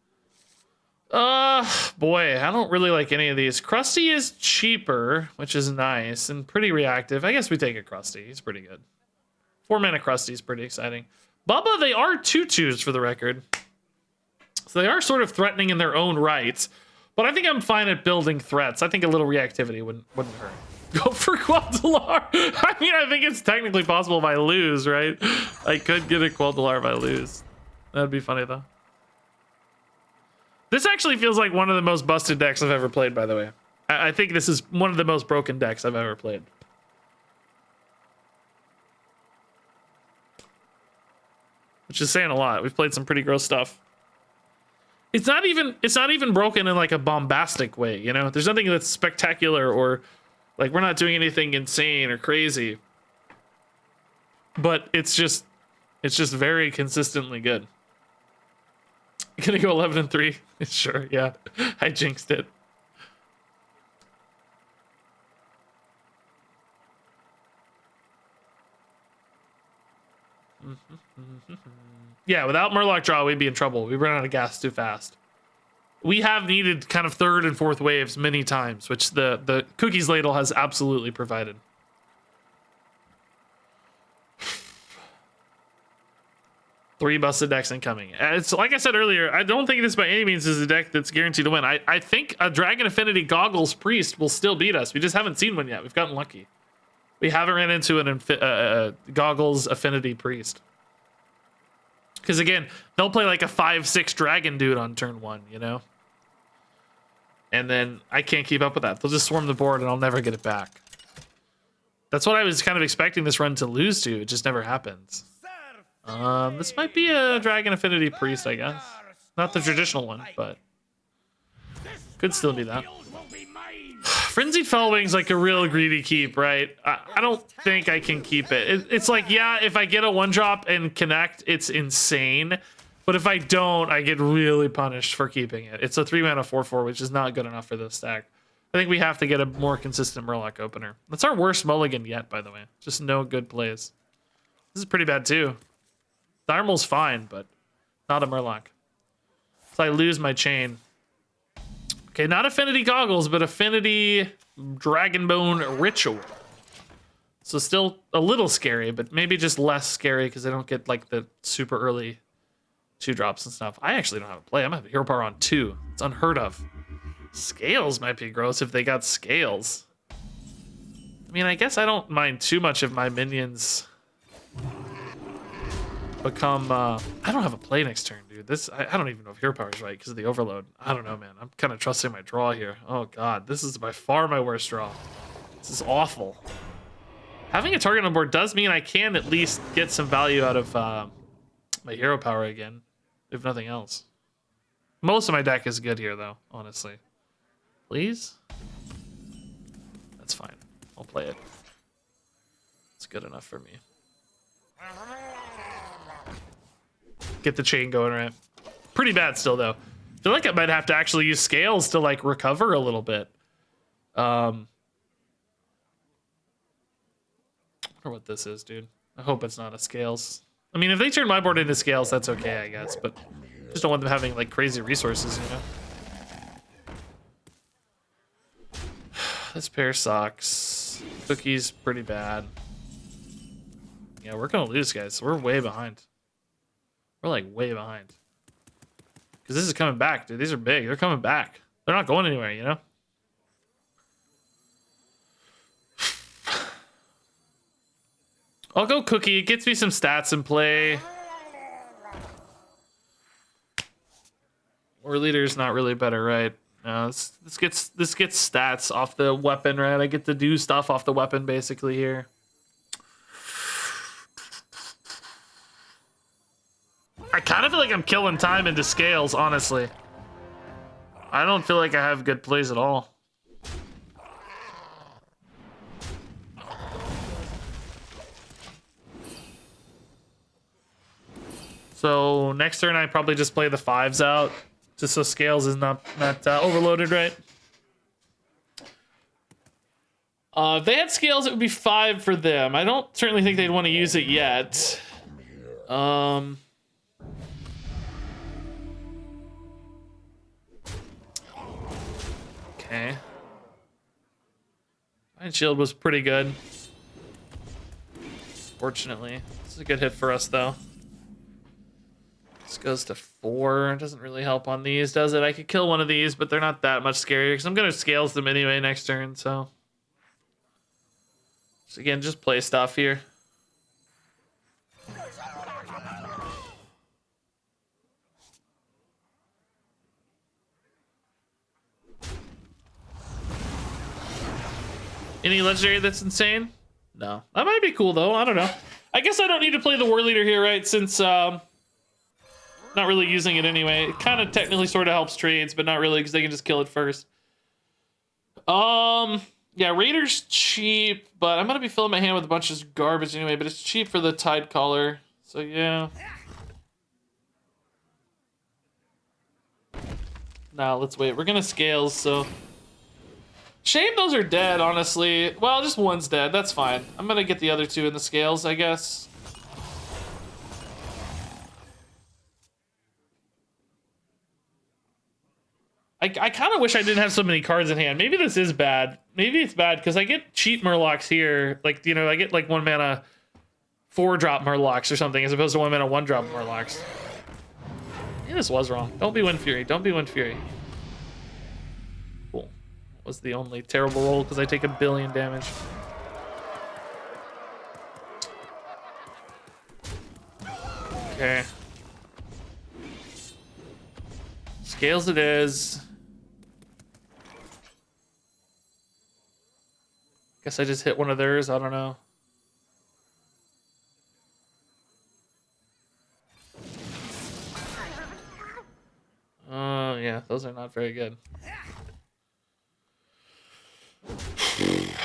Boy, I don't really like any of these. Krusty is cheaper, which is nice and pretty reactive. I guess we take a Krusty. He's pretty good. 4-mana Krusty is pretty exciting. Bubba, they are 2/2s for the record. So they are sort of threatening in their own right. But I think I'm fine at building threats. I think a little reactivity wouldn't hurt. Go for Quel'Dalar. I mean, I think it's technically possible if I lose, right? I could get a Quel'Dalar if I lose. That'd be funny, though. This actually feels like one of the most busted decks I've ever played, by the way. I think this is one of the most broken decks I've ever played. Which is saying a lot. We've played some pretty gross stuff. it's not even broken in like a bombastic way, you know? There's nothing that's spectacular or like we're not doing anything insane or crazy. But it's just very consistently good. Gonna go 11-3? Sure, yeah. I jinxed it. Yeah, without Murloc draw, we'd be in trouble. We run out of gas too fast. We have needed kind of third and fourth waves many times, which the Cookies Ladle has absolutely provided. Three busted decks incoming. It's like I said earlier, I don't think this by any means is a deck that's guaranteed to win. I think a Dragon Affinity Goggles Priest will still beat us. We just haven't seen one yet. We've gotten lucky. We haven't ran into an Goggles Affinity Priest. Because again, they'll play like a 5-6 dragon dude on turn 1, you know? And then I can't keep up with that. They'll just swarm the board and I'll never get it back. That's what I was kind of expecting this run to lose to. It just never happens. This might be a Dragon Affinity Priest, I guess. Not the traditional one, but could still be that. Frenzied Fellwing's like a real greedy keep, right? I don't think I can keep it. It's like, yeah, if I get a 1-drop and connect, it's insane. But if I don't, I get really punished for keeping it. It's a 3-mana 4/4, which is not good enough for this stack. I think we have to get a more consistent Murloc opener. That's our worst mulligan yet, by the way. Just no good plays. This is pretty bad, too. Tharmal's fine, but not a Murloc. So I lose my chain. Okay, not Affinity Goggles, but Affinity Dragonbone Ritual. So still a little scary, but maybe just less scary because I don't get like the super early 2-drops and stuff. I actually don't have a play. I'm gonna have Hero Power on 2. It's unheard of. Scales might be gross if they got scales. I mean, I guess I don't mind too much if my minions become I don't have a play next turn, dude. I don't even know if Hero Power is right because of the overload. I don't know, man. I'm kind of trusting my draw here. Oh god, this is by far my worst draw. This is awful. Having a target on board does mean I can at least get some value out of my Hero Power again, if nothing else. Most of my deck is good here though, honestly. Please? That's fine. I'll play it. It's good enough for me. Get the chain going, right? Pretty bad still, though. I feel like I might have to actually use scales to, like, recover a little bit. I wonder what this is, dude. I hope it's not a scales. I mean, if they turn my board into scales, that's okay, I guess. But just don't want them having, like, crazy resources, you know? This pair sucks. Cookie's pretty bad. Yeah, we're gonna lose, guys. We're way behind. We're like way behind. Because this is coming back, dude. These are big. They're coming back. They're not going anywhere, you know? I'll go Cookie. It gets me some stats in play. War Leader's not really better, right? No, this gets stats off the weapon, right? I get to do stuff off the weapon basically here. I kind of feel like I'm killing time into scales, honestly. I don't feel like I have good plays at all. So next turn I probably just play the 5s out, just so scales is not overloaded, right? If they had scales, it would be 5 for them. I don't certainly think they'd want to use it yet. Okay. Mind Shield was pretty good. Fortunately. This is a good hit for us, though. This goes to 4. It doesn't really help on these, does it? I could kill one of these, but they're not that much scarier, because I'm going to scales them anyway next turn, so... So again, just play stuff here. Any legendary that's insane? No. That might be cool, though. I don't know. I guess I don't need to play the War Leader here, right? Since not really using it anyway. It kind of technically sort of helps trades, but not really because they can just kill it first. Yeah, Raider's cheap, but I'm gonna be filling my hand with a bunch of garbage anyway, but it's cheap for the Tide Caller. So yeah. Nah, let's wait. We're gonna scales, so. Shame those are dead, honestly. Well, just one's dead. That's fine. I'm gonna get the other two in the scales, I guess. I kind of wish I didn't have so many cards in hand. Maybe this is bad. Maybe it's bad because I get cheap Murlocs here. Like, you know, I get like 1 mana 4-drop Murlocs or something as opposed to 1 mana 1-drop Murlocs. Yeah, this was wrong. Don't be Wind Fury. Don't be Wind Fury. Cool. Was the only terrible roll because I take 1 billion damage. Okay. Scales it is. Guess I just hit one of theirs. I don't know. Oh, yeah. Those are not very good.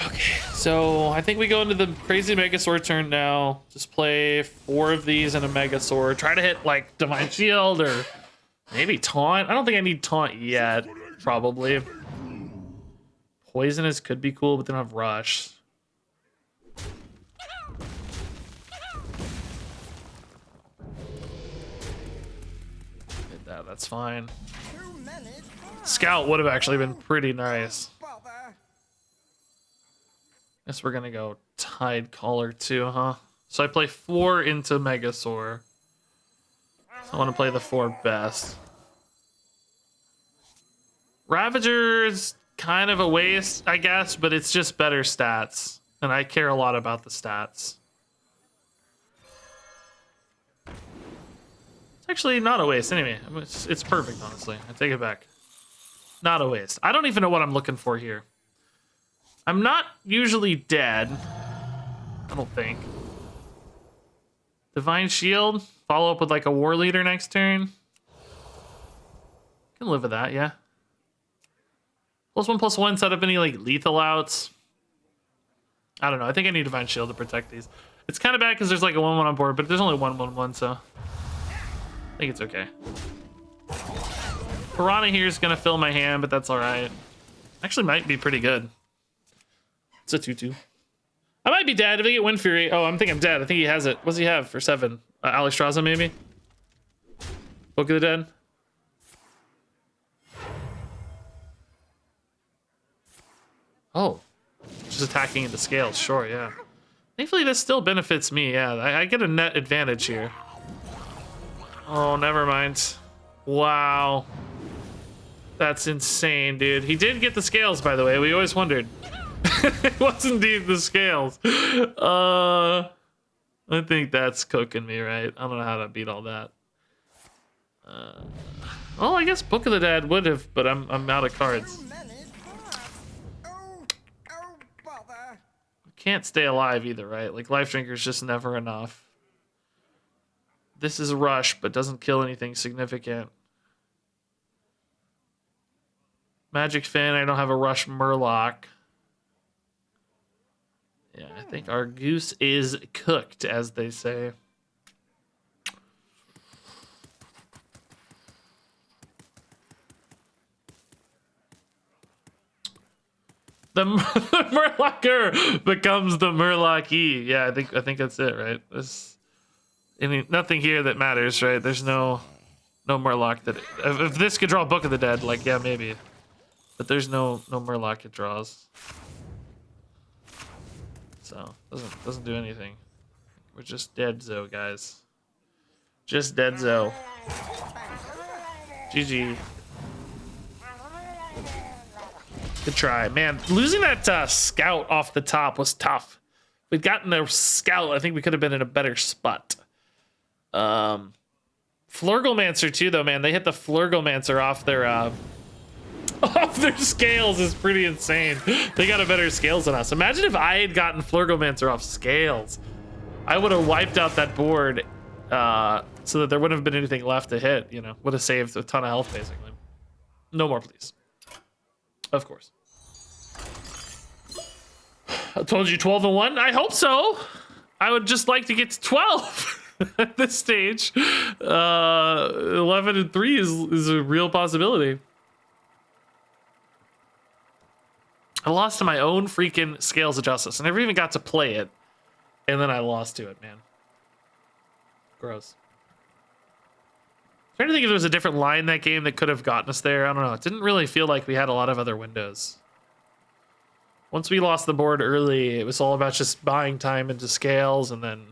Okay. So, I think we go into the crazy Megasaur turn now. Just play 4 of these and a Megasaur. Try to hit, like, Divine Shield or maybe Taunt. I don't think I need Taunt yet. Probably. Poisonous could be cool, but they don't have Rush. Did that, that's fine. Scout would have actually been pretty nice. Guess we're gonna go Tide Caller too, huh? So I play 4 into Megasaur. I want to play the 4 best. Ravager's kind of a waste, I guess, but it's just better stats. And I care a lot about the stats. It's actually not a waste anyway. It's perfect, honestly. I take it back. Not a waste. I don't even know what I'm looking for here. I'm not usually dead. I don't think. Divine Shield. Follow up with like a War Leader next turn. Can live with that, yeah. +1/+1, set up any like lethal outs. I don't know. I think I need Divine Shield to protect these. It's kind of bad because there's like a 1/1 on board, but there's only 1/1/1, so I think it's okay. Piranha here is gonna fill my hand, but that's all right. Actually, might be pretty good. It's a 2/2. I might be dead if I get Wind Fury. Oh, I think I'm dead. I think he has it. What does he have for 7? Alexstrasza, maybe? Book of the Dead? Oh. Just attacking into scales. Sure, yeah. Thankfully, this still benefits me. Yeah, I get a net advantage here. Oh, never mind. Wow. That's insane, dude. He did get the scales, by the way. We always wondered. It was indeed the scales. I think that's cooking me, right? I don't know how to beat all that. Well, I guess Book of the Dead would have, but I'm out of cards. Can't stay alive either, right? Like Life Drinker's just never enough. This is Rush, but doesn't kill anything significant. Magic Fin, I don't have a Rush Murloc. Yeah, I think our goose is cooked, as they say. The Murlocker becomes the Murloc-y. Yeah, I think that's it, right? There's nothing here that matters, right? There's no Murloc that if this could draw Book of the Dead, like yeah, maybe. But there's no Murloc it draws. So doesn't do anything. We're just dead zo, guys. Just dead zo. GG. Good try. Man, losing that scout off the top was tough. If we'd gotten a scout, I think we could have been in a better spot. Flurglemancer too, though, man. They hit the Flurglemancer off their scales is pretty insane. They got a better scales than us. Imagine if I had gotten Flurglemancer off scales. I would have wiped out that board so that there wouldn't have been anything left to hit. You know, would have saved a ton of health basically. No more, please. Of course. I told you 12 and 1. I hope so. I would just like to get to 12 at this stage. 11 and 3 is a real possibility. I lost to my own freaking Scales of Justice. I never even got to play it. And then I lost to it, man. Gross. I'm trying to think if there was a different line in that game that could have gotten us there. I don't know. It didn't really feel like we had a lot of other windows. Once we lost the board early, it was all about just buying time into Scales and then...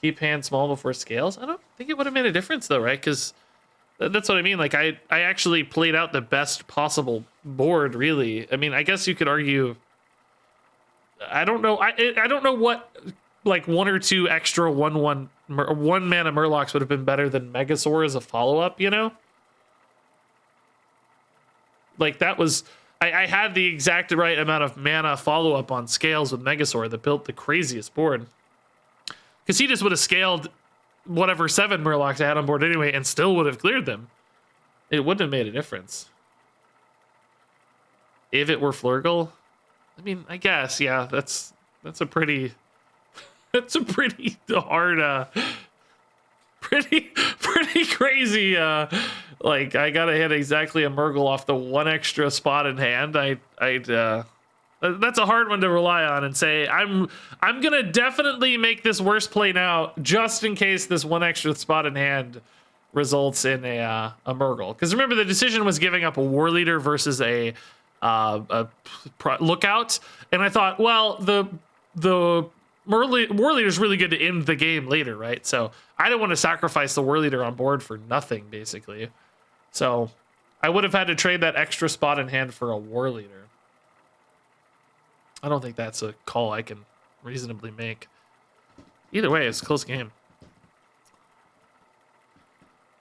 keep hand small before Scales? I don't think it would have made a difference though, right? Because that's what I mean. Like I actually played out the best possible board, really. I mean, I guess you could argue... I don't know. I don't know what like 1 or 2 extra 1/1 1 mana Murlocs would have been better than Megasaur as a follow-up, you know? Like that was I had the exact right amount of mana follow-up on Scales with Megasaur that built the craziest board. Because he just would have scaled whatever 7 Murlocs I had on board anyway and still would have cleared them. It wouldn't have made a difference. If it were Flurgle, I mean, I guess, yeah, that's a pretty hard pretty crazy like I gotta hit exactly a Murgle off the 1 extra spot in hand. That's a hard one to rely on and say I'm gonna definitely make this worst play now just in case this 1 extra spot in hand results in a Murgle. Because remember, the decision was giving up a War Leader versus a Lookout, and I thought, well, the War Leader is really good to end the game later, right? So I don't want to sacrifice the War Leader on board for nothing, basically. So I would have had to trade that extra spot in hand for a War Leader. I don't think that's a call I can reasonably make. Either way, it's a close game.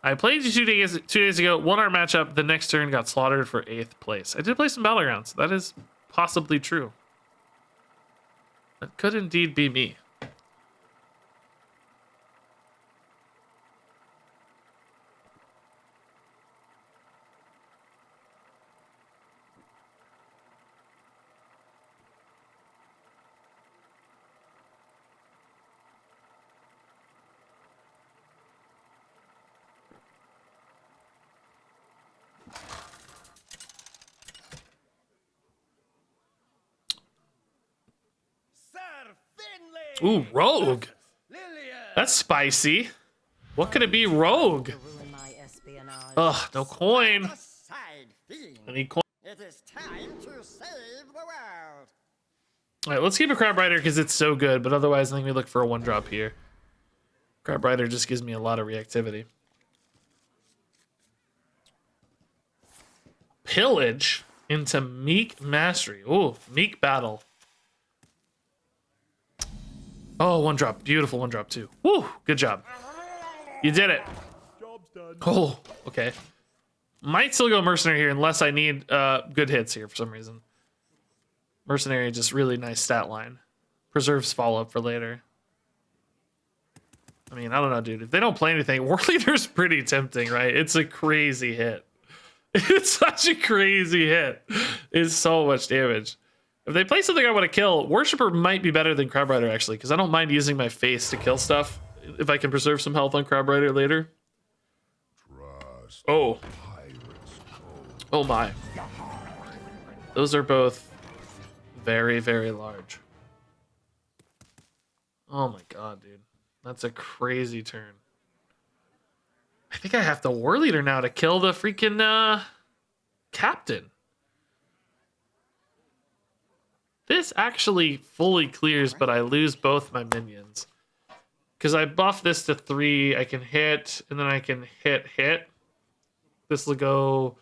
I played you 2 days ago, won our matchup. The next turn got slaughtered for 8th place. I did play some Battlegrounds. That is possibly true. That could indeed be me. Ooh, Rogue. That's spicy. What could it be, Rogue? Ugh, no coin. I need coin. It is time to save the world. All right, let's keep a Crab Rider because it's so good, but otherwise I think we look for a 1-drop here. Crab Rider just gives me a lot of reactivity. Pillage into Meek Mastery. Ooh, Meek Battle. Oh, 1-drop. Beautiful 1-drop too. Woo, good job. You did it. Job's done. Oh, okay. Might still go Mercenary here unless I need good hits here for some reason. Mercenary, just really nice stat line. Preserves follow-up for later. I mean, I don't know, dude. If they don't play anything, War Leader's pretty tempting, right? It's a crazy hit. It's such a crazy hit. It's so much damage. If they play something I want to kill, Worshipper might be better than Crab Rider, actually, because I don't mind using my face to kill stuff if I can preserve some health on Crab Rider later. Oh. Oh my. Those are both very, very large. Oh my god, dude. That's a crazy turn. I think I have the War Leader now to kill the freaking Captain. This actually fully clears, but I lose both my minions. Because I buff this to 3, I can hit, and then I can hit. This will go...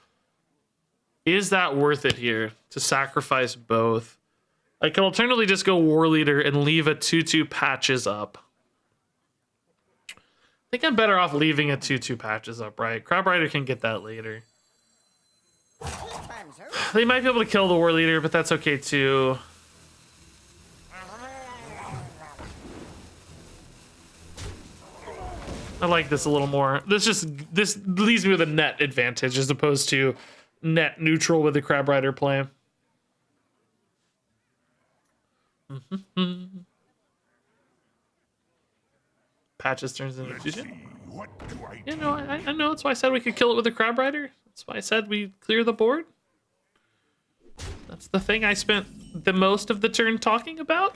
Is that worth it here to sacrifice both? I can alternatively just go War Leader and leave a 2/2 patches up. I think I'm better off leaving a 2/2 patches up, right? Crab Rider can get that later. They might be able to kill the War Leader, but that's okay too. I like this a little more. This leaves me with a net advantage as opposed to net neutral with the Crab Rider play. Patches turns into fusion. What do I You know, I know. That's why I said we could kill it with a Crab Rider. That's why I said we clear the board. That's the thing I spent the most of the turn talking about.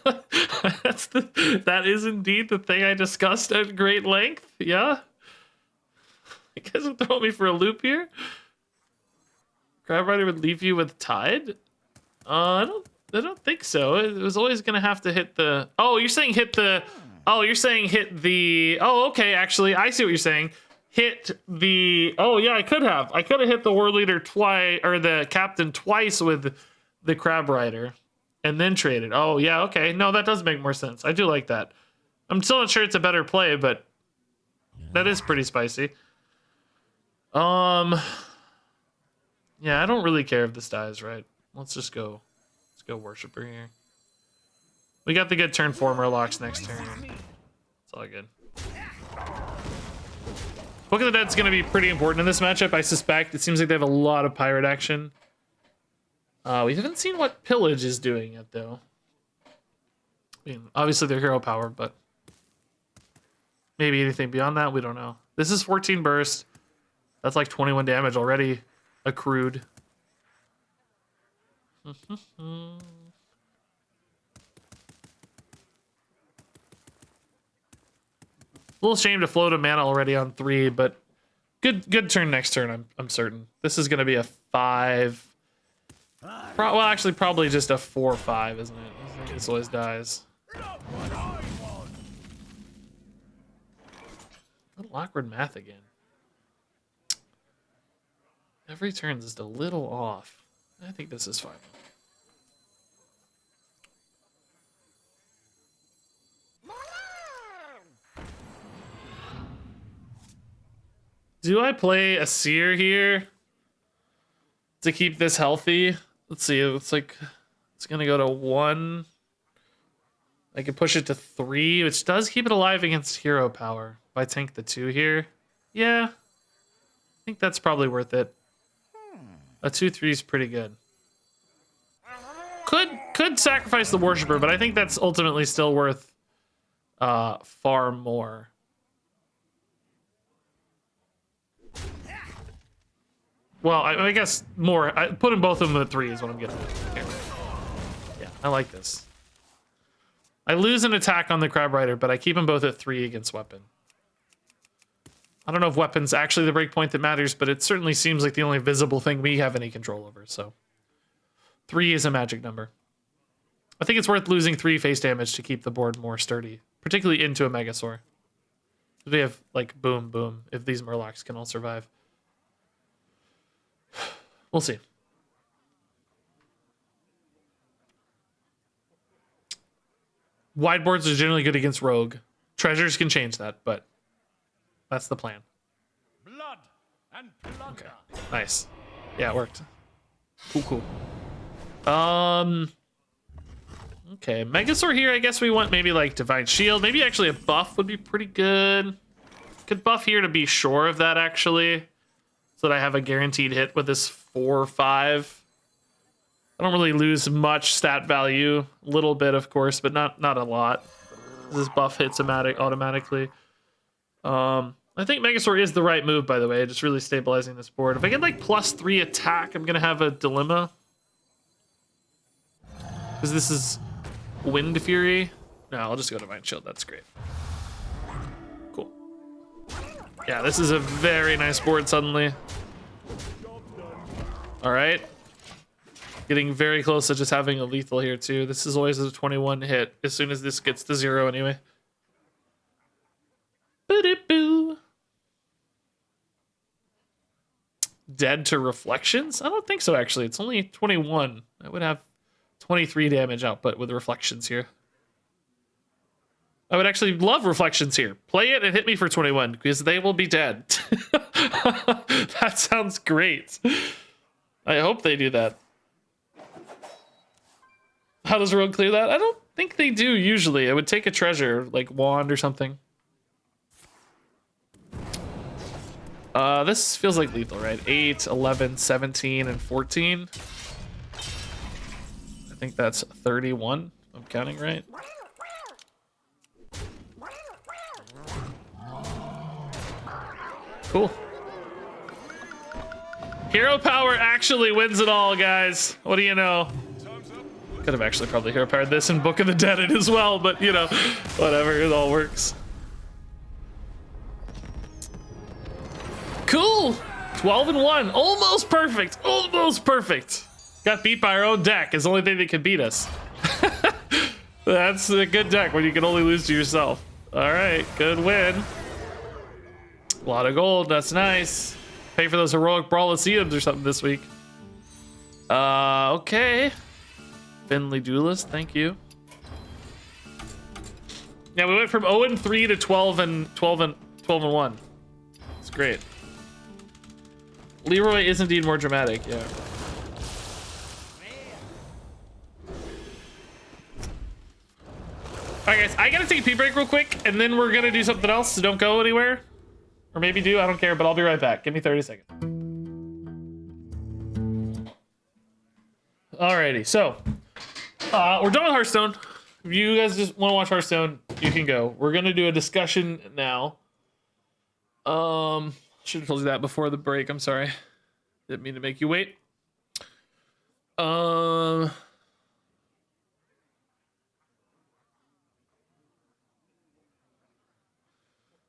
That is indeed the thing I discussed at great length. Yeah. You guys are throwing me for a loop here. Crab Rider would leave you with Tide? I don't think so. It was always gonna have to hit the. Oh, you're saying hit the. Oh, you're saying hit the. Oh, okay. Actually, I see what you're saying. Hit the. Oh yeah, I could have hit the War Leader twice or the Captain twice with the Crab Rider, and then traded. Oh yeah, okay. No, that does make more sense. I do like that. I'm still not sure it's a better play, but that is pretty spicy. Yeah, I don't really care if this dies, right? Let's just go. Let's go Worshipper here. We got the good turn 4 Murlocs next turn. It's all good. Book of the Dead's going to be pretty important in this matchup, I suspect. It seems like they have a lot of pirate action. We haven't seen what Pillage is doing yet, though. I mean, obviously they're hero power, but maybe anything beyond that, we don't know. This is 14 burst. That's like 21 damage already accrued. A little shame to float a mana already on 3, but good turn next turn, I'm certain. This is going to be a 5. Well, actually, probably just a 4-5, isn't it? I think this always dies. A little awkward math again. Every turn's just a little off. I think this is fine. Do I play a Seer here to keep this healthy? Let's see. It's like it's gonna go to 1. I can push it to 3, which does keep it alive against hero power. If I tank the 2 here, yeah, I think that's probably worth it. A 2/3 is pretty good. Could sacrifice the Worshipper, but I think that's ultimately still worth far more. Well, I guess more. I put in both of them at 3 is what I'm getting at here. Yeah, I like this. I lose an attack on the Crab Rider, but I keep them both at 3 against weapon. I don't know if weapon's actually the breakpoint that matters, but it certainly seems like the only visible thing we have any control over, so 3 is a magic number. I think it's worth losing 3 face damage to keep the board more sturdy, particularly into a Megasaur. We have, like, boom, boom, if these Murlocs can all survive. We'll see. Wide boards are generally good against Rogue. Treasures can change that, but that's the plan. Blood and plunder. Okay, nice. Yeah, it worked. Cool. Okay, Megasaur here, I guess we want maybe like Divine Shield. Maybe actually a buff would be pretty good. Could buff here to be sure of that, actually. So that I have a guaranteed hit with this 4/5. I don't really lose much stat value. A little bit, of course, but not a lot. This buff hits automatically. I think Megasaur is the right move, by the way. Just really stabilizing this board. If I get like +3 attack, I'm gonna have a dilemma. Because this is Wind Fury. No, I'll just go Divine Shield. That's great. Cool. Yeah, this is a very nice board suddenly. All right. Getting very close to just having a lethal here too. This is always a 21 hit as soon as this gets to 0 anyway. Boo-doo-boo. Dead to Reflections? I don't think so, actually. It's only 21. I would have 23 damage output with Reflections here. I would actually love Reflections here. Play it and hit me for 21 because they will be dead. That sounds great. I hope they do that. How does Rogue clear that? I don't think they do usually. It would take a treasure, like Wand or something. This feels like lethal, right? 8, 11, 17, and 14. I think that's 31. I'm counting right. Cool. Hero power actually wins it all, guys. What do you know? Could have actually probably hero powered this in Book of the Dead as well, but you know, whatever, it all works. Cool. 12 and 1, almost perfect, almost perfect. Got beat by our own deck. It's the only thing that could beat us. That's a good deck when you can only lose to yourself. All right, good win. A lot of gold, that's nice. Pay for those heroic Brawliciums or something this week. Okay. Finley Duelist, thank you. Yeah, we went from 0 and 3 to 12 and 1. It's great. Leroy is indeed more dramatic, yeah. Alright guys, I gotta take a pee break real quick, and then we're gonna do something else, so don't go anywhere. Or maybe do, I don't care, but I'll be right back. Give me 30 seconds. Alrighty, so we're done with Hearthstone. If you guys just want to watch Hearthstone, you can go. We're gonna do a discussion now. Should have told you that before the break. I'm sorry. Didn't mean to make you wait.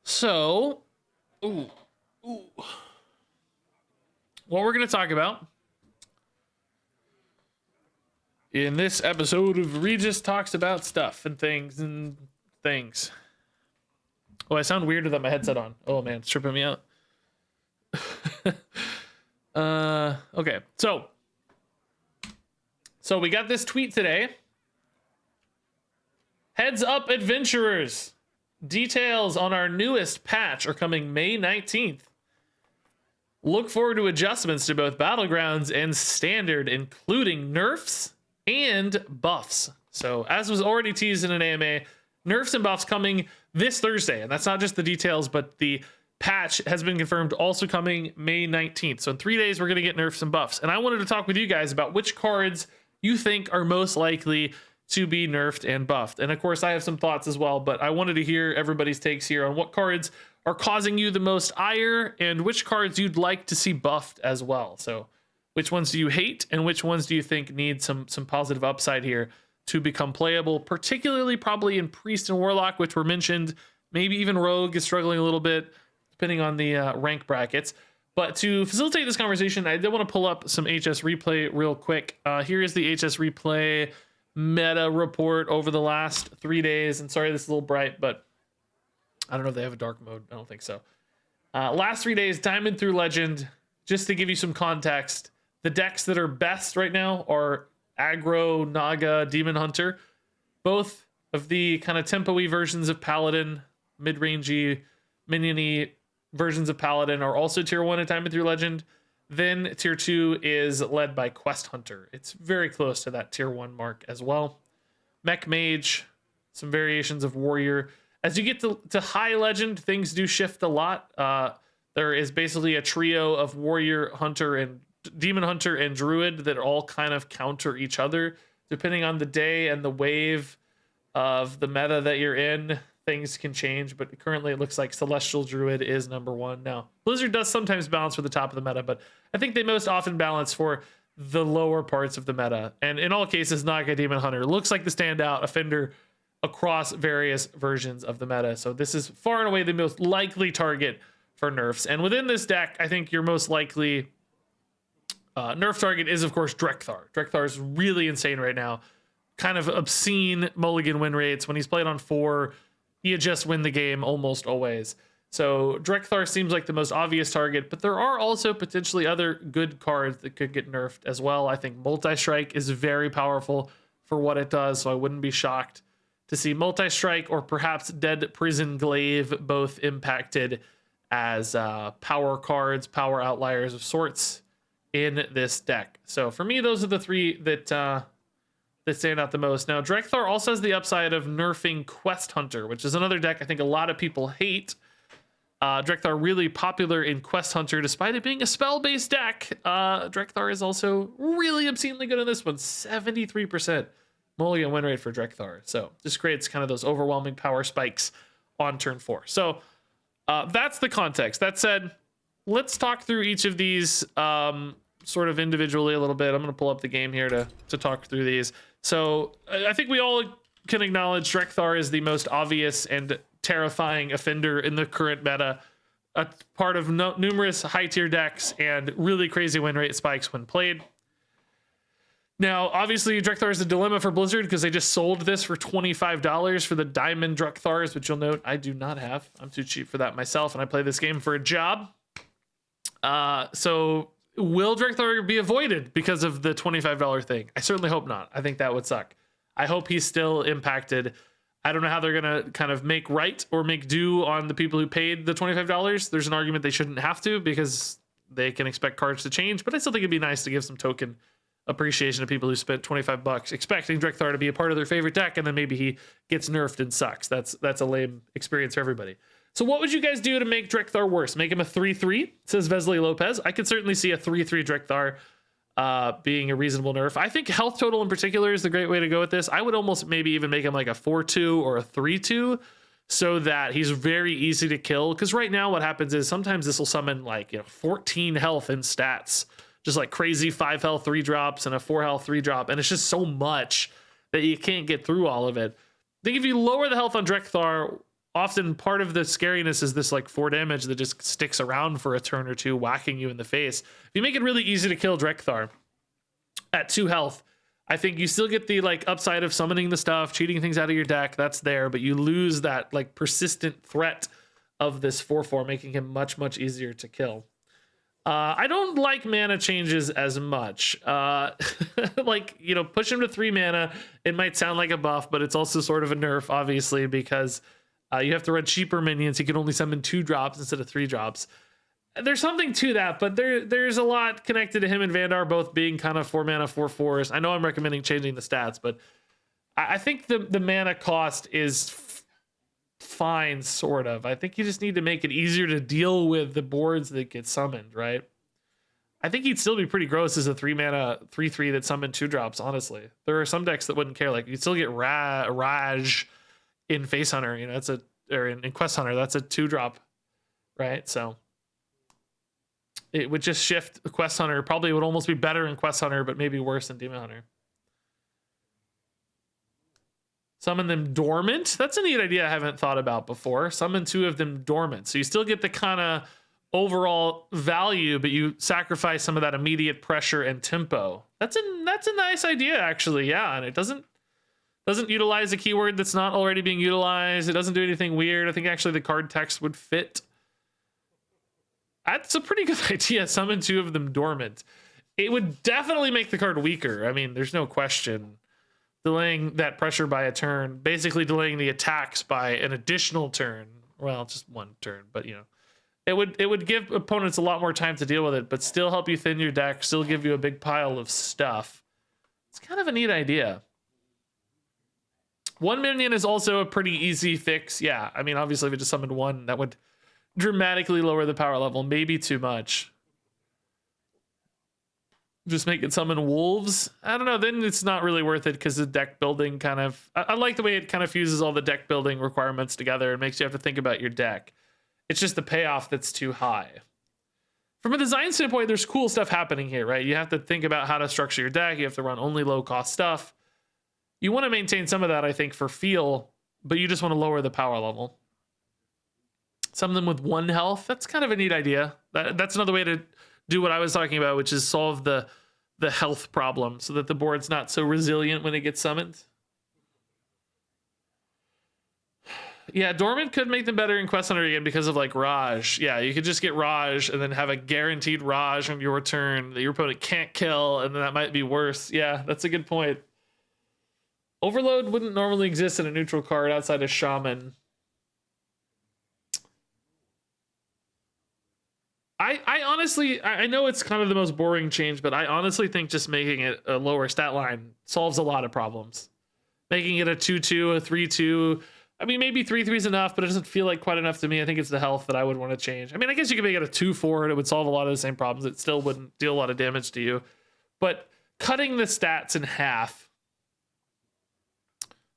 So, what we're gonna talk about in this episode of Regis Talks About Stuff and Things and Things. Oh, I sound weird without my headset on. Oh man, it's tripping me out. Okay, so we got this tweet today. Heads up, adventurers. Details on our newest patch are coming May 19th. Look forward to adjustments to both Battlegrounds and Standard, including nerfs and buffs. So, as was already teased in an AMA, nerfs and buffs coming this Thursday. And that's not just the details, but the patch has been confirmed also coming May 19th. So in 3 days, we're going to get nerfs and buffs. And I wanted to talk with you guys about which cards you think are most likely to be nerfed and buffed. And of course, I have some thoughts as well, but I wanted to hear everybody's takes here on what cards are causing you the most ire and which cards you'd like to see buffed as well. So which ones do you hate and which ones do you think need some positive upside here to become playable, particularly probably in Priest and Warlock, which were mentioned. Maybe even Rogue is struggling a little bit, depending on the rank brackets. But to facilitate this conversation, I did want to pull up some HS Replay real quick. Here is the HS Replay meta report over the last 3 days. And sorry, this is a little bright, but I don't know if they have a dark mode. I don't think so. Last 3 days, Diamond through Legend. Just to give you some context, the decks that are best right now are Aggro, Naga, Demon Hunter. Both of the kind of tempo-y versions of Paladin, mid-rangey, minion-y versions of Paladin are also tier 1 at Diamond through Legend. Then tier 2 is led by Quest Hunter. It's very close to that tier 1 mark as well. Mech Mage, some variations of Warrior. As you get to high Legend, things do shift a lot. There is basically a trio of Warrior, Hunter, and Demon Hunter and Druid that all kind of counter each other. Depending on the day and the wave of the meta that you're in, things can change, but currently it looks like Celestial Druid is number 1. Now, Blizzard does sometimes balance for the top of the meta, but I think they most often balance for the lower parts of the meta. And in all cases, Naga Demon Hunter looks like the standout offender across various versions of the meta. So this is far and away the most likely target for nerfs. And within this deck, I think your most likely nerf target is, of course, Drekthar. Drekthar is really insane right now. Kind of obscene mulligan win rates. When he's played on 4, you just win the game almost always. So Drekthar seems like the most obvious target, but there are also potentially other good cards that could get nerfed as well. I think Multi-Strike is very powerful for what it does, so I wouldn't be shocked to see Multi-Strike or perhaps Dead Prison Glaive both impacted as power cards, power outliers of sorts in this deck. So for me, those are the 3 that stand out the most. Now, Drekthar also has the upside of nerfing Quest Hunter, which is another deck I think a lot of people hate. Drekthar really popular in Quest Hunter, despite it being a spell-based deck. Drekthar is also really obscenely good in this one. 73% mulligan win rate for Drekthar. So this creates kind of those overwhelming power spikes on turn 4. So that's the context. That said, let's talk through each of these sort of individually a little bit. I'm going to pull up the game here to talk through these. So I think we all can acknowledge Drekthar is the most obvious and terrifying offender in the current meta, a part of numerous high tier decks and really crazy win rate spikes when played. Now, obviously, Drekthar is a dilemma for Blizzard because they just sold this for $25 for the Diamond Drekthars, which you'll note I do not have. I'm too cheap for that myself, and I play this game for a job. So will Drekthar be avoided because of the $25 thing? I certainly hope not. I think that would suck. I hope he's still impacted. I don't know how they're going to kind of make right or make do on the people who paid the $25. There's an argument they shouldn't have to because they can expect cards to change, but I still think it'd be nice to give some token appreciation to people who spent $25 expecting Drekthar to be a part of their favorite deck, and then maybe he gets nerfed and sucks. That's a lame experience for everybody. So what would you guys do to make Drekthar worse? Make him a 3/3, says Vesely Lopez. I could certainly see a 3/3 Drekthar being a reasonable nerf. I think health total in particular is the great way to go with this. I would almost maybe even make him like a 4/2 or a 3/2 so that he's very easy to kill. Because right now what happens is sometimes this will summon like 14 health in stats, just like crazy 5 health 3 drops and a 4 health 3 drop, and it's just so much that you can't get through all of it. I think if you lower the health on Drekthar, often part of the scariness is this like 4 damage that just sticks around for a turn or two, whacking you in the face. If you make it really easy to kill Drekthar at 2 health, I think you still get the like upside of summoning the stuff, cheating things out of your deck. That's there, but you lose that like persistent threat of this 4/4, making him much, much easier to kill. I don't like mana changes as much. Like, push him to 3 mana. It might sound like a buff, but it's also sort of a nerf, obviously, because you have to run cheaper minions. He can only summon 2 drops instead of 3 drops. There's something to that, but there's a lot connected to him and Vandar both being kind of 4 mana 4/4s. I know I'm recommending changing the stats, but I think the mana cost is fine, sort of. I think you just need to make it easier to deal with the boards that get summoned, right? I think he'd still be pretty gross as a 3 mana 3/3 that summoned 2 drops, honestly. There are some decks that wouldn't care. Like, you'd still get Raj in Face Hunter, in Quest Hunter, that's a 2 drop, right? So it would just shift the Quest Hunter. Probably would almost be better in Quest Hunter, but maybe worse in Demon Hunter. Summon them dormant. That's a neat idea I haven't thought about before. Summon 2 of them dormant. So you still get the kind of overall value, but you sacrifice some of that immediate pressure and tempo. That's a nice idea, actually. Yeah, and it doesn't utilize a keyword that's not already being utilized. It doesn't do anything weird. I think actually the card text would fit. That's a pretty good idea. Summon 2 of them dormant. It would definitely make the card weaker. I mean, there's no question. Delaying that pressure by a turn, basically delaying the attacks by an additional turn. Well, just 1 turn, but it would give opponents a lot more time to deal with it, but still help you thin your deck, still give you a big pile of stuff. It's kind of a neat idea. 1 minion is also a pretty easy fix. Yeah, I mean, obviously if it just summoned 1, that would dramatically lower the power level, maybe too much. Just make it summon wolves. I don't know. Then it's not really worth it because the deck building kind of... I like the way it kind of fuses all the deck building requirements together and makes you have to think about your deck. It's just the payoff that's too high. From a design standpoint, there's cool stuff happening here, right? You have to think about how to structure your deck. You have to run only low-cost stuff. You want to maintain some of that, I think, for feel, but you just want to lower the power level. Something with 1 health, that's kind of a neat idea. That's another way to do what I was talking about, which is solve the health problem so that the board's not so resilient when it gets summoned. Yeah, Dormant could make them better in Quest Hunter again because of like Raj. Yeah, you could just get Raj and then have a guaranteed Raj on your turn that your opponent can't kill, and then that might be worse. Yeah, that's a good point. Overload wouldn't normally exist in a neutral card outside of Shaman. I honestly, I know it's kind of the most boring change, but I honestly think just making it a lower stat line solves a lot of problems. Making it a 2/2, a 3/2, I mean, maybe 3/3 is enough, but it doesn't feel like quite enough to me. I think it's the health that I would want to change. I mean, I guess you could make it a 2/4 and it would solve a lot of the same problems. It still wouldn't deal a lot of damage to you. But cutting the stats in half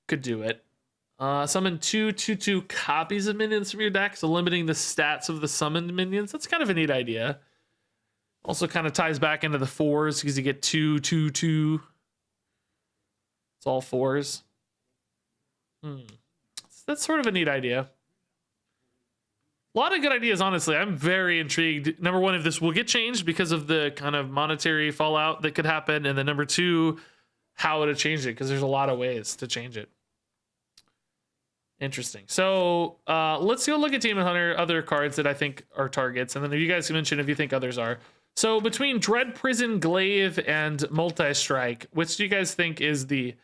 could do it. Summon 2/2/2 copies of minions from your deck, so limiting the stats of the summoned minions. That's kind of a neat idea. Also kind of ties back into the 4s because you get 2/2/2. It's all 4s. That's sort of a neat idea. A lot of good ideas, honestly. I'm very intrigued. Number one, if this will get changed because of the kind of monetary fallout that could happen. And then number two, how would it change it? Because there's a lot of ways to change it. Interesting. So let's go look at Demon Hunter, other cards that I think are targets. And then you guys can mention if you think others are. So between Dread Prison, Glaive, and Multi-Strike, which do you guys think is the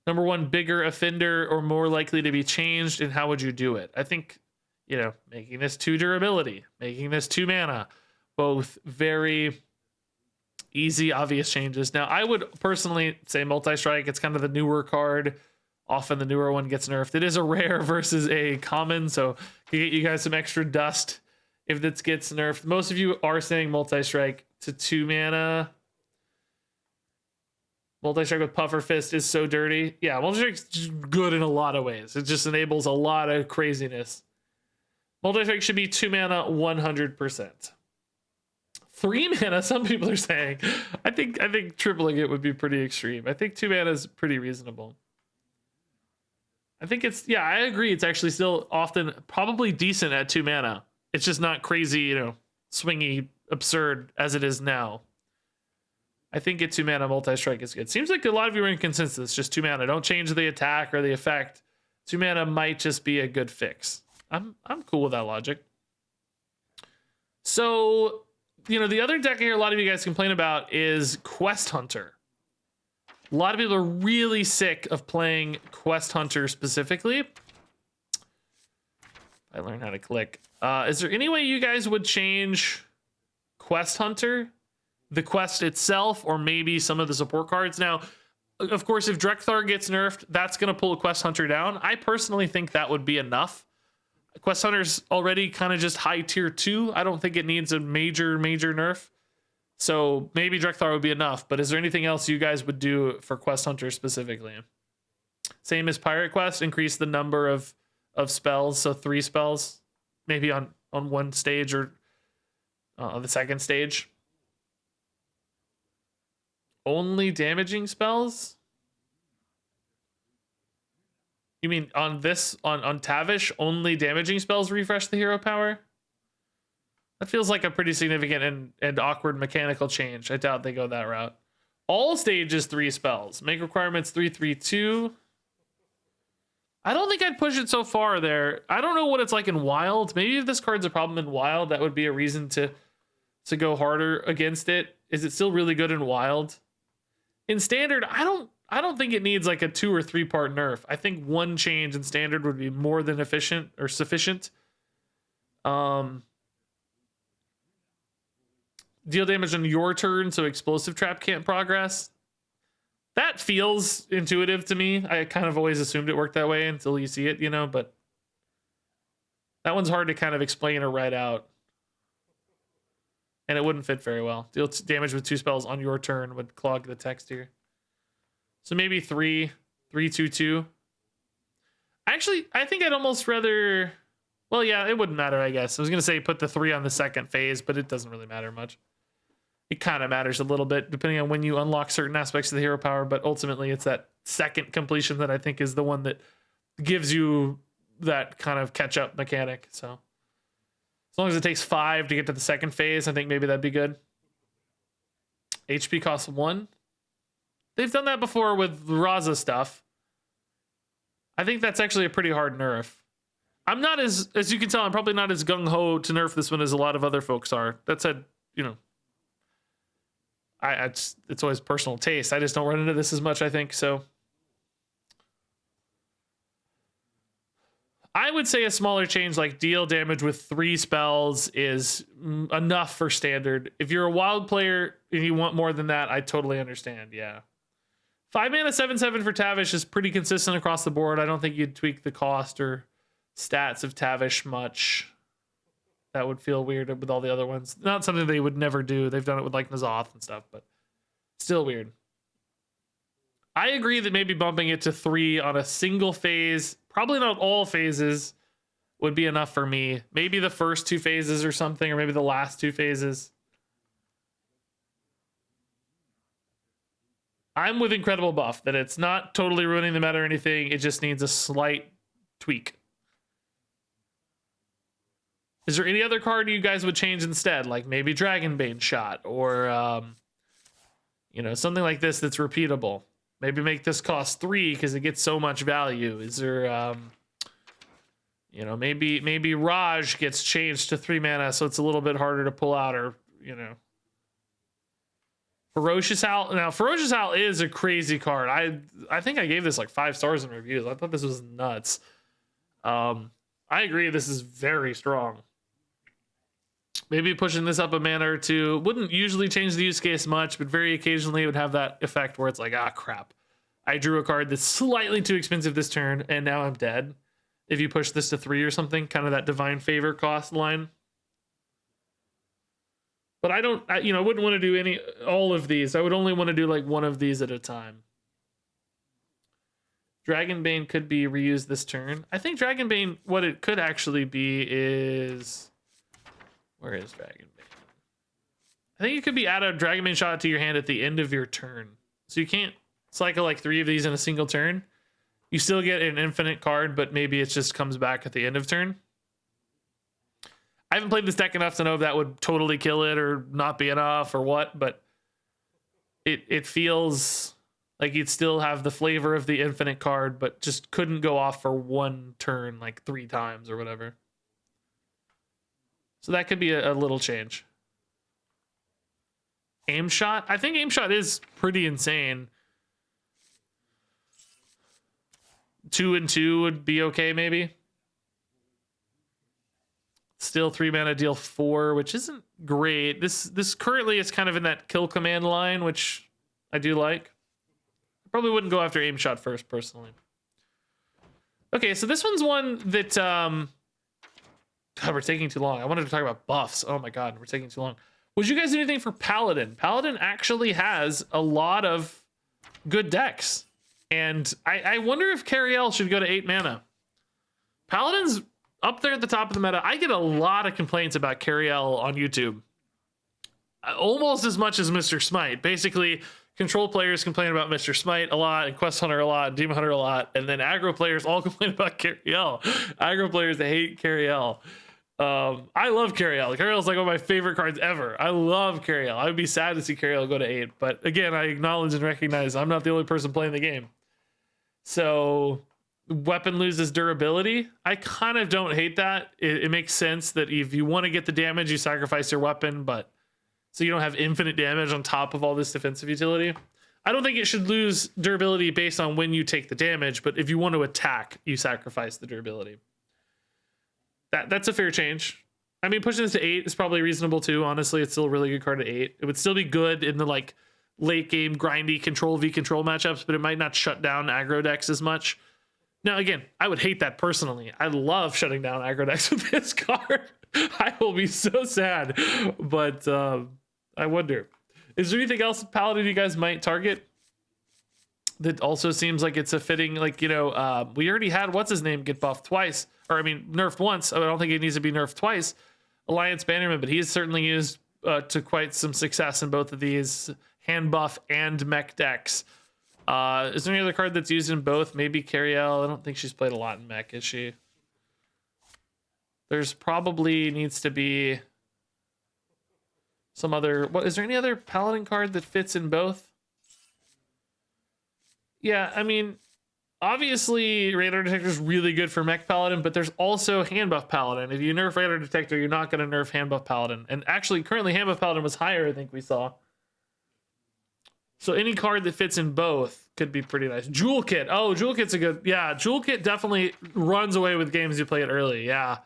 number one bigger offender or more likely to be changed, and how would you do it? I think, you know, making this 2 durability, making this 2 mana, both very easy, obvious changes. Now, I would personally say Multi-Strike. It's kind of the newer card. Often the newer one gets nerfed. It is a rare versus a common, so can get you guys some extra dust if this gets nerfed. Most of you are saying Multi-Strike to 2 mana. Multi-Strike with Puffer Fist is so dirty. Yeah, Multi-Strike's just good in a lot of ways. It just enables a lot of craziness. Multi-Strike should be 2 mana 100%. 3 mana, some people are saying. I think tripling it would be pretty extreme. I think 2 mana is pretty reasonable. I think it's, yeah, I agree. It's actually still often probably decent at 2 mana. It's just not crazy, you know, swingy, absurd as it is now. I think at 2 mana Multi-Strike is good. Seems like a lot of you are in consensus. Just 2 mana. Don't change the attack or the effect. 2 mana might just be a good fix. I'm cool with that logic. So, you know, the other deck here a lot of you guys complain about is Quest Hunter. A lot of people are really sick of playing Quest Hunter specifically. I learned how to click. Is there any way you guys would change Quest Hunter? The quest itself, or maybe some of the support cards? Now, of course, if Drekthar gets nerfed, that's going to pull a Quest Hunter down. I personally think that would be enough. Quest Hunter's already kind of just high tier 2. I don't think it needs a major nerf. So maybe Drekthar would be enough. But is there anything else you guys would do for Quest Hunter specifically? Same as Pirate Quest, increase the number of spells. So 3 spells, maybe on one stage or the second stage. Only damaging spells? You mean on this, on Tavish, only damaging spells refresh the hero power? That feels like a pretty significant and awkward mechanical change. I doubt they go that route. All stages 3 spells. Make requirements 3/3/2. I don't think I'd push it so far there. I don't know what it's like in Wild. Maybe if this card's a problem in Wild, that would be a reason to go harder against it. Is it still really good in Wild? In Standard, I don't think it needs like a 2 or 3 part nerf. I think one change in Standard would be more than efficient or sufficient. Deal damage on your turn, so Explosive Trap can't progress. That feels intuitive to me. I kind of always assumed it worked that way until you see it, you know, but that one's hard to kind of explain or write out. And it wouldn't fit very well. Deal damage with 2 spells on your turn would clog the text here. So maybe 3/3/2/2. Actually, I think I'd almost rather... Well, yeah, it wouldn't matter, I guess. I was going to say put the 3 on the second phase, but it doesn't really matter much. It kind of matters a little bit, depending on when you unlock certain aspects of the hero power, but ultimately it's that second completion that I think is the one that gives you that kind of catch-up mechanic, so... As long as it takes 5 to get to the second phase, I think maybe that'd be good. HP costs 1. They've done that before with Raza stuff. I think that's actually a pretty hard nerf. I'm not as you can tell, I'm probably not as gung-ho to nerf this one as a lot of other folks are. That said, you know, it's always personal taste. I just don't run into this as much, I think, so... I would say a smaller change like deal damage with 3 spells is enough for Standard. If you're a Wild player and you want more than that, I totally understand, yeah. 5 mana 7/7 for Tavish is pretty consistent across the board. I don't think you'd tweak the cost or stats of Tavish much. That would feel weird with all the other ones. Not something they would never do. They've done it with like N'Zoth and stuff, but still weird. I agree that maybe bumping it to 3 on a single phase, probably not all phases, would be enough for me. Maybe the first 2 phases or something, or maybe the last 2 phases. I'm with Incredible Buff, that it's not totally ruining the meta or anything. It just needs a slight tweak. Is there any other card you guys would change instead? Like maybe Dragonbane Shot or, something like this that's repeatable. Maybe make this cost 3 because it gets so much value. Is there, maybe Raj gets changed to 3 mana so it's a little bit harder to pull out, or, Ferocious Owl. Now, Ferocious Owl is a crazy card. I think I gave this like 5 stars in reviews. I thought this was nuts. I agree. This is very strong. Maybe pushing this up a mana or 2 wouldn't usually change the use case much, but very occasionally it would have that effect where it's like, ah, crap. I drew a card that's slightly too expensive this turn, and now I'm dead. If you push this to 3 or something, kind of that Divine Favor cost line. But I wouldn't want to do all of these. I would only want to do like one of these at a time. Dragonbane could be reused this turn. I think Dragonbane, what it could actually be is... Where is Dragonbane? I think it could be add a Dragonbane Shot to your hand at the end of your turn. So you can't cycle like 3 of these in a single turn. You still get an infinite card, but maybe it just comes back at the end of turn. I haven't played this deck enough to know if that would totally kill it or not be enough or what, but it feels like you'd still have the flavor of the infinite card, but just couldn't go off for 1 turn like 3 times or whatever. So that could be a little change. Aim Shot. I think Aim Shot is pretty insane. 2 and 2 would be okay, maybe. Still 3 mana, deal 4, which isn't great. This currently is kind of in that kill command line, which I do like. I probably wouldn't go after Aim Shot first, personally. Okay, so this one's one that God, we're taking too long. I wanted to talk about buffs. Oh my god, we're taking too long. Would you guys do anything for Paladin? Paladin actually has a lot of good decks. And I wonder if Cariel should go to 8 mana. Paladin's up there at the top of the meta. I get a lot of complaints about Cariel on YouTube. Almost as much as Mr. Smite. Basically, control players complain about Mr. Smite a lot, and Quest Hunter a lot, and Demon Hunter a lot, and then aggro players all complain about Cariel. Aggro players that hate Cariel. I love Cariel. Cariel's like one of my favorite cards ever. I love Cariel. I would be sad to see Cariel go to 8, but again, I acknowledge and recognize I'm not the only person playing the game. So weapon loses durability. I kind of don't hate that. It makes sense that if you want to get the damage, you sacrifice your weapon, but so you don't have infinite damage on top of all this defensive utility. I don't think it should lose durability based on when you take the damage, but if you want to attack, you sacrifice the durability. That's a fair change. I mean, pushing this to 8 is probably reasonable too. Honestly, it's still a really good card at 8. It would still be good in the like late game grindy control v control matchups, but it might not shut down aggro decks as much. Now, again, I would hate that personally. I love shutting down aggro decks with this card. I will be so sad, but I wonder, is there anything else Paladin you guys might target that also seems like it's a fitting, like, we already had what's his name get buffed twice, or I mean nerfed once. I don't think it needs to be nerfed twice. Alliance Bannerman, but he's certainly used to quite some success in both of these hand buff and mech decks. Is there any other card that's used in both? Maybe Cariel. I don't think she's played a lot in mech, is she? There's probably needs to be some other... Is there any other Paladin card that fits in both? Yeah, I mean, obviously Radar Detector is really good for mech Paladin, but there's also hand buff Paladin. If you nerf Radar Detector, you're not going to nerf hand buff Paladin. And actually, currently hand buff Paladin was higher, I think we saw. So any card that fits in both could be pretty nice. Jewel Kit. Oh, Jewel Kit's a good... Yeah, Jewel Kit definitely runs away with games you play it early. Yeah.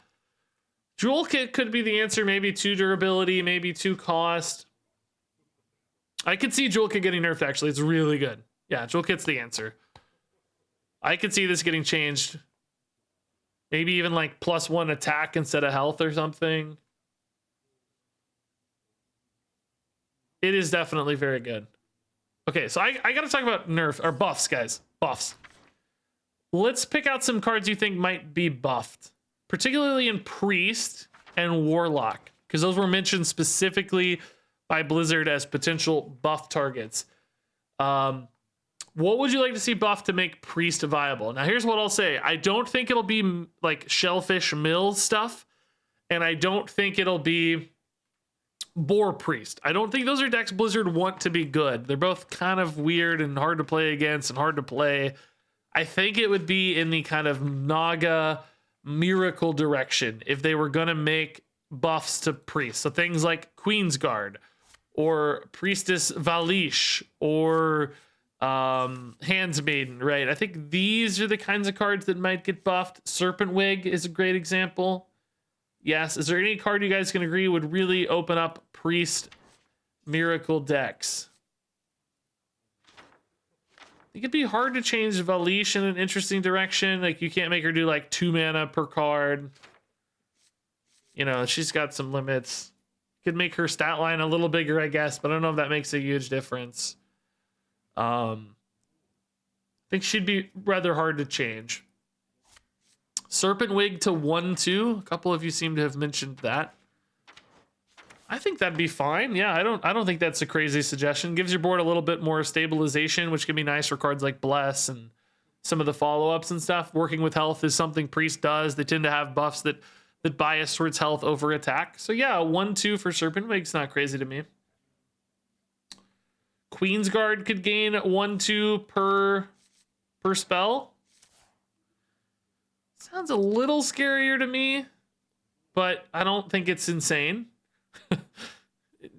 Jewel Kit could be the answer. Maybe 2 durability, maybe 2 cost. I could see Jewel Kit getting nerfed, actually. It's really good. Yeah, Jewel Kit's the answer. I could see this getting changed. Maybe even like +1 attack instead of health or something. It is definitely very good. Okay, so I got to talk about nerf or buffs, guys. Buffs. Let's pick out some cards you think might be buffed, particularly in Priest and Warlock, because those were mentioned specifically by Blizzard as potential buff targets. What would you like to see buffed to make Priest viable? Now, here's what I'll say. I don't think it'll be like Shellfish Mill stuff, and I don't think it'll be Boar Priest. I don't think those are decks Blizzard want to be good. They're both kind of weird and hard to play against and hard to play. I think it would be in the kind of Naga Miracle direction if they were going to make buffs to Priest. So things like Queen's Guard or Priestess Valish or Handsmaiden, right? I think these are the kinds of cards that might get buffed. Serpent Wig is a great example. Yes. Is there any card you guys can agree would really open up Priest Miracle decks? It could be hard to change Valish in an interesting direction. Like, you can't make her do like 2 mana per card. You know, she's got some limits. Could make her stat line a little bigger, I guess, but I don't know if that makes a huge difference. I think she'd be rather hard to change. Serpent Wig to 1/2. A couple of you seem to have mentioned that. I think that'd be fine. Yeah, I don't think that's a crazy suggestion. Gives your board a little bit more stabilization, which can be nice for cards like Bless and some of the follow-ups and stuff. Working with health is something Priest does. They tend to have buffs that bias towards health over attack. So yeah, 1/2 for Serpent Wig's not crazy to me. Queen's Guard could gain 1/2 per spell. Sounds a little scarier to me, but I don't think it's insane.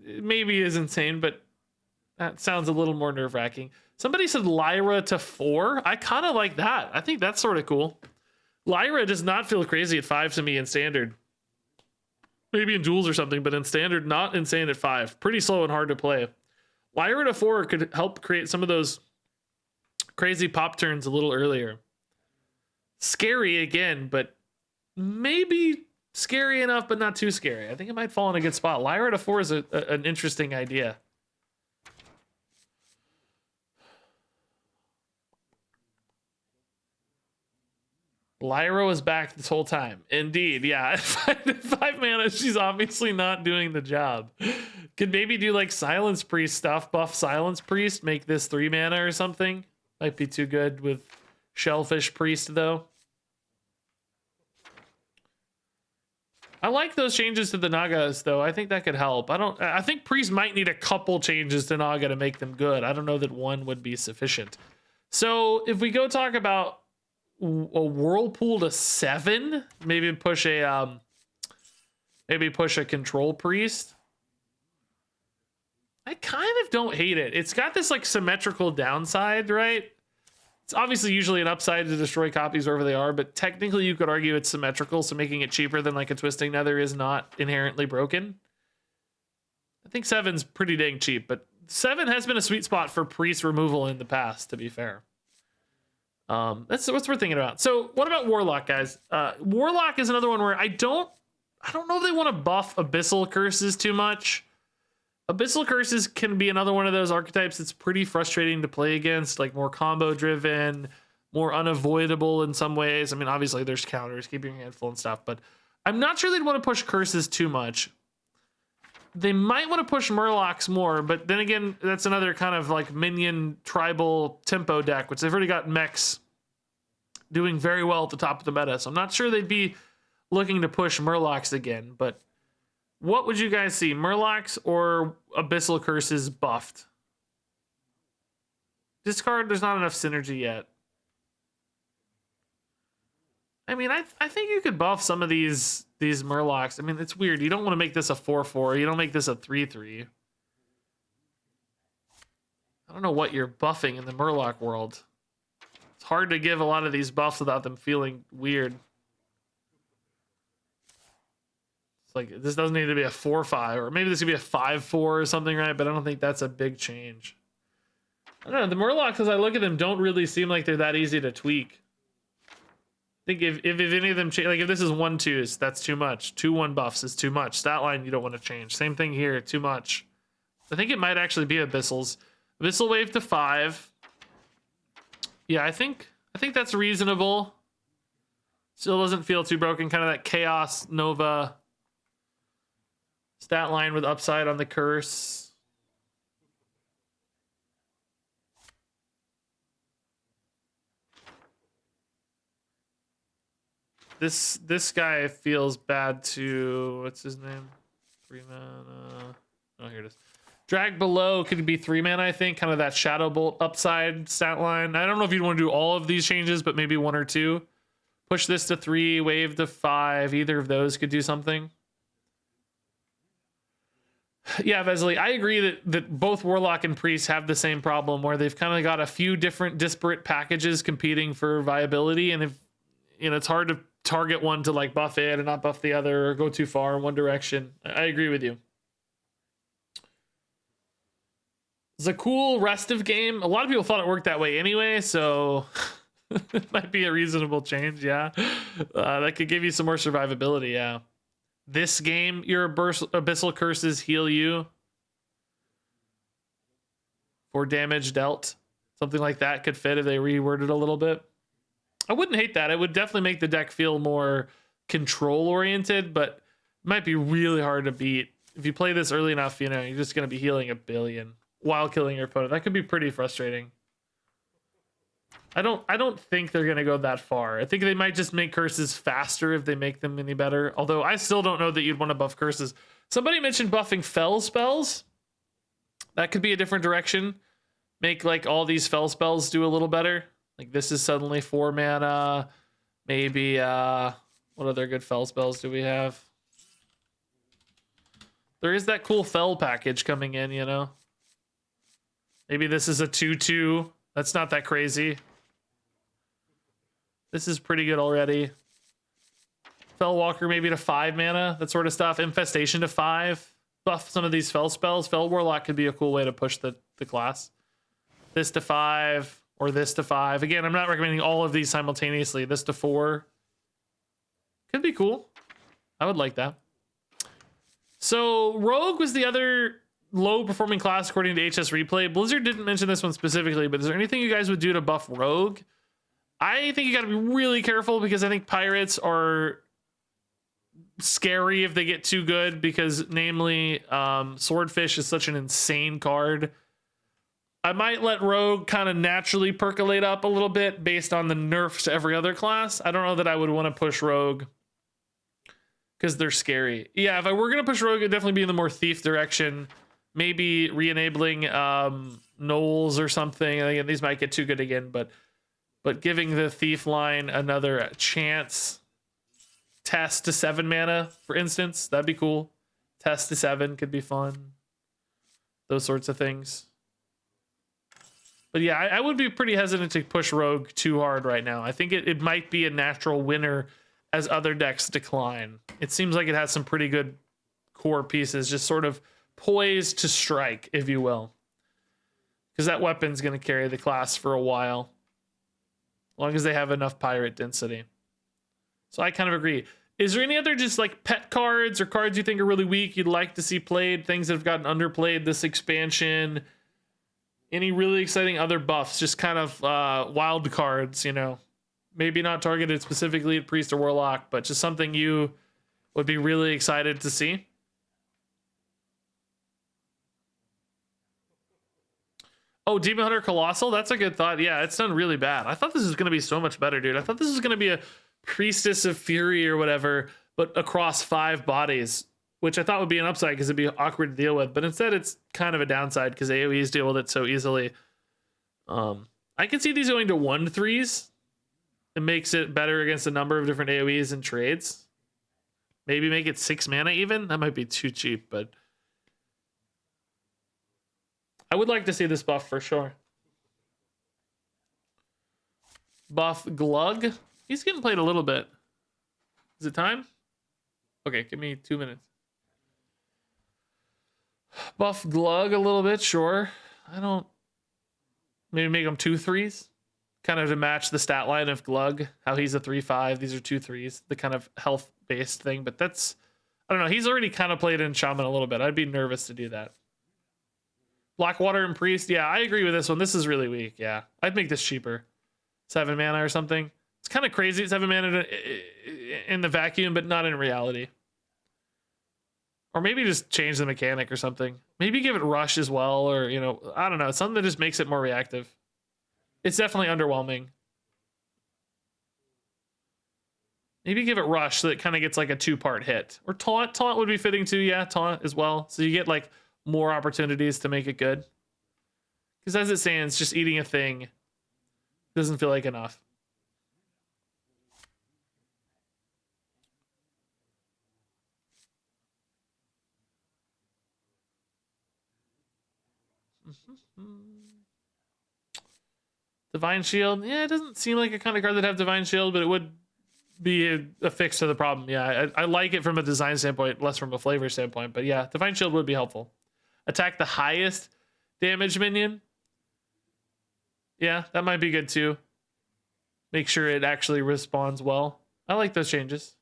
It maybe is insane, but that sounds a little more nerve-wracking. Somebody said Lyra to 4. I kind of like that. I think that's sort of cool. Lyra does not feel crazy at 5 to me in Standard. Maybe in Duels or something, but in Standard, not insane at 5. Pretty slow and hard to play. Lyra to 4 could help create some of those crazy pop turns a little earlier. Scary again, but maybe scary enough, but not too scary. I think it might fall in a good spot. Lyra to 4 is an interesting idea. Lyra was back this whole time. Indeed, yeah. 5 mana, she's obviously not doing the job. Could maybe do like Silence Priest stuff, buff Silence Priest, make this 3 mana or something. Might be too good with Shellfish Priest, though. I like those changes to the Nagas, though. I think that could help. I think Priest might need a couple changes to Naga to make them good. I don't know that one would be sufficient. So if we go talk about a Whirlpool to 7, maybe push a Control Priest. I kind of don't hate it. It's got this like symmetrical downside, right? It's obviously usually an upside to destroy copies wherever they are, but technically you could argue it's symmetrical, so making it cheaper than like a Twisting Nether is not inherently broken. I think 7's pretty dang cheap, but 7 has been a sweet spot for Priest removal in the past, to be fair. That's what we're thinking about. So what about Warlock, guys? Warlock is another one where I don't know if they want to buff Abyssal Curses too much. Abyssal Curses can be another one of those archetypes that's pretty frustrating to play against, like more combo driven, more unavoidable in some ways. I mean, obviously there's counters, keeping your hand full and stuff, but I'm not sure they'd want to push curses too much. They might want to push Murlocs more, but then again, that's another kind of like minion tribal tempo deck, which they've already got mechs doing very well at the top of the meta. So I'm not sure they'd be looking to push Murlocs again, but what would you guys see? Murlocs or Abyssal Curses buffed? Discard, there's not enough synergy yet. I mean, I think you could buff some of these Murlocs. I mean, it's weird. You don't want to make this a 4/4. You don't make this a 3/3. I don't know what you're buffing in the Murloc world. It's hard to give a lot of these buffs without them feeling weird. It's like, this doesn't need to be a 4/5, or maybe this could be a 5/4 or something, right? But I don't think that's a big change. I don't know. The Murlocs, as I look at them, don't really seem like they're that easy to tweak. I think if any of them change, like if this is 1/2s, that's too much. 2/1 buffs is too much. Stat line you don't want to change. Same thing here, too much. I think it might actually be Abyssals. Abyssal wave to 5. Yeah, I think that's reasonable. Still doesn't feel too broken. Kind of that Chaos Nova stat line with upside on the curse. This guy feels bad too. What's his name? 3 mana. Oh, here it is. Drag below could be 3 mana, I think. Kind of that Shadow Bolt upside stat line. I don't know if you'd want to do all of these changes, but maybe 1 or 2. Push this to 3, wave to 5. Either of those could do something. Yeah, Vesely, I agree that both Warlock and Priest have the same problem where they've kind of got a few different disparate packages competing for viability, and if it's hard to target one to like buff it and not buff the other or go too far in one direction. I agree with you. It's a cool restive game. A lot of people thought it worked that way anyway, so it might be a reasonable change. Yeah, that could give you some more survivability. Yeah, this game, your abyssal curses heal you for damage dealt. Something like that could fit if they reworded a little bit. I wouldn't hate that. It would definitely make the deck feel more control oriented, but it might be really hard to beat. If you play this early enough, you're just going to be healing 1 billion while killing your opponent. That could be pretty frustrating. I don't think they're going to go that far. I think they might just make curses faster if they make them any better. Although I still don't know that you'd want to buff curses. Somebody mentioned buffing fell spells. That could be a different direction. Make like all these fell spells do a little better. Like this is suddenly 4 mana. Maybe, what other good fell spells do we have? There is that cool fell package coming in, Maybe this is a 2/2. That's not that crazy. This is pretty good already. Fellwalker maybe to 5 mana, that sort of stuff. Infestation to 5. Buff some of these fell spells. Fell Warlock could be a cool way to push the class. This to 5. Or this to 5. Again, I'm not recommending all of these simultaneously. This to 4. Could be cool. I would like that. So Rogue was the other low performing class according to HS Replay. Blizzard didn't mention this one specifically, but is there anything you guys would do to buff Rogue? I think you got to be really careful because I think pirates are scary if they get too good because namely Swordfish is such an insane card. I might let Rogue kind of naturally percolate up a little bit based on the nerfs to every other class. I don't know that I would want to push Rogue because they're scary. Yeah, if I were going to push Rogue, it'd definitely be in the more Thief direction. Maybe re-enabling Knowles or something. Again, these might get too good again, but giving the Thief line another chance. Test to 7 mana, for instance. That'd be cool. Test to 7 could be fun. Those sorts of things. But yeah, I would be pretty hesitant to push Rogue too hard right now. I think it might be a natural winner as other decks decline. It seems like it has some pretty good core pieces, just sort of poised to strike, if you will. Because that weapon's going to carry the class for a while. As long as they have enough pirate density. So I kind of agree. Is there any other just like pet cards or cards you think are really weak you'd like to see played? Things that have gotten underplayed this expansion? Any really exciting other buffs, just kind of wild cards, maybe not targeted specifically at Priest or Warlock, but just something you would be really excited to see. Oh, Demon Hunter Colossal, that's a good thought. Yeah, it's done really bad. I thought this was going to be so much better, dude. I thought this was going to be a Priestess of Fury or whatever, but across 5 bodies. Which I thought would be an upside because it'd be awkward to deal with. But instead, it's kind of a downside because AoEs deal with it so easily. I can see these going to 1/3s. It makes it better against a number of different AoEs and trades. Maybe make it 6 mana even. That might be too cheap, but I would like to see this buff for sure. Buff Glug. He's getting played a little bit. Is it time? Okay, give me 2 minutes. Buff Glug a little bit, sure. I don't Maybe make them 2/3s, kind of to match the stat line of Glug. How he's a 3/5. These are 2/3s. The kind of health based thing, but that's, I don't know. He's already kind of played in Shaman a little bit. I'd be nervous to do that. Blackwater and Priest. Yeah, I agree with this one. This is really weak. Yeah, I'd make this cheaper. 7 mana or something. It's kind of crazy. 7 mana in the vacuum, but not in reality. Or maybe just change the mechanic or something. Maybe give it rush as well, or, you know, I don't know. Something that just makes it more reactive. It's definitely underwhelming. Maybe give it rush so that it kind of gets like a 2-part hit. Or taunt. Taunt would be fitting too. Yeah, taunt as well. So you get like more opportunities to make it good. Because as it stands, just eating a thing doesn't feel like enough. Divine Shield. Yeah, it doesn't seem like a kind of card that have Divine Shield, but it would be a fix to the problem. Yeah, I like it from a design standpoint, less from a flavor standpoint. But yeah, Divine Shield would be helpful. Attack the highest damage minion. Yeah, that might be good too. Make sure it actually responds well. I like those changes.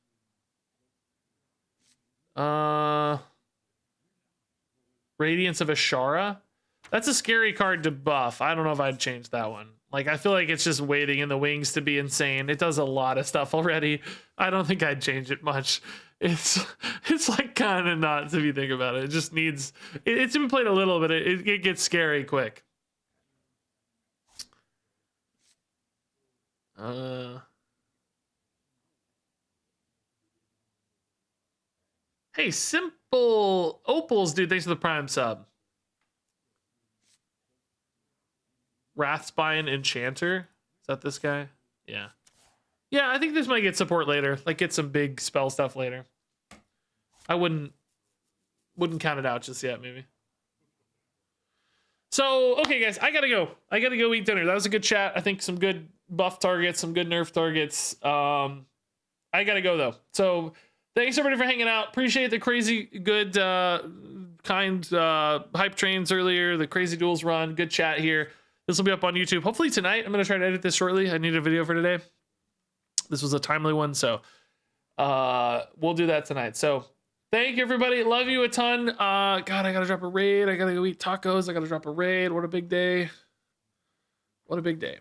Radiance of Ashara. That's a scary card to buff. I don't know if I'd change that one. Like, I feel like it's just waiting in the wings to be insane. It does a lot of stuff already. I don't think I'd change it much. It's like kind of nuts if you think about it. It just needs, it's been played a little bit. It gets scary quick. Hey, Simple Opals, dude, thanks for the Prime sub. Wrathspine Enchanter. Is that this guy? Yeah. Yeah, I think this might get support later. Like, get some big spell stuff later. I wouldn't count it out just yet, maybe. So, okay, guys, I gotta go. I gotta go eat dinner. That was a good chat. I think some good buff targets, some good nerf targets. I gotta go, though. So, thanks, everybody, for hanging out. Appreciate the crazy good, kind hype trains earlier. The crazy duels run. Good chat here. This will be up on YouTube. Hopefully tonight. I'm going to try to edit this shortly. I need a video for today. This was a timely one, so we'll do that tonight. So thank you, everybody. Love you a ton. God, I got to drop a raid. I got to go eat tacos. I got to drop a raid. What a big day. What a big day.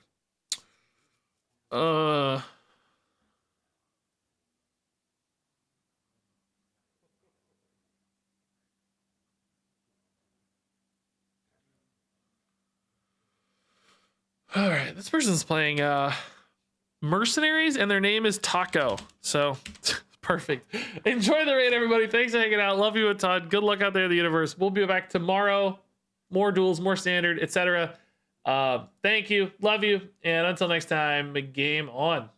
All right, this person's playing Mercenaries, and their name is Taco. So, perfect. Enjoy the raid, everybody. Thanks for hanging out. Love you a ton. Good luck out there in the universe. We'll be back tomorrow. More duels, more standard, etc. Thank you. Love you. And until next time, game on.